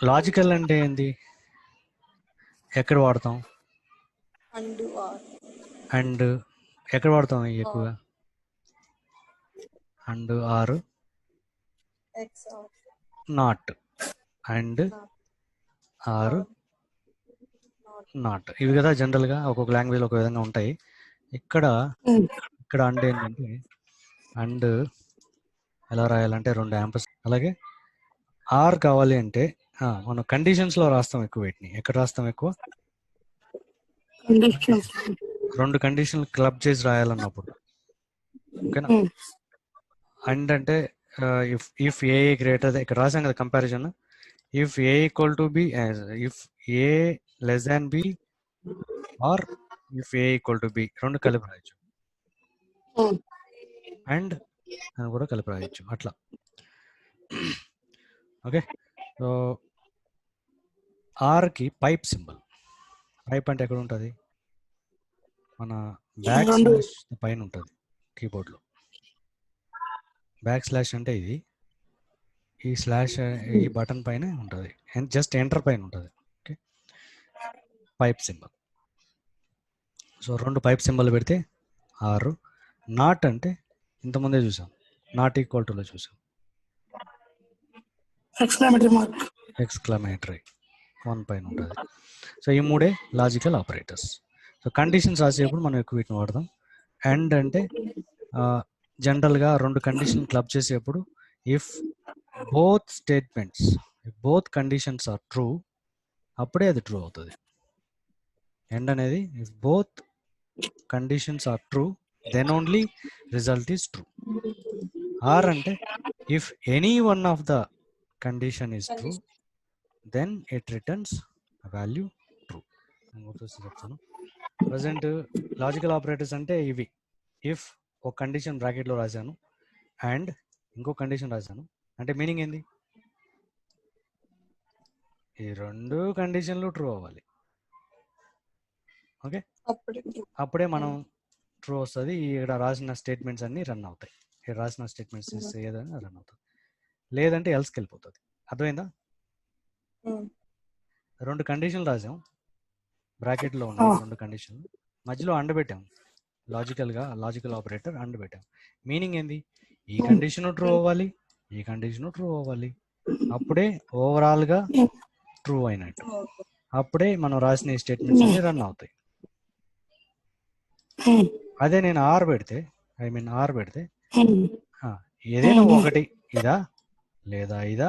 లాజికల్ అంటే ఏంటి? ఎక్కడ వాడతాం? అండ్ ఎక్కడ వాడతాం ఎక్కువగా? And, or, not. And, or, not, ఇవి కదా జనరల్గా ఒక్కొక్క లాంగ్వేజ్ ఒక విధంగా ఉంటాయి. ఇక్కడ అండ్ ఏంటంటే, అండ్ ఎలా రాయాలంటే 2 యాంపర్స్. అలాగే ఆర్ కావాలి అంటే మనం కండిషన్స్లో రాస్తాం ఎక్కువ. వీటిని ఎక్కడ రాస్తాం ఎక్కువ? 2 కండిషన్లు క్లబ్ చేసి రాయాలన్నప్పుడు. ఓకేనా? అండ్ అంటే ఇఫ్ ఏ గ్రేటర్, ఇక్కడ రాసాం కదా comparison. If a equal to b, if a less than b, or if a equal to b, రెండు కలిపి రాయొచ్చు. అండ్ అని కూడా కలిపి రాయొచ్చు అట్లా. ఓకే, సో ఆర్కి పైప్ సింబల్. పైప్ అంటే ఎక్కడ ఉంటుంది? మన బ్యాక్ స్లాష్ పైన ఉంటుంది కీబోర్డ్లో. బ్యాక్ స్లాష్ అంటే ఇది, ఈ స్లాష్ ఈ బటన్ పైన ఉంటుంది, జస్ట్ ఎంటర్ పైన ఉంటుంది. Okay, pipe symbol. So 2 pipe symbol పెడితే 6. నాట్ అంటే ఇంతకుముందే చూసాం, నాట్ ఈక్వల్ టులో చూసాం, ఎక్స్క్లమేటరీ 1 పైన ఉంటుంది. సో ఈ 3 లాజికల్ ఆపరేటర్స్. సో కండిషన్స్ రాసేప్పుడు మనం ఎక్కువ వీటిని వాడదాం. అండ్ అంటే జనరల్గా 2 కండిషన్ క్లబ్ చేసేప్పుడు if both statements, both conditions are true, అప్పుడే అది ట్రూ అవుతుంది. అండ్ అనేది if both conditions are true, then only result is true. Or అంటే if any one of the condition is true, then it returns value true. నేను గుర్తొచ్చి చెప్తాను. Present logical operators అంటే ఇవి. ఇఫ్ ఒక కండిషన్ బ్రాకెట్లో రాశాను అండ్ ఇంకో కండిషన్ రాశాను అంటే మీనింగ్ ఏంది? ఈ 2 కండిషన్లు ట్రూ అవ్వాలి. ఓకే, అప్పుడే మనం ట్రూ వస్తుంది. ఇక్కడ రాసిన స్టేట్మెంట్స్ అన్ని రన్ అవుతాయి. ఇక్కడ రాసిన స్టేట్మెంట్స్ ఏదైనా రన్ అవుతుంది, లేదంటే ఎల్స్కి వెళ్ళిపోతుంది. అర్థమైందా? 2 కండిషన్లు రాసాం, బ్రాకెట్లో ఉన్నాయి 2 కండిషన్లు, మధ్యలో అండ్ పెట్టాం. లాజికల్ ఆపరేటర్ అండ్ పెట్టాం. మీనింగ్ ఏంది? ఈ కండిషన్ ట్రూ అవ్వాలి, ఈ కండిషన్ ట్రూ అవ్వాలి, అప్పుడే ఓవరాల్గా ట్రూ అయినట్టు, అప్పుడే మనం రాసిన ఈ స్టేట్మెంట్స్ అన్ని రన్ అవుతాయి. అదే నేను ఆర్ పెడితే ఏదైనా ఒకటి ఇదా లేదా ఇదా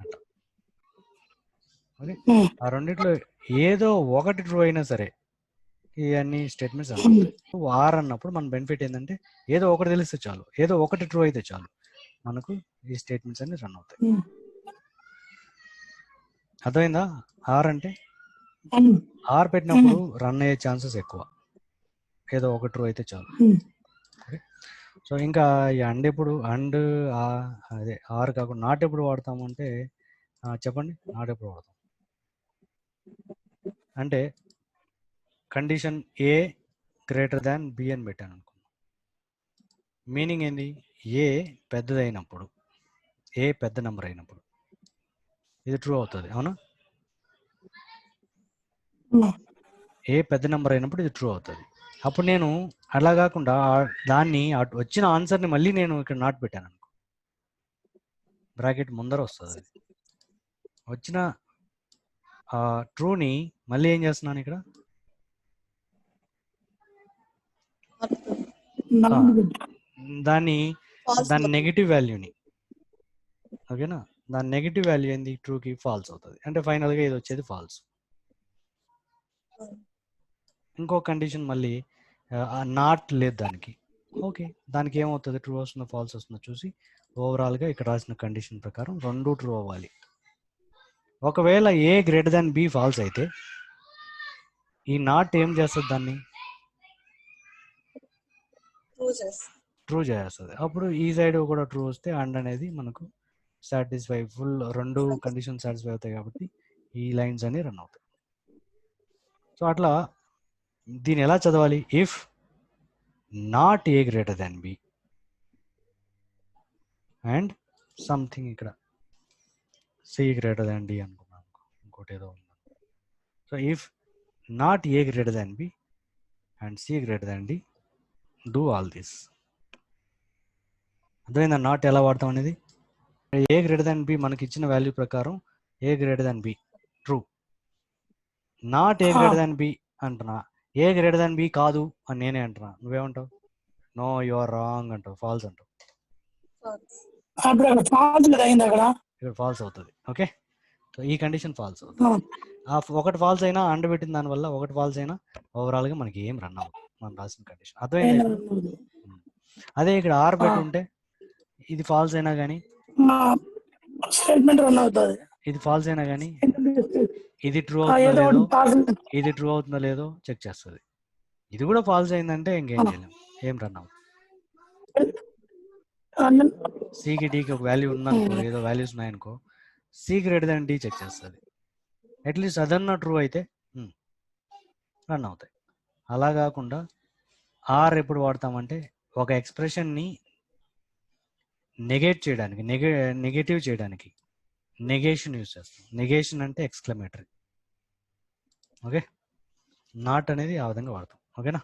అంట. ఓకే, ఆ రెండిట్లో ఏదో ఒకటి ట్రూ అయినా సరే ఇవన్నీ స్టేట్మెంట్స్ రన్ అవుతాయి. ఆర్ అన్నప్పుడు మన బెనిఫిట్ ఏంటంటే ఏదో ఒకటి తెలిస్తే చాలు, ఏదో ఒకటి ట్రూ అయితే చాలు, మనకు ఈ స్టేట్మెంట్స్ అన్ని రన్ అవుతాయి. అర్థమైందా? ఆర్ అంటే ఆర్ పెట్టినప్పుడు రన్ అయ్యే ఛాన్సెస్ ఎక్కువ, ఏదో ఒక ట్రూ అయితే చాలు. ఓకే, సో ఇంకా ఈ అండ్ ఎప్పుడు అదే ఆర్ కాకుండా నాట్ ఎప్పుడు వాడతాము అంటే చెప్పండి, నాట్ ఎప్పుడు వాడతాం అంటే కండిషన్ ఏ గ్రేటర్ దాన్ బి అని పెట్టాను అనుకున్నాం. మీనింగ్ ఏంది? ఏ పెద్దదైనప్పుడు, ఏ పెద్ద నెంబర్ అయినప్పుడు ఇది ట్రూ అవుతుంది, అవునా? ఏ పెద్ద నెంబర్ అయినప్పుడు ఇది ట్రూ అవుతుంది. అప్పుడు నేను అలా కాకుండా దాన్ని వచ్చిన ఆన్సర్ని మళ్ళీ నేను ఇక్కడ నాట్ పెట్టాను అనుకో, బ్రాకెట్ ముందర వస్తుంది. అది వచ్చిన ట్రూని మళ్ళీ ఏం చేస్తున్నాను ఇక్కడ, దాని నెగిటివ్ వాల్యూని, ఓకేనా, దాని నెగిటివ్ వాల్యూ ఏంది, ట్రూకి ఫాల్స్ అవుతుంది, అంటే ఫైనల్గా ఇది వచ్చేది ఫాల్స్. ఇంకో కండిషన్ మళ్ళీ నాట్ లేదు దానికి, ఓకే, దానికి ఏమవుతుంది, ట్రూ వస్తుందో ఫాల్స్ వస్తుందో చూసి ఓవరాల్గా ఇక్కడ రాసిన కండిషన్ ప్రకారం రెండు ట్రూ అవ్వాలి. ఒకవేళ ఏ గ్రేటర్ దాన్ బి ఫాల్స్ అయితే ఈ నాట్ ఏం చేస్తుంది, దాన్ని ట్రూ చేస్తుంది. అప్పుడు ఈ సైడ్ కూడా ట్రూ వస్తే అండ్ అనేది మనకు సాటిస్ఫై, ఫుల్ రెండు కండిషన్ సాటిస్ఫై అవుతాయి కాబట్టి ఈ లైన్స్ అన్ని రన్ అవుతాయి. సో అట్లా దీన్ని ఎలా చదవాలి, if not A greater than B and something ఇక్కడ సి గ్రేటర్ దాన్ డి అనుకున్నాను, ఇంకోటి ఏదో ఉంది. So if not A greater than B and C greater than D do all this. అర్థమైందా నాట్ ఎలా వాడతాం అనేది? ఏ గ్రేటర్ దాన్ బి మనకి ఇచ్చిన వాల్యూ ప్రకారం a greater than b true, not A greater than b అంటున్నా, ఏ గ్రేటర్ దాన్ బి కాదు అని నేనే అంటున్నా, నువ్వేమంటావు? నో యు ఆర్ రాంగ్ అంటావు, ఫాల్స్ అంటావు. ఇక్కడ ఫాల్స్ అవుతుంది. ఓకే, సో ఈ కండిషన్ ఫాల్స్ అవుతుంది. ఒకటి ఫాల్స్ అయినా అండ్ పెట్టిన దానివల్ల ఒకటి ఫాల్స్ అయినా ఓవరాల్గా మనకి ఏం రన్ అవ్వదు మనం రాసిన కండిషన్. అర్థమైందా? అదే ఇక్కడ ఆర్ పెట్టి ఉంటే ఇది ఫాల్స్ అయినా కానీ స్టేట్మెంట్ రన్ అవుతుంది, ఇది ఫాల్స్ అయినా కానీ ఇది ట్రూ అవుతుందో లేదో, ఇది ట్రూ అవుతుందో లేదో చెక్ చేస్తుంది. ఇది కూడా ఫాల్స్ అయిందంటే ఇంకేం చేయలేము, ఏం రన్ అవ్వదు. సికి డీకి ఒక వాల్యూ ఉందనుకో, ఏదో వాల్యూస్ ఉన్నాయనుకో, c greater than d check చేస్తుంది, అట్లీస్ట్ అదన్నా ట్రూ అయితే రన్ అవుతాయి. అలా కాకుండా ఆర్ ఎప్పుడు వాడతామంటే ఒక ఎక్స్ప్రెషన్ని నెగేట్ చేయడానికి, నెగటివ్ చేయడానికి నెగేషన్ యూజ్ చేస్తాం. నెగేషన్ అంటే ఎక్స్క్లమేటరీ. ఓకే, నాట్ అనేది ఆ విధంగా వాడతాం. ఓకేనా?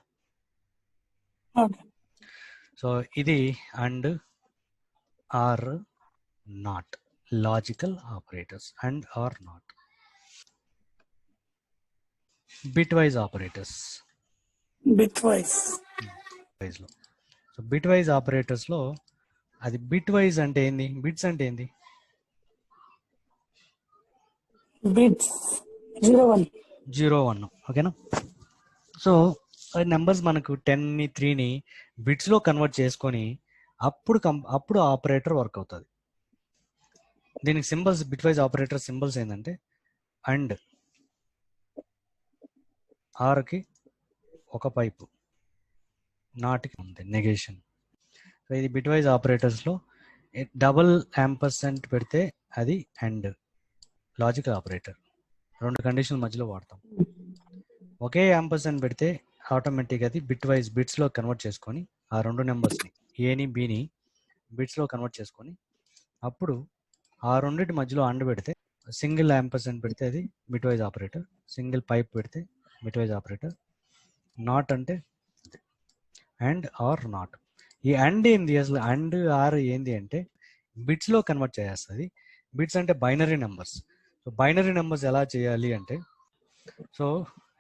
సో ఇది and or not logical operators, and or not. Bitwise operators, bitwise లో. సో బిట్ వైజ్ ఆపరేటర్స్ లో అది బిట్ వైజ్ అంటే ఏంది, బిట్స్ అంటే ఏంది, బిట్స్ 0 1. ఓకేనా? సో నెంబర్స్ మనకు 10ని 3ని బిట్స్లో కన్వర్ట్ చేసుకొని అప్పుడు ఆపరేటర్ వర్క్ అవుతుంది. దీనికి symbols, bit wise operator symbols ఏంటంటే అండ్, ఆర్కి ఒక పైపు, నాట్కి ఉంది నెగేషన్. సో ఇది బిట్ వైజ్ ఆపరేటర్స్లో డబుల్ యాంపర్సెంట్ పెడితే అది అండ్ లాజికల్ ఆపరేటర్, రెండు కండిషన్ల మధ్యలో వాడతాం. ఒకే యాంపర్సెంట్ పెడితే ఆటోమేటిక్ అది బిట్ వైజ్ బిట్స్లో కన్వర్ట్ చేసుకొని ఆ రెండు నెంబర్స్ని ఏని బిని బిట్స్లో కన్వర్ట్ చేసుకొని అప్పుడు ఆ రెండింటి మధ్యలో అండ్ పెడితే, సింగిల్ యాంపర్సెంట్ పెడితే అది bit wise operator, single pipe పెడితే బిట్ వైజ్ ఆపరేటర్, నాట్ అంటే అండ్ ఆర్ నాట్. ఈ అండ్ ఏంది అసలు, అండ్ ఆర్ ఏంది అంటే బిట్స్లో కన్వర్ట్ చేస్తుంది. బిట్స్ అంటే binary numbers. So binary numbers ఎలా చేయాలి అంటే, సో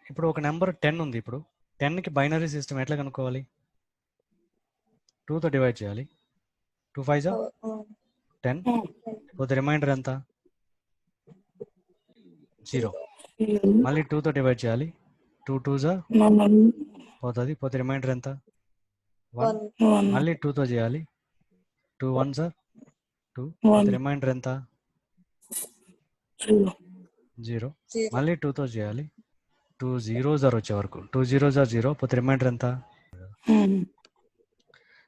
ఇప్పుడు ఒక నెంబర్ 10 ఉంది. ఇప్పుడు 10కి బైనరీ సిస్టమ్ ఎట్లా కనుక్కోవాలి? 2తో డివైడ్ చేయాలి. 2 5 10, పోతే రిమైండర్ ఎంత? 0. మళ్ళీ 2తో డివైడ్ చేయాలి. 2 2 పోతుంది, పోతే రిమైండర్ ఎంత? 1. మళ్ళీ 2తో చేయాలి. 2 1 2, పోతే రిమైండర్ ఎంత? 0. మళ్ళీ 2తో చేయాలి. 2 0 వచ్చే వరకు. 2 0 0, పోతే రిమైండర్ ఎంత?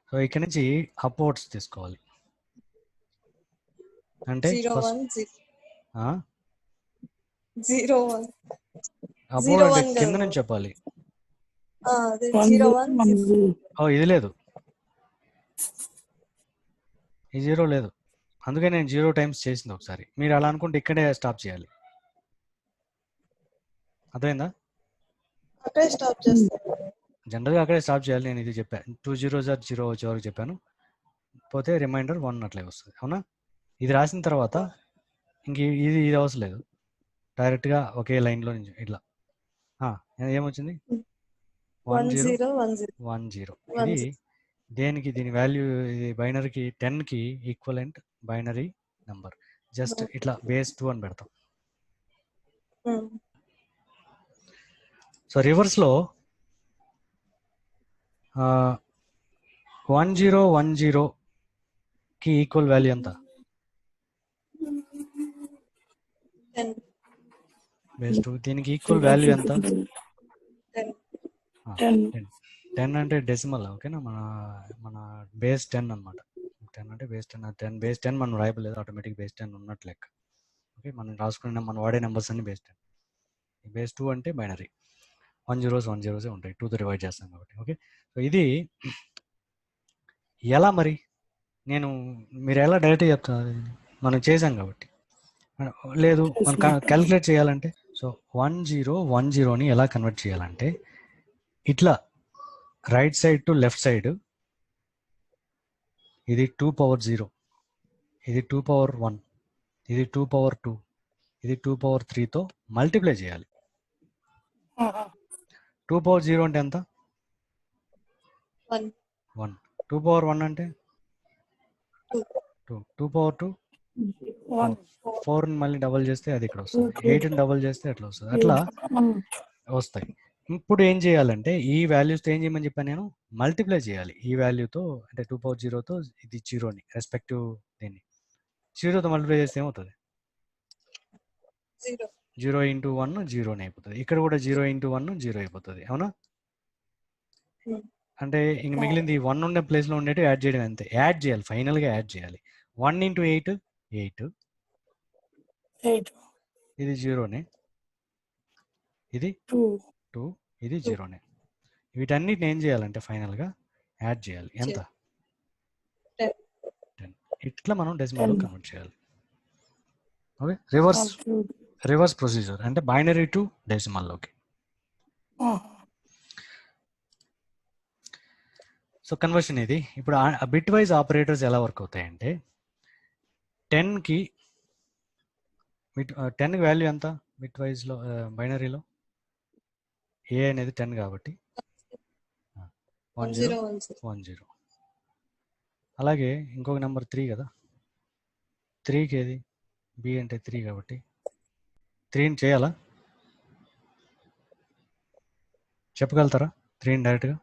సో ఇక్కడ నుంచి అప్వర్డ్స్ తీసుకోవాలి. అంటే అప్వర్డ్ అంటే కింద నుంచి చెప్పాలి. ఇది లేదు, ఈ 0 లేదు, అందుకే నేను 0 టైమ్స్ చేసింది ఒకసారి. మీరు అలా అనుకుంటే ఇక్కడే స్టాప్ చేయాలి. అర్థమైందా? జనరల్గా అక్కడే స్టాప్ చేయాలి. నేను ఇది చెప్పాను, 2 0 0 వచ్చే వరకు చెప్పాను, పోతే రిమైండర్ 1 అట్లే వస్తుంది. అవునా? ఇది రాసిన తర్వాత ఇంక ఇది అవసరం లేదు, డైరెక్ట్గా ఒకే లైన్లో నుంచి ఇట్లా ఏమొచ్చింది? 1 0 1 0. ఇది దేనికి? దీని వాల్యూ ఇది బైనరీకి 10కి ఈక్వలెంట్ బైనరీ నెంబర్. జస్ట్ ఇట్లా బేస్ 2 అని పెడతాం. సో రివర్స్లో 1 0 1 0కి ఈక్వల్ వాల్యూ ఎంత? బేస్ 2. దీనికి ఈక్వల్ వాల్యూ ఎంత? 10 అంటే డెసిమల్. ఓకేనా? మన బేస్ 10 అనమాట. 10 అంటే బేస్ 10. బేస్ 10 మనం రాయలేదు, ఆటోమేటిక్ బేస్ 10 ఉన్నట్లు లెక్క. ఓకే, మనం రాసుకున్న మనం వాడే నెంబర్స్ అన్ని బేస్ 10. బేస్ 2 అంటే బైనరీ 1 0 1 0 ఉంటాయి, 2తో డివైడ్ చేస్తాం కాబట్టి. ఓకే, సో ఇది ఎలా మరి మీరు ఎలా డైరెక్ట్గా చెప్తారు? మనం చేసాం కాబట్టి. లేదు, మనం క్యాలిక్యులేట్ చేయాలంటే, సో 1 0 1 0ని ఎలా కన్వర్ట్ చేయాలంటే, ఇట్లా right side to left side ఇది 2 పవర్ 0, ఇది 2 పవర్ 1, ఇది 2 పవర్ 2, ఇది 2 పవర్ 3తో మల్టిప్లై చేయాలి. 2 పవర్ 0 అంటే ఎంత? 1. 2 పవర్ 1 అంటే 2. 2 పవర్ 2 4ని మళ్ళీ డబల్ చేస్తే అది ఇక్కడ వస్తుంది. 8ని డబల్ చేస్తే అట్లా వస్తుంది. అట్లా వస్తాయి. ఇప్పుడు ఏం చేయాలంటే, ఈ వాల్యూస్తో ఏం చేయమని చెప్పాను నేను? మల్టిప్లై చేయాలి ఈ వాల్యూతో. అంటే 2 పవర్ 0తో ఇది 0ని రెస్పెక్టివ్ దీన్ని 0తో మల్టిప్లై చేస్తే ఏమవుతుంది? 0 ఇంటూ 1 0 అయిపోతుంది. ఇక్కడ కూడా 0 ఇంటూ 1 0 అయిపోతుంది. అవునా? అంటే ఇంక మిగిలింది 1 ఉండే ప్లేస్లో ఉండేవి యాడ్ చేయడం అంతే. యాడ్ చేయాలి, ఫైనల్గా యాడ్ చేయాలి. 1 ఇంటూ 8 8, ఇది 0నే, ఇది 2, ఇది 0నే. వీటన్నిటిని ఏం చేయాలంటే ఫైనల్గా యాడ్ చేయాలి. ఎంత? 10. ఇట్లా మనం డెసిమల్లో కన్వర్ట్ చేయాలి. ఓకే, రివర్స్ ప్రొసీజర్ అంటే బైనరీ టు డెసిమల్లోకి. సో కన్వర్షన్ ఇది. ఇప్పుడు బిట్ వైజ్ ఆపరేటర్స్ ఎలా వర్క్ అవుతాయంటే, 10కి వాల్యూ ఎంత బిట్ వైజ్లో? బైనరీలో ఏ అనేది 10 కాబట్టి 1 0 1 0. అలాగే ఇంకొక నెంబర్ 3 కదా, 3కి ఏది? బి అంటే 3 కాబట్టి 3ని చేయాలా? చెప్పగలుగుతారా 3ని డైరెక్ట్గా?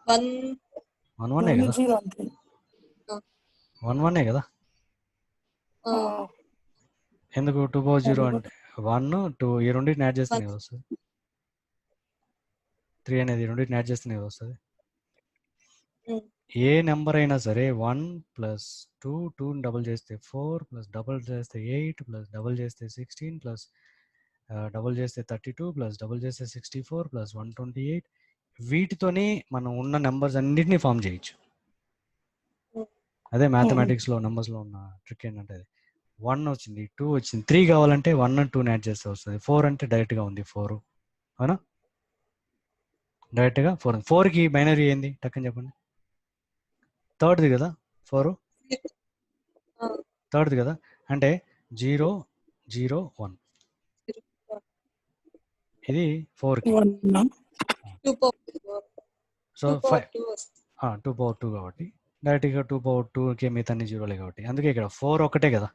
1 1 కదా, 1 1 కదా. ఎందుకు 2 పవర్ 0 అంటే 1 2, ఈ రెండింటిని యాడ్ చేస్తే వస్తుంది. 3 అనేది రెండింటిని యాడ్ చేస్తే వస్తుంది. ఏ నెంబర్ అయినా సరే 1 ప్లస్ 2, 2ని డబుల్ చేస్తే 4, ప్లస్ డబుల్ చేస్తే 8, ప్లస్ డబుల్ చేస్తే 16, ప్లస్ డబుల్ చేస్తే 32, ప్లస్ డబుల్ చేస్తే 64, ప్లస్ 128. వీటితోనే మనం ఉన్న నెంబర్స్ అన్నిటినీ ఫామ్ చేయొచ్చు. అదే మ్యాథమెటిక్స్లో నెంబర్స్లో ఉన్న ట్రిక్ ఏంటంటే, 1 వచ్చింది, 2 వచ్చింది, 3 కావాలంటే 1 and 2ని యాడ్ చేస్తే వస్తుంది. 4 అంటే డైరెక్ట్గా ఉంది 4, అవునా? డైరెక్ట్గా 4కి బైనరీ ఏంది టక్కని చెప్పండి. థర్డ్ది కదా 4 థర్డ్ది కదా, అంటే 0 0 1 ఇది 4కి. 2 power సో 2 power 2 2 పవర్ 2 కాబట్టి డైరెక్ట్గా 2 పవర్ 2కి మిగతా అన్ని జీరోలే కాబట్టి అందుకే ఇక్కడ 4 ఒకటే కదా.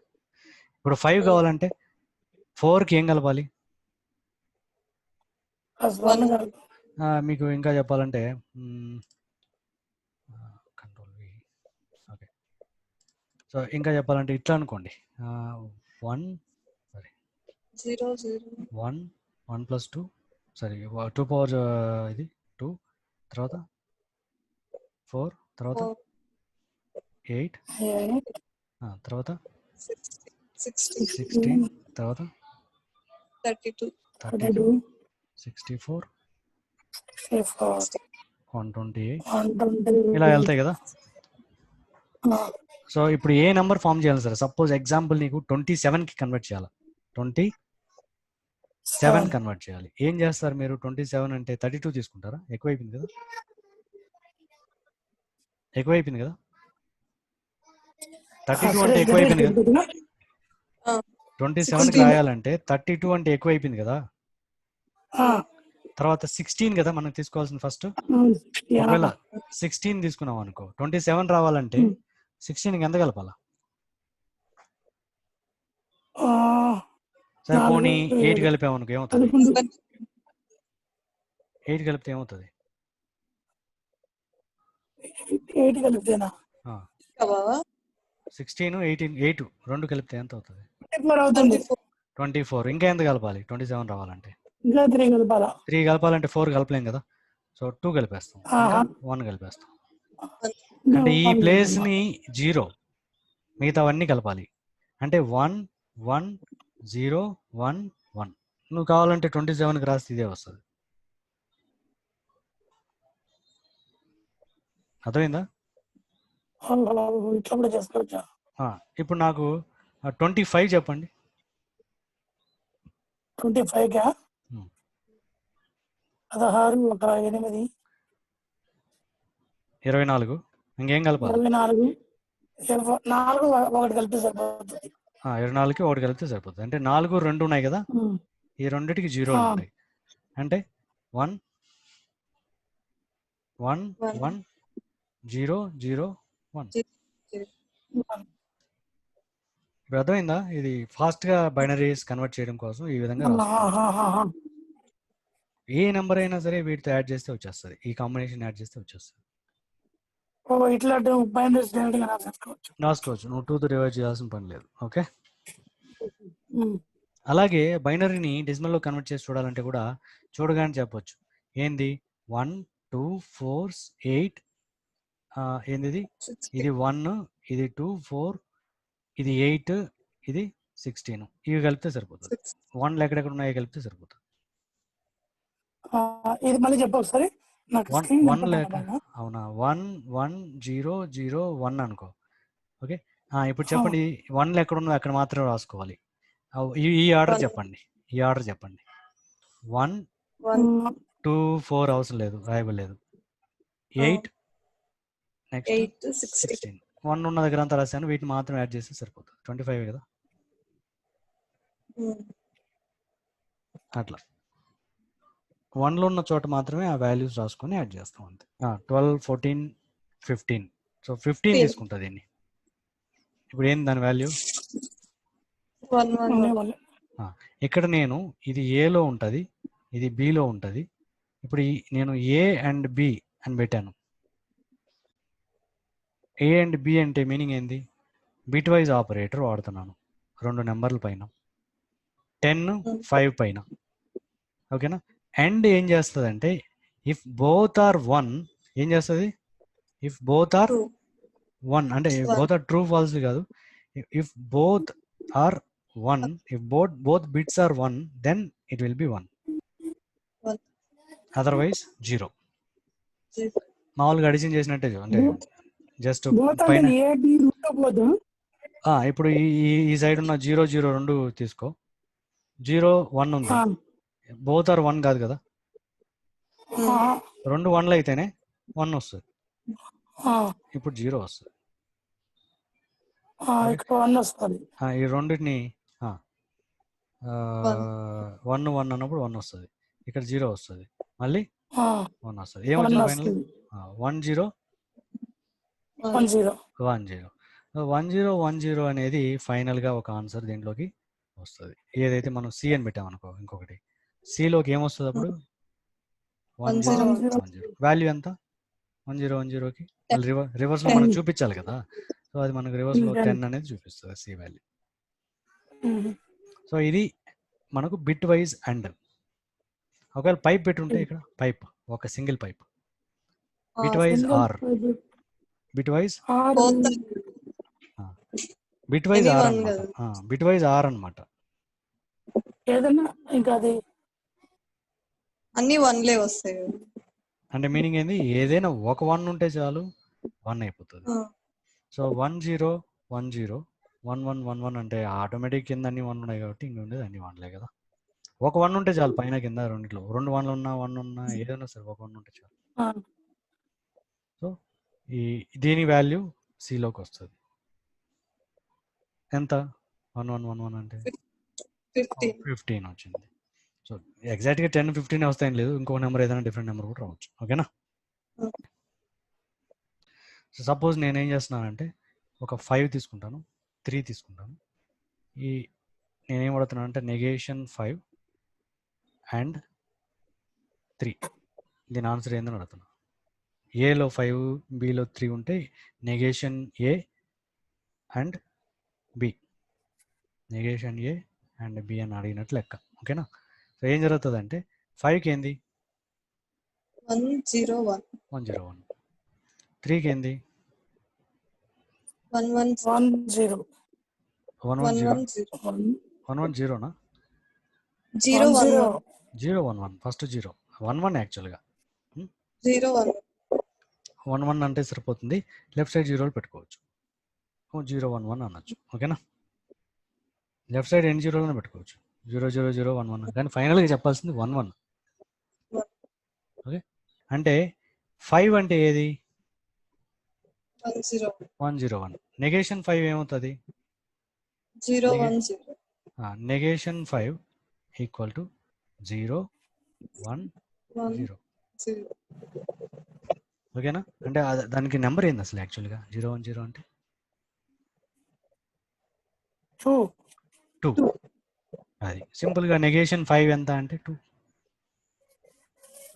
ఇప్పుడు 5 కావాలంటే 4కి ఏం కలపాలి? మీకు ఇంకా చెప్పాలంటే కంట్రోల్ వి. ఓకే, సో ఇంకా చెప్పాలంటే ఇట్లా అనుకోండి, 1 0 0 1 1 ప్లస్ 2 సారీ 2 పవర్ ఇది 2 తర్వాత 4 తర్వాత 8 తర్వాత 16 తర్వాత 32 64 128 ఇలా వెళ్తాయి కదా. సో ఇప్పుడు ఏ నెంబర్ ఫామ్ చేయాలి సార్? సపోజ్ ఎగ్జాంపుల్ నీకు 27కి కన్వర్ట్ చేయాలి, 27 కన్వర్ట్ చేయాలి. ఏం చేస్తారు మీరు? 27 అంటే 32 తీసుకుంటారా? ఎక్కువైపోయింది కదా, ఎక్కువైపోయింది కదా. 32 అంటే ఎక్కువైపోయింది కదా. 27కి రాయాలంటే 32 అంటే ఎక్కువైపోయింది కదా. తర్వాత 16 కదా మనం తీసుకోవాల్సింది ఫస్ట్. ఒకవేళ 16 తీసుకున్నాం అనుకో, 27 రావాలంటే 16కి ఎంత కలపాలా? సరే పోనీ 8 కలిపామనుకో ఏమవుతుంది? 8 కలిపితే ఏమవుతుంది? 8 కలిపితేనా 16 18 8 రెండు కలిపితే ఎంత అవుతుంది? 24 అవుతుంది. 24. ఇంకా ఎంత కలపాలి 27 రావాలంటే? ఇంకా 3 కలపాలా? 3 కలపాలంటే 4 కలపలేం కదా. సో 2 కలిపేస్తాం, ఇంకా 1 కలిపేస్తాం. అంటే ఈ ప్లేస్ ని 0, మిగతావన్నీ కలపాలి. అంటే 1 1 0 1 1. నువ్వు కావాలంటే 27కి రాస్తే ఇదే వస్తుంది. అర్థమైందా? ఇట్లా కూడా చేసుకోవచ్చా? ఇప్పుడు నాకు 25 చెప్పండి. 25కా 16 ఒక 8 24. ఇంకేం కలపాలి? 24 ఒకటి కలిపి సరిపోతుంది. 24కి ఒకటి కలిపితే సరిపోతుంది. అంటే 4 2 ఉన్నాయి కదా, ఈ రెండిటికి 0 ఉంటాయి. అంటే 1 1 1 0 0 1. ఇప్పుడు అర్థమైందా? ఇది ఫాస్ట్ గా బైనరీస్ కన్వర్ట్ చేయడం కోసం ఈ విధంగా రాసుకోవాలి. ఏ నెంబర్ అయినా సరే వీటితో యాడ్ చేస్తే వచ్చేస్తుంది, ఈ కాంబినేషన్ యాడ్ చేస్తే వచ్చేస్తుంది. ఇట్లా రాసుకోవచ్చు, నువ్వు 2తో డివైడ్ చేయాల్సిన పని లేదు. ఓకే, అలాగే బైనరీని డెసిమల్లో కన్వర్ట్ చేసి చూడాలంటే కూడా చూడగానే చెప్పొచ్చు. ఏంది 1 2 4 8, ఏంది ఇది 1 ఇది 2 4 ఇది 8 ఇది 16. ఇవి కలిపితే సరిపోతుంది. 1 ఎక్కడెక్కడ ఉన్నాయో కలిపితే సరిపోతుంది. ఇది మళ్ళీ చెప్పు ఒకసారి. 1 లేక అవునా, 1 1 0 0 1 అనుకో. ఓకే, ఇప్పుడు చెప్పండి 1 ఎక్కడ ఉందో అక్కడ మాత్రం రాసుకోవాలి. ఈ ఆర్డర్ చెప్పండి, ఈ ఆర్డర్ చెప్పండి. 1 2 4 అవసరం లేదు, రాయబడలేదు. 8 నెక్స్ట్ 16. 1 ఉన్న దగ్గర అంతా రాశాను, వీటిని మాత్రం యాడ్ చేస్తే సరిపోతుంది. 25 కదా. అట్లా 1లో ఉన్న చోట మాత్రమే ఆ వాల్యూస్ రాసుకొని యాడ్ చేస్తాం అంతే. 12 14 15. సో 15 తీసుకుంటుంది దీన్ని. ఇప్పుడు ఏంది దాని వాల్యూ? ఇక్కడ నేను ఇది ఏలో ఉంటుంది, ఇది బిలో ఉంటుంది. ఇప్పుడు నేను ఏ అండ్ బి అని పెట్టాను. ఏ అండ్ బి అంటే మీనింగ్ ఏంది? బిట్ వైజ్ ఆపరేటర్ వాడుతున్నాను 2 నెంబర్ల పైన, 10 5 పైన. ఓకేనా. అండ్ ఏం చేస్తుంది అంటే ఇఫ్ బోత్ ఆర్ 1 ఏం చేస్తుంది? ఇఫ్ బోత్ ఆర్ 1 అంటే బోత్ ఆర్ ట్రూ ఫాల్స్ కాదు. If both are 1, if both bits are 1, then it will be 1. Otherwise 0. మామూలుగా అడిషన్ చేసినట్టే, అంటే జస్ట్ పైన. ఇప్పుడు ఈ సైడ్ ఉన్న 0 0 2 తీసుకో. 0 1 ఉంది, బోత్ ఆర్ 1 కాదు కదా. 2 1లు అయితేనే 1 వస్తుంది. ఇప్పుడు 0 వస్తుంది. ఇక్కడ 1 వస్తుంది. ఈ రెండింటిని One. 1 1 అన్నప్పుడు 1 వస్తుంది, ఇక్కడ 0 వస్తుంది, మళ్ళీ 1 వస్తుంది. ఏం 1 వచ్చింది ఫైనల్? వస్తుంది. 1 0 1 0 1 0. 1 0 1 0 అనేది ఫైనల్గా ఒక ఆన్సర్ దీంట్లోకి వస్తుంది. ఏదైతే మనం సి అని పెట్టాం అనుకో, ఇంకొకటి సిలోకి ఏమొస్తుంది అప్పుడు? 1 0 1 0. వాల్యూ ఎంత? 1 0 1 0కి రివర్స్లో మనకు చూపించాలి కదా, సో అది మనకు రివర్స్లో 10 అనేది చూపిస్తుంది సి వాల్యూ. సో ఇది మనకు బిట్ వైజ్ అండ్. ఒకవేళ పైప్ పెట్టుంటే ఇక్కడ పైప్ ఒక single pipe, bitwise or, bitwise bitwise or అనమాట, బిట్ వైజ్ ఆర్ అనమాట. ఏదన్నా ఇంకా అది అన్ని 1లే వస్తాయి. అంటే మీనింగ్ ఏంది? ఏదైనా ఒక 1 ఉంటే చాలు 1 అయిపోతుంది. సో 1 0 1 0 1 1 1 1 అంటే ఆటోమేటిక్ కింద అన్ని 1 ఉన్నాయి కాబట్టి ఇంక ఉండేది అన్ని 1లే కదా. ఒక 1 ఉంటే చాలు పైన కింద రెండిట్లో, 2 1లు ఉన్నా 1 ఉన్నా ఏదైనా సరే ఒక 1 ఉంటే చాలు. సో దీని వాల్యూ సిలోకి వస్తుంది. ఎంత? 1 1 1 1 అంటే 15 వచ్చింది. సో ఎగ్జాక్ట్గా 10 15 వస్తాయని లేదు, ఇంకో నెంబర్ ఏదైనా డిఫరెంట్ నెంబర్ కూడా రావచ్చు. ఓకేనా? సో సపోజ్ నేనేం చేస్తున్నానంటే ఒక 5 తీసుకుంటాను, 3 తీసుకుంటాను. నేనేం పడుతున్నాను అంటే నెగేషన్ 5 అండ్ 3. దీని ఆన్సర్ ఏందని అడుగుతున్నా. ఏలో 5 బిలో 3 ఉంటే negation A and B, negation A and B అని అడిగినట్లు లెక్క. ఓకేనా? సో ఏం జరుగుతుంది అంటే 5కి ఏంది? 1 0 1. 1 0 1. 3కి ఏంది? 1 1 1 0 1 1 0. 1 1 0నా? 0 1 0 1 1. ఫస్ట్ 0 1 1 యాక్చువల్గా 0 1 1 1 అంటే సరిపోతుంది. లెఫ్ట్ సైడ్ 0 పెట్టుకోవచ్చు, 0 1 1 అనొచ్చు. ఓకేనా? లెఫ్ట్ సైడ్ ఎన్ని 0లోనే పెట్టుకోవచ్చు, 0 0 0 1 1. కానీ ఫైనల్గా చెప్పాల్సింది 1 1. ఓకే, అంటే 5 అంటే ఏది? 1 0 1 0 1. నెగేషన్ 5 ఏమవుతుంది? 0 1 0. Negation 5 equal to 0 1 0. ఓకేనా? అంటే దానికి నెంబర్ ఏంది అసలు యాక్చువల్గా? 0 1 0 అంటే 2. అది సింపుల్గా నెగేషన్ 5 ఎంత అంటే 2.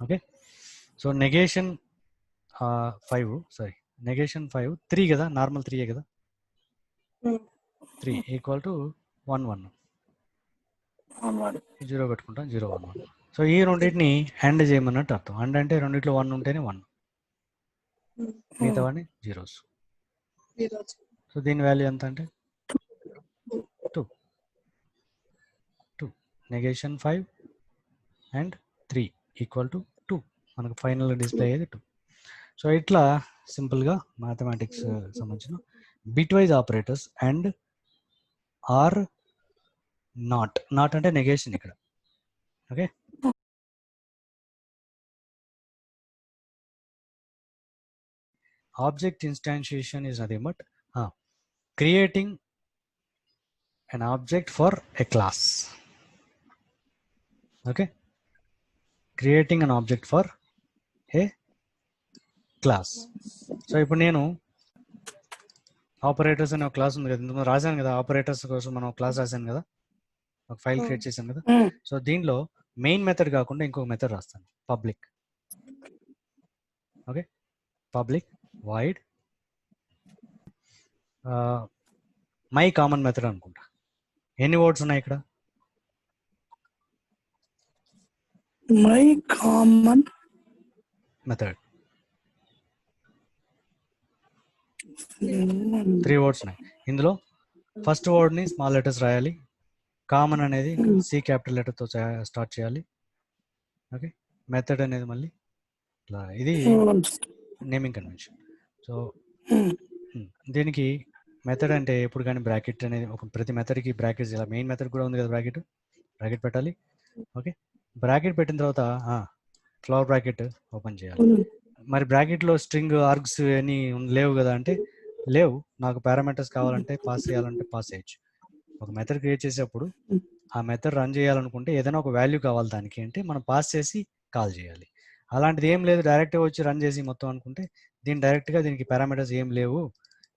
Okay, so negation 5 sorry negation 5 3 కదా, నార్మల్ 3 కదా. 3 ఈక్వల్ టు 1 1. 0 పెట్టుకుంటాం, 0 1 1. సో ఈ రెండింటిని అండ్ చేయమన్నట్టు అర్థం. అండ్ అంటే రెండిట్లో 1 ఉంటేనే 1, మిగతా వాడిని జీరోస్. సో దీని వాల్యూ ఎంత అంటే 2. Negation 5 and 3 equal to 2. మనకు ఫైనల్ డిస్ప్లే అయ్యేది 2. సో ఇట్లా సింపుల్గా మ్యాథమెటిక్స్ సంబంధించిన bitwise operators and or not అంటే నెగేషన్ ఇక్కడ. Okay, object instantiation is nothing but creating an object for a class. Okay, creating an object for a class. So ఇప్పుడు నేను operators అనే ఒక క్లాస్ ఉంది కదా, ఇంతకుముందు రాశాను కదా, ఆపరేటర్స్ కోసం మనం క్లాస్ రాశాను కదా, ఒక ఫైల్ క్రియేట్ చేశాను కదా. సో దీనిలో మెయిన్ మెథడ్ కాకుండా ఇంకొక మెథడ్ రాస్తాను, public. Okay, public wide my common method అనుకుంటా. ఎన్ని వర్డ్స్ ఉన్నాయి ఇక్కడ? మై కామన్ మెథడ్ 3 వర్డ్స్ ఉన్నాయి. ఇందులో ఫస్ట్ వర్డ్ని స్మాల్ లెటర్స్ రాయాలి, కామన్ అనేది సి క్యాపిటల్ లెటర్తో స్టార్ట్ చేయాలి. ఓకే, మెథడ్ అనేది మళ్ళీ ఇది నేమింగ్ కన్వెన్షన్. సో దీనికి మెథడ్ అంటే ఎప్పుడు కానీ బ్రాకెట్ అనేది ఒక ప్రతి మెథడ్కి బ్రాకెట్స్, ఇలా మెయిన్ మెథడ్ కూడా ఉంది కదా, బ్రాకెట్ పెట్టాలి. ఓకే, బ్రాకెట్ పెట్టిన తర్వాత ఫ్లవర్ బ్రాకెట్ ఓపెన్ చేయాలి. మరి బ్రాకెట్లో స్ట్రింగ్ ఆర్గ్స్ అని లేవు కదా అంటే లేవు. నాకు పారామీటర్స్ కావాలంటే పాస్ చేయాలంటే పాస్ చేయొచ్చు. ఒక మెథడ్ క్రియేట్ చేసేటప్పుడు ఆ మెథడ్ రన్ చేయాలనుకుంటే ఏదైనా ఒక వాల్యూ కావాలి దానికి అంటే మనం పాస్ చేసి కాల్ చేయాలి. అలాంటిది ఏం లేదు, డైరెక్ట్గా వచ్చి రన్ చేసి మొత్తం అనుకుంటే డైరెక్ట్గా దీనికి పారామీటర్స్ ఏం లేవు,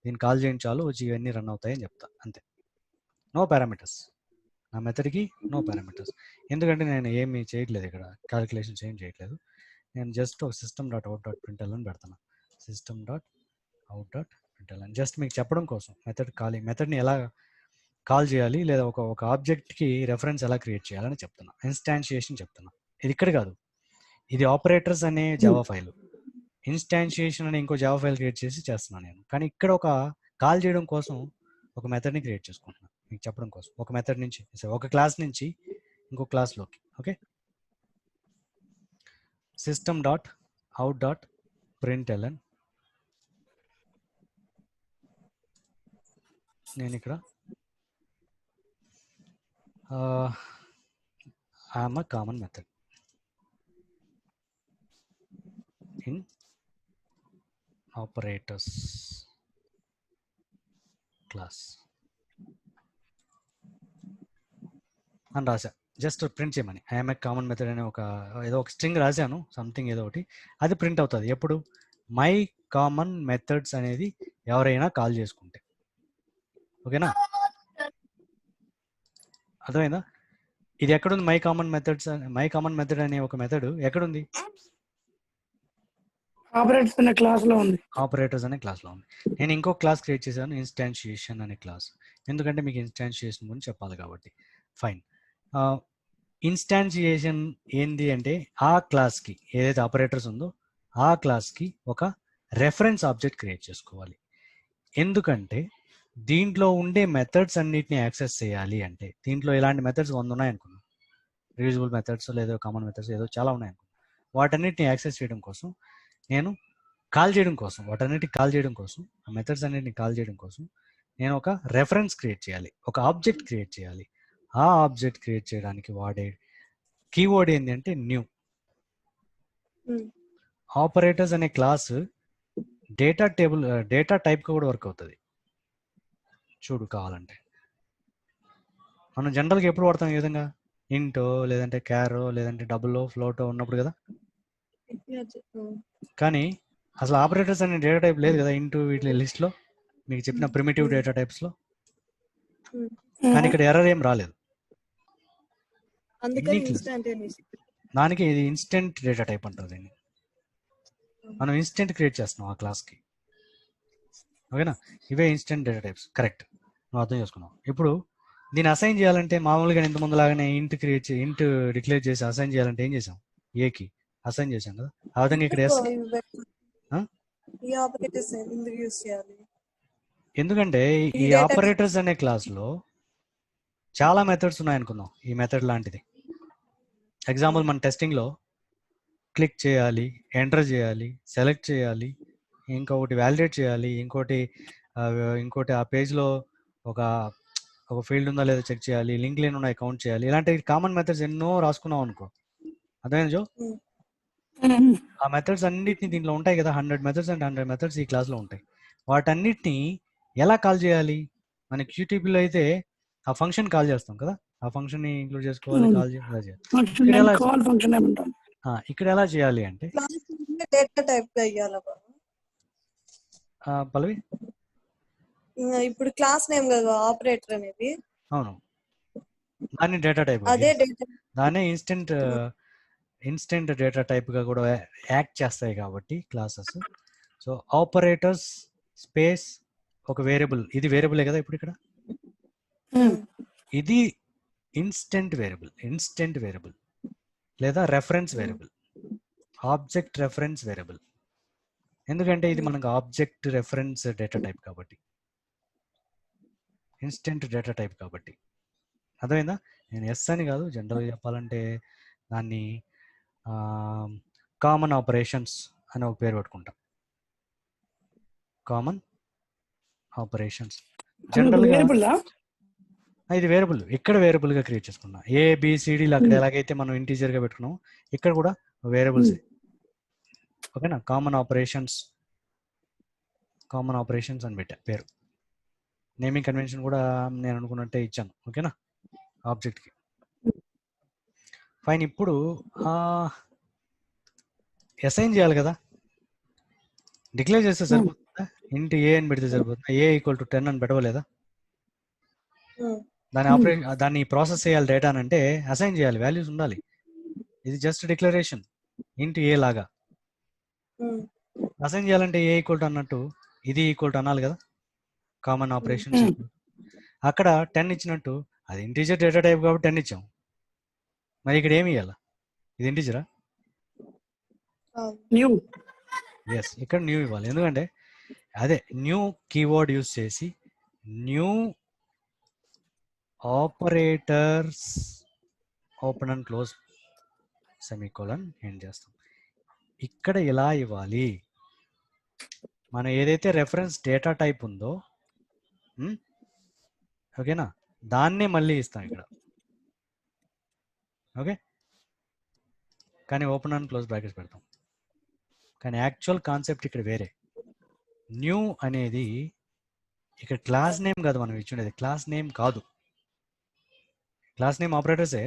దీన్ని కాల్ చేయండి చాలు వచ్చి ఇవన్నీ రన్ అవుతాయని చెప్తా అంతే. నో పారామీటర్స్, నా మెథడ్కి నో పారామీటర్స్. ఎందుకంటే నేను ఏమి చేయట్లేదు, ఇక్కడ క్యాలిక్యులేషన్స్ ఏం చేయట్లేదు. నేను జస్ట్ ఒక system.out.println అని పెడతాను. system.out.println జస్ట్ మీకు చెప్పడం కోసం మెథడ్ని ఎలా కాల్ చేయాలి లేదా ఒక ఆబ్జెక్ట్కి రెఫరెన్స్ ఎలా క్రియేట్ చేయాలని చెప్తున్నా, ఇన్స్టాన్షియేషన్ చెప్తున్నా. ఇది ఇక్కడ కాదు, ఇది ఆపరేటర్స్ అనే జావా ఫైల్, ఇన్స్టాన్షియేషన్ అనే ఇంకో జావా ఫైల్ క్రియేట్ చేసి చేస్తున్నాను నేను. కానీ ఇక్కడ ఒక కాల్ చేయడం కోసం ఒక మెథడ్ని క్రియేట్ చేసుకుంటున్నాను మీకు చెప్పడం కోసం. ఒక మెథడ్ నుంచి ఒక క్లాస్ నుంచి ఇంకో క్లాస్లోకి. ఓకే, system.out.println నేను ఇక్కడ I'm a common method in operators class అని రాశా. జస్ట్ ప్రింట్ చేయమని ఐఎమ్ ఏ కామన్ మెథడ్ అనే ఏదో ఒక స్ట్రింగ్ రాశాను, సంథింగ్ ఏదో ఒకటి, అది ప్రింట్ అవుతుంది ఎప్పుడు మై కామన్ మెథడ్స్ అనేది ఎవరైనా కాల్ చేసుకుంటే. ఓకేనా, అర్థమైందా? ఇది ఎక్కడుంది మై కామన్ మెథడ్ అనే ఒక మెథడ్ ఎక్కడుంది? ఆపరేటర్స్ అనే క్లాస్లో ఉంది. ఆపరేటర్స్ అనే క్లాస్లో ఉంది. నేను ఇంకో క్లాస్ క్రియేట్ చేశాను, ఇన్స్టాన్షియేషన్ అనే క్లాస్, ఎందుకంటే మీకు ఇన్స్టాన్షియేషన్ గురించి చెప్పాలి కాబట్టి. ఫైన్, ఇన్స్టాన్షియేషన్ ఏంది అంటే ఆ క్లాస్కి ఏదైతే ఆపరేటర్స్ ఉందో ఆ క్లాస్కి ఒక రెఫరెన్స్ ఆబ్జెక్ట్ క్రియేట్ చేసుకోవాలి. ఎందుకంటే దీంట్లో ఉండే మెథడ్స్ అన్నిటిని యాక్సెస్ చేయాలి అంటే, దీంట్లో ఇలాంటి మెథడ్స్ 100 ఉన్నాయనుకున్నాం, రీయూజబుల్ మెథడ్స్ లేదా కామన్ మెథడ్స్ ఏదో చాలా ఉన్నాయనుకున్నాం. వాటన్నిటిని యాక్సెస్ చేయడం కోసం నేను వాటన్నిటిని కాల్ చేయడం కోసం, ఆ మెథడ్స్ అన్నిటిని కాల్ చేయడం కోసం నేను ఒక రెఫరెన్స్ క్రియేట్ చేయాలి, ఒక ఆబ్జెక్ట్ క్రియేట్ చేయాలి. ఆ ఆబ్జెక్ట్ క్రియేట్ చేయడానికి వాడే కీవర్డ్ ఏంటి అంటే న్యూ. ఆపరేటర్స్ అనే క్లాస్ డేటా టైప్గా కూడా వర్క్ అవుతుంది. చూడు కావాలంటే మనం జనరల్గా ఎప్పుడు వాడతాం ఈ విధంగా, ఇంటో లేదంటే క్యారో లేదంటే డబుల్లో ఫ్లోటో ఉన్నప్పుడు కదా. కానీ అసలు ఆపరేటర్స్ అనే డేటా టైప్ లేదు కదా ఇంటూ వీటి లిస్ట్లో, మీకు చెప్పిన ప్రిమిటివ్ డేటా టైప్స్లో. కానీ ఇక్కడ ఎర్రర్ ఏం రాలేదు, దానికి ఇది ఇన్స్టెంట్ డేటా టైప్ అంటారు దీన్ని. మనం ఇన్స్టెంట్ క్రియేట్ చేస్తున్నాం ఆ క్లాస్కి. ఓకేనా, ఇవే ఇన్స్టెంట్ డేటా టైప్స్. కరెక్ట్, నువ్వు అర్థం చేసుకున్నావు. ఇప్పుడు దీన్ని అసైన్ చేయాలంటే మామూలుగా ఇంతకుముందు లాగానే ఇంట్ డిక్లేర్ చేసి అసైన్ చేయాలంటే ఏం చేసాం, ఏకి అసైన్ చేసాం కదా. ఆ విధంగా ఇక్కడ ఎందుకంటే ఈ ఆపరేటర్స్ అనే క్లాస్లో చాలా మెథడ్స్ ఉన్నాయనుకుందాం. ఈ మెథడ్ లాంటిది ఎగ్జాంపుల్ మన టెస్టింగ్లో క్లిక్ చేయాలి, ఎంటర్ చేయాలి, సెలెక్ట్ చేయాలి, ఇంకొకటి వ్యాలిడేట్ చేయాలి, ఇంకోటి ఆ పేజ్లో ఒక ఫీల్డ్ ఉందా లేదా చెక్ చేయాలి, లింక్ లేని ఉన్నాయి కౌంట్ చేయాలి. ఇలాంటి కామన్ మెథడ్స్ ఎన్నో రాసుకున్నాం అనుకో, అదేనా జో? ఆ మెథడ్స్ అన్నిటిని దీంట్లో ఉంటాయి కదా, 100 మెథడ్స్ అంటే 100 మెథడ్స్ ఈ క్లాస్లో ఉంటాయి. వాటన్నిటిని ఎలా కాల్ చేయాలి? మన QTPలో అయితే ఆ ఫంక్షన్ కాల్ చేస్తాం కదా, ఆ ఫంక్షన్ని ఇంక్లూడ్ చేసుకోవాలి, కాల్ చేయాలి. ఇక్కడ ఎలా చేయాలి అంటే పల్లవి, ఇప్పుడు క్లాస్ నేమ్ కదా ఆపరేటర్ అనేది, అవును, దాన్ని డేటా టైప్, దాన్ని ఇన్స్టెంట్ డేటా టైప్ గా కూడా యాక్ట్ చేస్తాయి కాబట్టి క్లాసెస్. సో ఆపరేటర్స్ స్పేస్ ఒక వేరియబుల్, ఇది వేరియబులే కదా ఇప్పుడు ఇక్కడ, ఇది ఇన్స్టెంట్ వేరియబుల్ లేదా reference variable, object reference variable. ఎందుకంటే ఇది మనకు ఆబ్జెక్ట్ రెఫరెన్స్ డేటా టైప్ కాబట్టి, ఇన్స్టెంట్ డేటా టైప్ కాబట్టి. అర్థమైందా? నేను ఎస్ అని కాదు, జనరల్గా చెప్పాలంటే దాన్ని కామన్ ఆపరేషన్స్ అని ఒక పేరు పెట్టుకుంటా. కామన్ ఆపరేషన్స్ జనరల్గా ఇది వేరియబుల్, ఇక్కడ వేరియబుల్గా క్రియేట్ చేసుకున్నా. ABCDలు అక్కడ ఎలాగైతే మనం ఇంటీజర్గా పెట్టుకున్నాం, ఇక్కడ కూడా వేరియబుల్స్. ఓకేనా. కామన్ ఆపరేషన్స్ అని పెట్టా పేరు. నేమింగ్ కన్వెన్షన్ కూడా నేను అనుకున్నట్టే ఇచ్చాను. ఓకేనా ఆబ్జెక్ట్కి. ఫైన్. ఇప్పుడు అసైన్ చేయాలి కదా. డిక్లేర్ చేస్తే సరిపోతుందా? ఇంటి ఏ అని పెడితే సరిపోతుందా? ఏ ఈక్వల్ టు 10 అని పెట్టవలేదా? దాన్ని ప్రాసెస్ చేయాలి డేటా అంటే అసైన్ చేయాలి, వాల్యూస్ ఉండాలి. ఇది జస్ట్ డిక్లరేషన్ ఇంటి ఏ లాగా. అసైన్ చేయాలంటే ఏ ఈక్వల్ టు అన్నట్టు ఇది ఈక్వల్ టు అనాలి కదా. కామన్ ఆపరేషన్స్ అక్కడ 10 ఇచ్చినట్టు అది ఇంటీజర్ డేటా టైప్ కాబట్టి 10 ఇచ్చాం. మరి ఇక్కడ ఏమి ఇవ్వాలి? ఇది ఇంటీజరా? న్యూ. ఎస్, ఇక్కడ న్యూ ఇవ్వాలి. ఎందుకంటే అదే న్యూ కీవర్డ్ యూజ్ చేసి new operators open and close semicolon end చేస్తాం. ఇక్కడ ఎలా ఇవ్వాలి? మనం ఏదైతే రెఫరెన్స్ డేటా టైప్ ఉందో ఓకేనా, దాన్నే మళ్ళీ ఇస్తాం ఇక్కడ. ఓకే, కానీ ఓపెన్ అండ్ క్లోజ్ బ్రాకెట్స్ పెడతాం. కానీ యాక్చువల్ కాన్సెప్ట్ ఇక్కడ వేరే. న్యూ అనేది ఇక్కడ క్లాస్ నేమ్ కాదు మనం ఇచ్చుండేది, క్లాస్ నేమ్ కాదు. క్లాస్ నేమ్ ఆపరేటర్సే,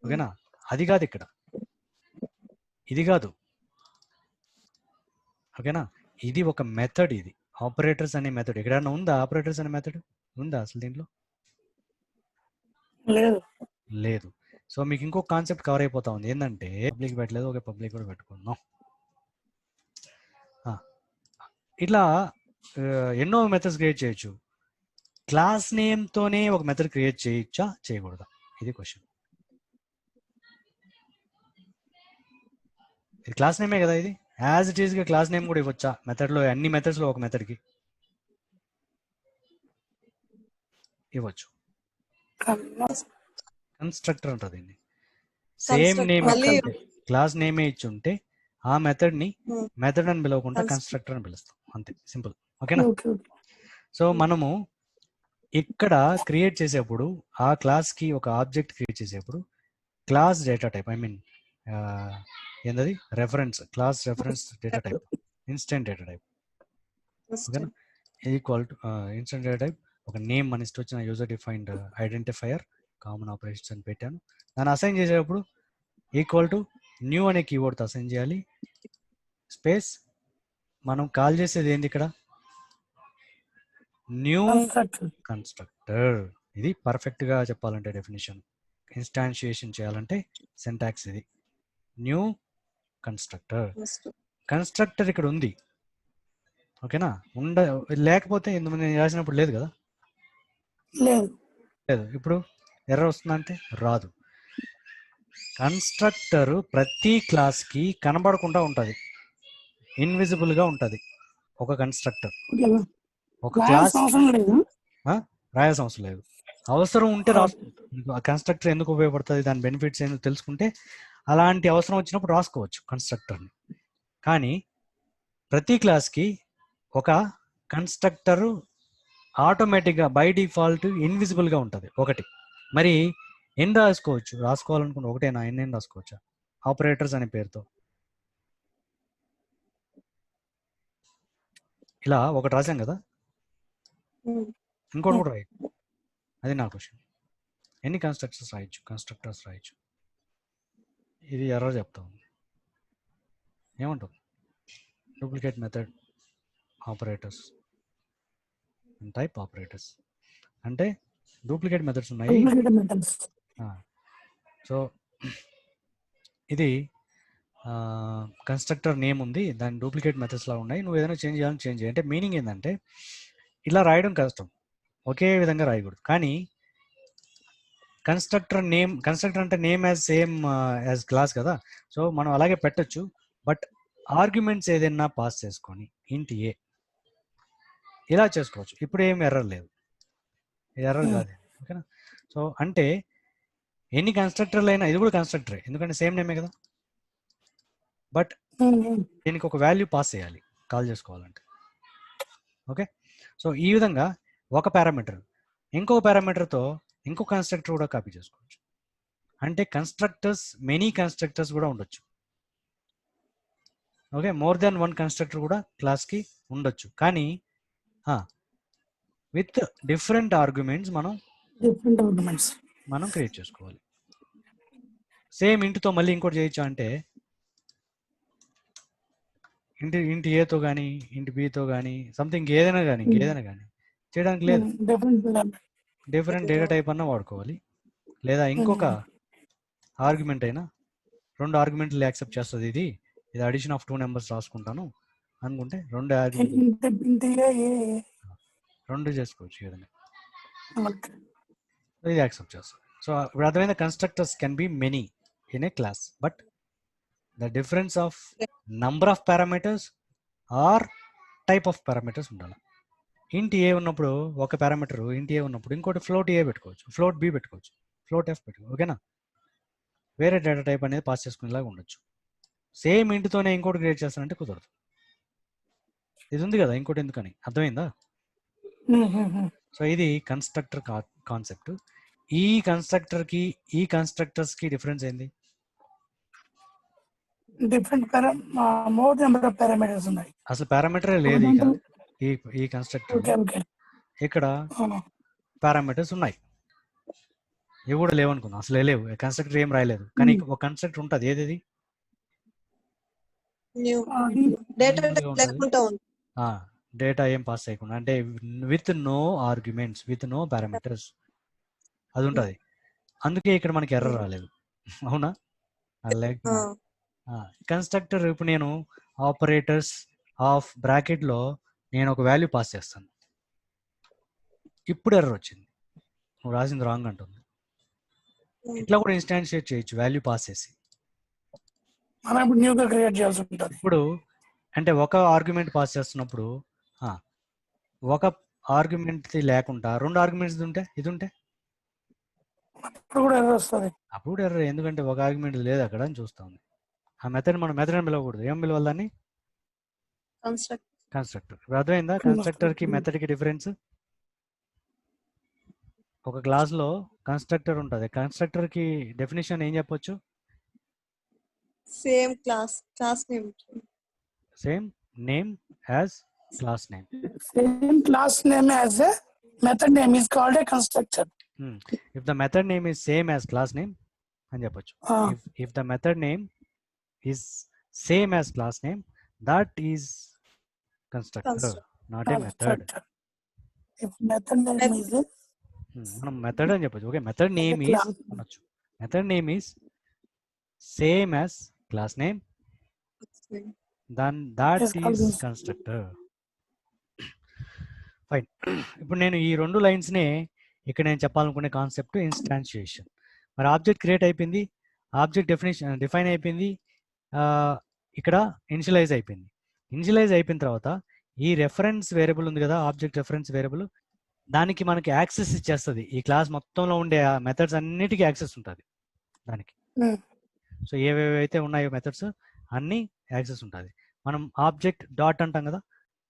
ఓకేనా. అది కాదు ఇక్కడ, ఇది కాదు. ఓకేనా, ఇది ఒక మెథడ్. ఇది ఆపరేటర్స్ అనే మెథడ్. ఎక్కడన్నా ఉందా ఆపరేటర్స్ అనే మెథడ్? ఉందా అసలు దీంట్లో? లేదు. సో మీకు ఇంకో కాన్సెప్ట్ కవర్ అయిపోతా ఉంది. ఏంటంటే పబ్లిక్ పెట్టలేదు, ఓకే పబ్లిక్ కూడా పెట్టుకుందాం. ఇట్లా ఎన్నో మెథడ్స్ క్రియేట్ చేయొచ్చు. క్లాస్ నేమ్తోనే ఒక మెథడ్ క్రియేట్ చేయొచ్చా, చేయకూడదా? ఇది క్వశ్చన్. ఇది క్లాస్ నేమే కదా. ఇది యాజ్ ఇట్ ఈస్గా క్లాస్ నేమ్ కూడా ఇవ్వచ్చా మెథడ్లో? అన్ని మెథడ్స్లో ఒక మెథడ్కి ఇవ్వచ్చు. కన్స్ట్రక్టర్ అంటారు దీన్ని. సేమ్ నేమ్ క్లాస్ నేమే ఇచ్చి ఉంటే ఆ మెథడ్ని మెథడ్ అని పిలవకుండా కన్స్ట్రక్టర్ అని పిలుస్తాం. అంతే, సింపుల్. ఓకేనా. సో మనము ఇక్కడ క్రియేట్ చేసేప్పుడు ఆ క్లాస్కి ఒక ఆబ్జెక్ట్ క్రియేట్ చేసేప్పుడు class data type, I mean ఏంటది, reference, class reference data type, instant data type. ఓకేనా, equal to instant data type. ఒక నేమ్ మన ఇష్టం వచ్చిన user defined identifier common operations అని పెట్టాను. దాన్ని అసైన్ చేసేటప్పుడు ఈక్వల్ టు న్యూ అనే కీవర్డ్తో అసైన్ చేయాలి. స్పేస్ మనం కాల్ చేసేది ఏంది ఇక్కడ? New constructor. ఇది పర్ఫెక్ట్గా చెప్పాలంటే డెఫినేషన్, ఇన్స్టాన్షియేషన్ చేయాలంటే సింటాక్స్ ఇది. New constructor. కన్స్ట్రక్టర్ ఇక్కడ ఉంది, ఓకేనా. లేకపోతే నేను రాసినప్పుడు లేదు కదా, లేదు. ఇప్పుడు ఎర్రర్ వస్తుందంటే రాదు. కన్స్ట్రక్టర్ ప్రతి క్లాస్కి కనబడకుండా ఉంటుంది, ఇన్విజిబుల్గా ఉంటుంది. ఒక కన్స్ట్రక్టర్ ఒక క్లాస్ రాయాల్సిన అవసరం లేదు. అవసరం ఉంటే రాసుకోవచ్చు. కన్స్ట్రక్టర్ ఎందుకు ఉపయోగపడుతుంది, దాని బెనిఫిట్స్ ఏంటో తెలుసుకుంటే అలాంటి అవసరం వచ్చినప్పుడు రాసుకోవచ్చు కన్స్ట్రక్టర్ని. కానీ ప్రతి క్లాస్కి ఒక కన్స్ట్రక్టర్ ఆటోమేటిక్గా బై డిఫాల్ట్ ఇన్విజిబుల్గా ఉంటుంది ఒకటి. మరి ఎన్ని రాసుకోవాలనుకుంటే ఒకటేనా, ఎన్ని రాసుకోవచ్చా ఆపరేటర్స్ అనే పేరుతో? ఇలా ఒకటి రాసాం కదా, ఇంకోటి కూడా రాయొచ్చు. అది నా క్వశ్చన్. ఎన్ని కన్స్ట్రక్టర్స్ రాయొచ్చు? ఇది ఎర్రర్ చెప్తా ఉంది. ఏమంటావు? Duplicate method operators type operators అంటే డూప్లికేట్ మెథడ్స్ ఉన్నాయి. సో ఇది కన్స్ట్రక్టర్ నేమ్ ఉంది, దాని డూప్లికేట్ మెథడ్స్ లా ఉన్నాయి. నువ్వు ఏదైనా చేంజ్ చేయాలని చేంజ్ చేయాలి. అంటే మీనింగ్ ఏంటంటే ఇలా రాయడం కష్టం, ఒకే విధంగా రాయకూడదు. కానీ కన్స్ట్రక్టర్ అంటే name as same as class కదా. సో మనం అలాగే పెట్టచ్చు. బట్ ఆర్గ్యుమెంట్స్ ఏదైనా పాస్ చేసుకొని ఇంటి ఏ ఇలా చేసుకోవచ్చు. ఇప్పుడు ఏం ఎర్రర్ లేదు, ఎర్రర్ కాదు. ఓకేనా. సో అంటే ఎన్ని కన్స్ట్రక్టర్లు అయినా ఇది కూడా కన్స్ట్రక్టరే, ఎందుకంటే సేమ్ నేమే కదా. బట్ దీనికి ఒక వాల్యూ పాస్ చేయాలి కాల్ చేసుకోవాలంటే. ఓకే. సో ఈ విధంగా ఒక పారామీటర్ ఇంకొక పారామీటర్తో ఇంకో కన్స్ట్రక్టర్ కూడా కాపీ చేసుకోవచ్చు. అంటే మెనీ కన్స్ట్రక్టర్స్ కూడా ఉండొచ్చు. Okay, more than one constructor కూడా క్లాస్కి ఉండొచ్చు, కానీ with different arguments different arguments. మనం క్రియేట్ చేసుకోవాలి. సేమ్ ఇంటితో మళ్ళీ ఇంకోటి చేయొచ్చు అంటే ఇంటి ఏతో కానీ ఇంటి బితో కానీ సంథింగ్ ఏదైనా కానీ ఇంకేదైనా కానీ చేయడానికి లేదు. డిఫరెంట్ డేటా టైప్ అన్నా వాడుకోవాలి, లేదా ఇంకొక ఆర్గ్యుమెంట్ అయినా, 2 ఆర్గ్యుమెంట్లు యాక్సెప్ట్ చేస్తుంది ఇది అడిషన్ ఆఫ్ 2 నెంబర్స్ రాసుకుంటాను అనుకుంటే 2 చేసుకోవచ్చు ఏదైనా, ఇది యాక్సెప్ట్ చేస్తుంది. సో అర్థమైన constructors can be many in a class, but the difference of number of parameters or type of parameters ఉండాలి. ఇంటి ఏ ఉన్నప్పుడు ఒక పారామీటర్ ఇంటి ఏ ఉన్నప్పుడు ఇంకోటి ఫ్లోట్ ఏ పెట్టుకోవచ్చు, ఫ్లోట్ బి పెట్టుకోవచ్చు, ఫ్లోట్ ఎఫ్ పెట్టుకోవచ్చు. ఓకేనా, వేరే డేటా టైప్ అనేది పాస్ చేసుకునేలాగా ఉండొచ్చు. సేమ్ ఇంటితోనే ఇంకోటి క్రియేట్ చేస్తానంటే కుదరదు. ఇది ఉంది కదా ఇంకోటి ఎందుకని, అర్థమైందా? సో ఇది కన్స్ట్రక్టర్ కాన్సెప్ట్. ఈ కన్స్ట్రక్టర్కి ఈ కన్స్ట్రక్టర్స్కి డిఫరెన్స్ ఏంది? Different more number of parameters ఉన్నాయి. అసలు పారామీటరే లేదు ఈ కన్స్ట్రక్టర్. ఇక్కడ పారామీటర్స్ ఉన్నాయి, ఇవి కూడా లేవనుకున్నాం, అసలు లేవు, కన్స్ట్రక్టర్ ఏం రాయలేదు. కానీ ఒక కన్స్ట్రక్టర్ ఉంటుంది, ఏది డేటా ఏం పాస్ చేయకుండా, అంటే with no arguments, with no parameters అది ఉంటుంది. అందుకే ఇక్కడ మనకి ఎర్రర్ రాలేదు. అవునా? కన్స్ట్రక్టర్ ఇప్పుడు నేను ఆపరేటర్స్ ఆఫ్ బ్రాకెట్లో నేను ఒక వాల్యూ పాస్ చేస్తాను, ఇప్పుడు ఎర్రర్ వచ్చింది, నువ్వు రాసింది రాంగ్ అంటుంది. ఇట్లా కూడా ఇన్స్టాన్షియేట్ చేయొచ్చు వాల్యూ పాస్ చేసి. ఇప్పుడు అంటే ఒక ఆర్గ్యుమెంట్ పాస్ చేస్తున్నప్పుడు ఒక ఆర్గ్యుమెంట్ లేకుండా 2 ఆర్గ్యుమెంట్స్ ఉంటే ఇది ఉంటే అప్పుడు ఎర్రర్, ఎందుకంటే ఒక ఆర్గ్యుమెంట్ లేదు అక్కడ అని చూస్తాం. ఆ మెథడ్ మనం మెథడ్ పిలవకూడదు, ఏం పిలవాలి దాన్ని? కన్స్ట్రక్టర్. అర్థమైందా కన్స్ట్రక్టర్ కి మెథడ్ కి డిఫరెన్స్? ఒక క్లాస్ లో కన్స్ట్రక్టర్ ఉంటుంది, కన్స్ట్రక్టర్ కి డెఫినేషన్ ఏం చెప్పొచ్చు? Same class name as class name. Same class name as a method name is called a constructor. If the method name is same as class name అని చెప్పొచ్చు. If the method name is same as class name, that is constructor, not a method. If method name is మనం method అని చెప్పొచ్చు. Okay, method name is అనొచ్చు, method name is same as class name, that is constructor. Fine. ఇప్పుడు నేను ఈ 2 లైన్స్నే ఇక్కడ నేను చెప్పాలనుకునే concept ఇన్స్టాన్షియేషన్. మరి ఆబ్జెక్ట్ క్రియేట్ అయిపోయింది, ఆబ్జెక్ట్ డిఫైన్ అయిపోయింది, ఇక్కడ ఇనిషియలైజ్ అయిపోయింది. ఇనిషియలైజ్ అయిపోయిన తర్వాత ఈ రెఫరెన్స్ వేరియబుల్ ఉంది కదా, ఆబ్జెక్ట్ రెఫరెన్స్ వేరియబుల్, దానికి మనకి యాక్సెస్ ఇచ్చేస్తుంది. ఈ క్లాస్ మొత్తంలో ఉండే మెథడ్స్ అన్నిటికీ యాక్సెస్ ఉంటుంది దానికి. సో ఏవేవైతే ఉన్నాయో మెథడ్స్ అన్ని యాక్సెస్ ఉంటుంది. మనం ఆబ్జెక్ట్ డాట్ అంటాం కదా,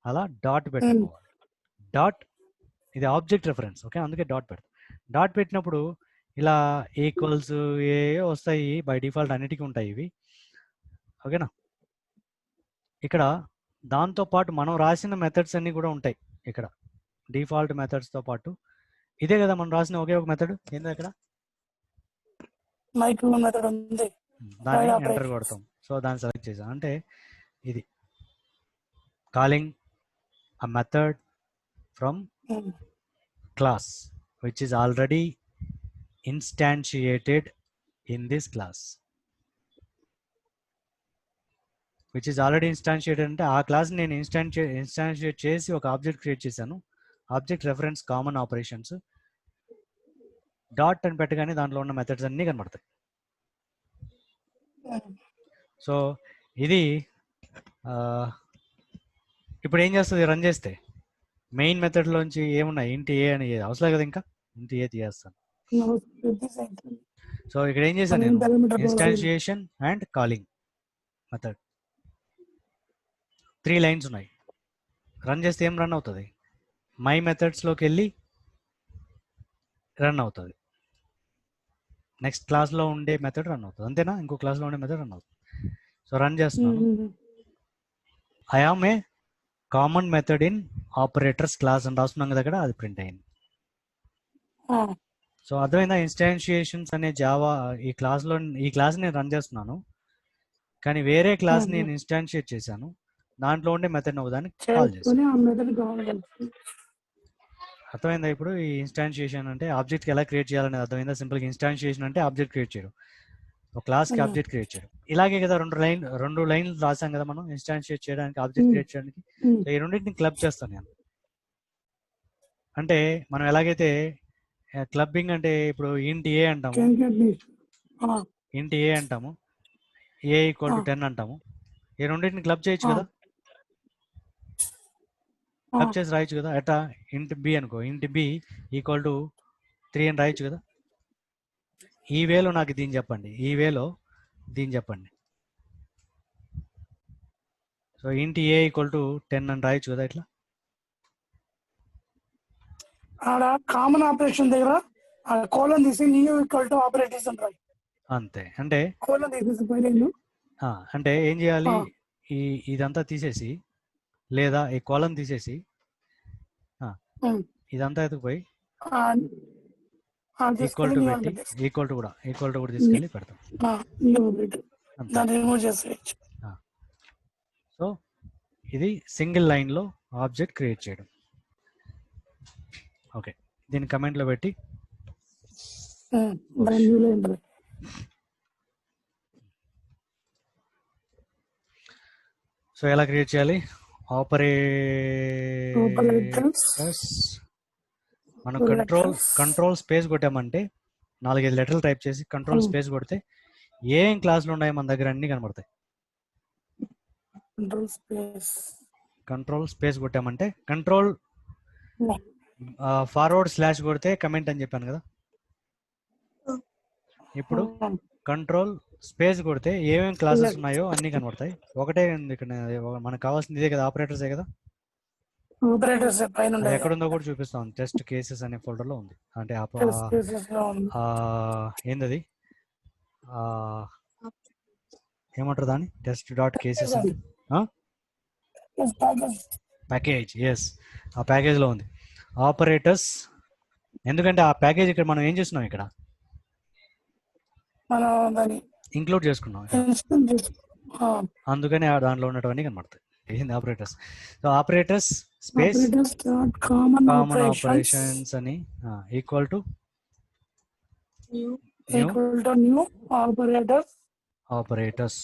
అలా డాట్ పెట్టుకోవాలి. డాట్ ఇది ఆబ్జెక్ట్ రెఫరెన్స్, ఓకే, అందుకే డాట్ పెడతాం. డాట్ పెట్టినప్పుడు ఇలా ఈక్వల్స్ ఏ వస్తాయి, బై డిఫాల్ట్ అన్నిటికీ ఉంటాయి ఇవి, ఓకేనా. ఇక్కడ దాంతోపాటు మనం రాసిన మెథడ్స్ అన్నీ కూడా ఉంటాయి ఇక్కడ, డిఫాల్ట్ మెథడ్స్తో పాటు. ఇదే కదా మనం రాసిన ఒకే ఒక మెథడ్, ఏంది అక్కడ దాన్ని ఎంటర్ కొడతాం. సో దాన్ని సెలెక్ట్ చేసాం అంటే ఇది calling a method from class which is already instantiated in this class, which is already instantiated అంటే ఆ క్లాస్ నేను ఇన్స్టాన్షియేట్ చేసి ఒక ఆబ్జెక్ట్ క్రియేట్ చేశాను. Object reference common operations dot అని పెట్టగానే దాంట్లో ఉన్న మెథడ్స్ అన్నీ కనబడతాయి. సో ఇది ఇప్పుడు ఏం చేస్తుంది, రన్ చేస్తే మెయిన్ మెథడ్లోంచి ఏమున్నాయి, ఇంటి ఏ అని అవసరం కదా, ఇంకా ఇంటి ఏ తీయేస్తాను. సో ఇక్కడ ఏం చేశాను నేను, ఇన్స్టాన్షియేషన్ అండ్ కాలింగ్ మెథడ్ 3 లైన్స్ ఉన్నాయి. రన్ చేస్తే ఏం రన్ అవుతుంది, మై మెథడ్స్లోకి వెళ్ళి రన్ అవుతుంది, నెక్స్ట్ క్లాస్లో ఉండే మెథడ్ రన్ అవుతుంది, అంతేనా, ఇంకో క్లాస్లో ఉండే మెథడ్ రన్ అవుతుంది. సో రన్ చేస్తున్నాను, I am a common method in operators class అని రాస్తున్నాం కదా అక్కడ, అది ప్రింట్ అయింది. సో అర్థమైందా? ఇన్స్టాన్షియేషన్స్ అనే జావా ఈ క్లాస్ నేను రన్ చేస్తున్నాను, కానీ వేరే క్లాస్ నేను ఇన్స్టాన్షియేట్ చేశాను, దాంట్లో ఉండే మెథడ్ ఒకదాన్ని కాల్ చేశాను. అర్థమైందా? ఇప్పుడు ఈ ఇన్స్టాన్షియేషన్ అంటే ఆబ్జెక్ట్కి ఎలా క్రియేట్ చేయాలనేది అర్థమైందా? సింపుల్గా ఇన్స్టాన్షియేషన్ అంటే ఆబ్జెక్ట్ క్రియేట్ చేయడం, ఒక క్లాస్కి ఆబ్జెక్ట్ క్రియేట్ చేయడం. ఇలాగే కదా రెండు లైన్లు రాసాం కదా మనం ఇన్స్టాన్షియేట్ చేయడానికి, ఆబ్జెక్ట్ క్రియేట్ చేయడానికి. సో ఈ రెండింటిని క్లబ్ చేస్తాను నేను. అంటే మనం ఎలాగైతే క్లబ్బింగ్ అంటే ఇప్పుడు ఇంటి ఏ అంటాము, ఇంటి ఏ అంటాము, ఏ ఈక్వల్ టు 10 అంటాము, ఈ రెండింటిని క్లబ్ చేయొచ్చు కదా, క్లబ్ చేసి రాయొచ్చు కదా. ఎట్లా? ఇంటి బి అనుకో, ఇంటి బి ఈక్వల్ టు 3 అని రాయొచ్చు కదా. ఈ వేలో నాకు దీన్ని చెప్పండి, ఈ వేలో దీన్ని చెప్పండి. సో ఇంటి ఏ ఈక్వల్ టు 10 అని రాయొచ్చు కదా ఇట్లా. ఆడ కామన్ ఆపరేషన్ దగ్గర కోలన్ తీసి న్యూ ఈక్వల్ టు ఆపరేటర్స్ అంటారు అంతే. అంటే కోలన్ తీసేసి పోయిన అంటే ఏం చేయాలి, ఇదంతా తీసేసి, లేదా ఈ కాలం తీసేసి ఇదంతా ఎత్తుకుపోయి ఈక్వల్ టు పెట్టి ఈక్వల్ టు కూడా తీసుకెళ్ళి పెడతాం. సో ఇది సింగిల్ లైన్లో ఆబ్జెక్ట్ క్రియేట్ చేయడం. ఓకే, దీన్ని కమెంట్లో పెట్టి సో ఎలా క్రియేట్ చేయాలి? ఆపరేటర్స్ మనం కంట్రోల్ స్పేస్ కొట్టామంటే 4-5 లెటర్లు టైప్ చేసి కంట్రోల్ స్పేస్ కొడితే ఏం క్లాసులు ఉన్నాయి మన దగ్గర అన్ని కనబడతాయి. కంట్రోల్ స్పేస్ కొట్టామంటే కంట్రోల్ ఫార్వర్డ్ స్లాష్ కొడితే కమెంట్ అని చెప్పాను కదా. ఇప్పుడు కంట్రోల్ స్పేస్ కొడితే ఏమేమి క్లాసెస్ ఉన్నాయో అన్ని కనబడతాయి. ఒకటే ఇక్కడ మనకు కావాల్సింది ఇదే కదా, ఆపరేటర్సే కదా. ఎక్కడుందో కూడా చూపిస్తాం, టెస్ట్ కేసెస్ అనే ఫోల్డర్ లో ఉంది. అంటే ఏంటది ఏమంటారు దాన్ని, టెస్ట్ డాట్ కేసెస్ అంటే ప్యాకేజ్. ఎస్, ఆ ప్యాకేజ్ లో ఉంది ఆపరేటర్స్. ఎందుకంటే ఆ ప్యాకేజ్ ఇక్కడ మనం ఏం చేస్తున్నాం, ఇక్కడ ఇంక్లూడ్ చేసుకున్నాం, అందుకని దాంట్లో ఉన్నటువంటి కనబడతాయి. ఏంది operators. So operators space common operations అని ఈక్వల్ టు న్యూ ఆపరేటర్స్.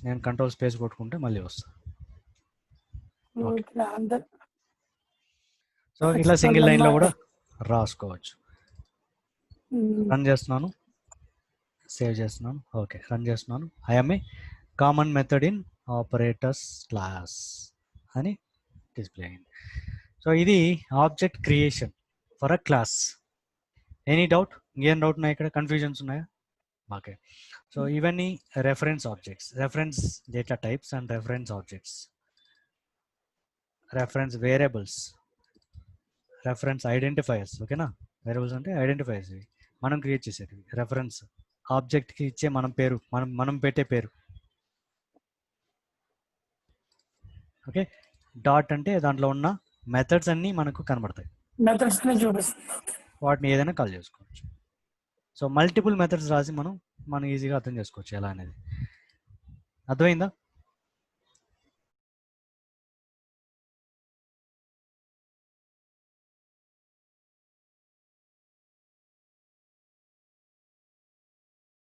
నేను కంట్రోల్ స్పేస్ కొట్టుకుంటే మళ్ళీ వస్తా. సో ఇట్లా సింగిల్ లైన్ లో కూడా రాసుకోవచ్చు. రన్ చేస్తున్నాను, సేవ్ చేస్తున్నాను. ఓకే, రన్ చేస్తున్నాను. I am a common method in operators class అని డిస్ప్లే అయింది. సో ఇది object creation for a class. Any doubt? ఇంకేం డౌట్ ఉన్నాయి ఇక్కడ? కన్ఫ్యూజన్స్ ఉన్నాయా? ఓకే, సో ఇవన్నీ reference objects, reference data types and reference objects, reference variables, reference identifiers. ఓకేనా? Variables అంటే ఐడెంటిఫైయర్స్, ఇవి మనం క్రియేట్ చేసేది. రెఫరెన్స్ ఆబ్జెక్ట్కి ఇచ్చే పేరు, మనం పెట్టే పేరు. ఓకే, డాట్ అంటే దాంట్లో ఉన్న మెథడ్స్ అన్నీ మనకు కనబడతాయి, వాటిని ఏదైనా కాల్ చేసుకోవచ్చు. సో మల్టిపుల్ మెథడ్స్ రాసి మనం ఈజీగా అర్థం చేసుకోవచ్చు ఎలా అనేది. అర్థమైందా?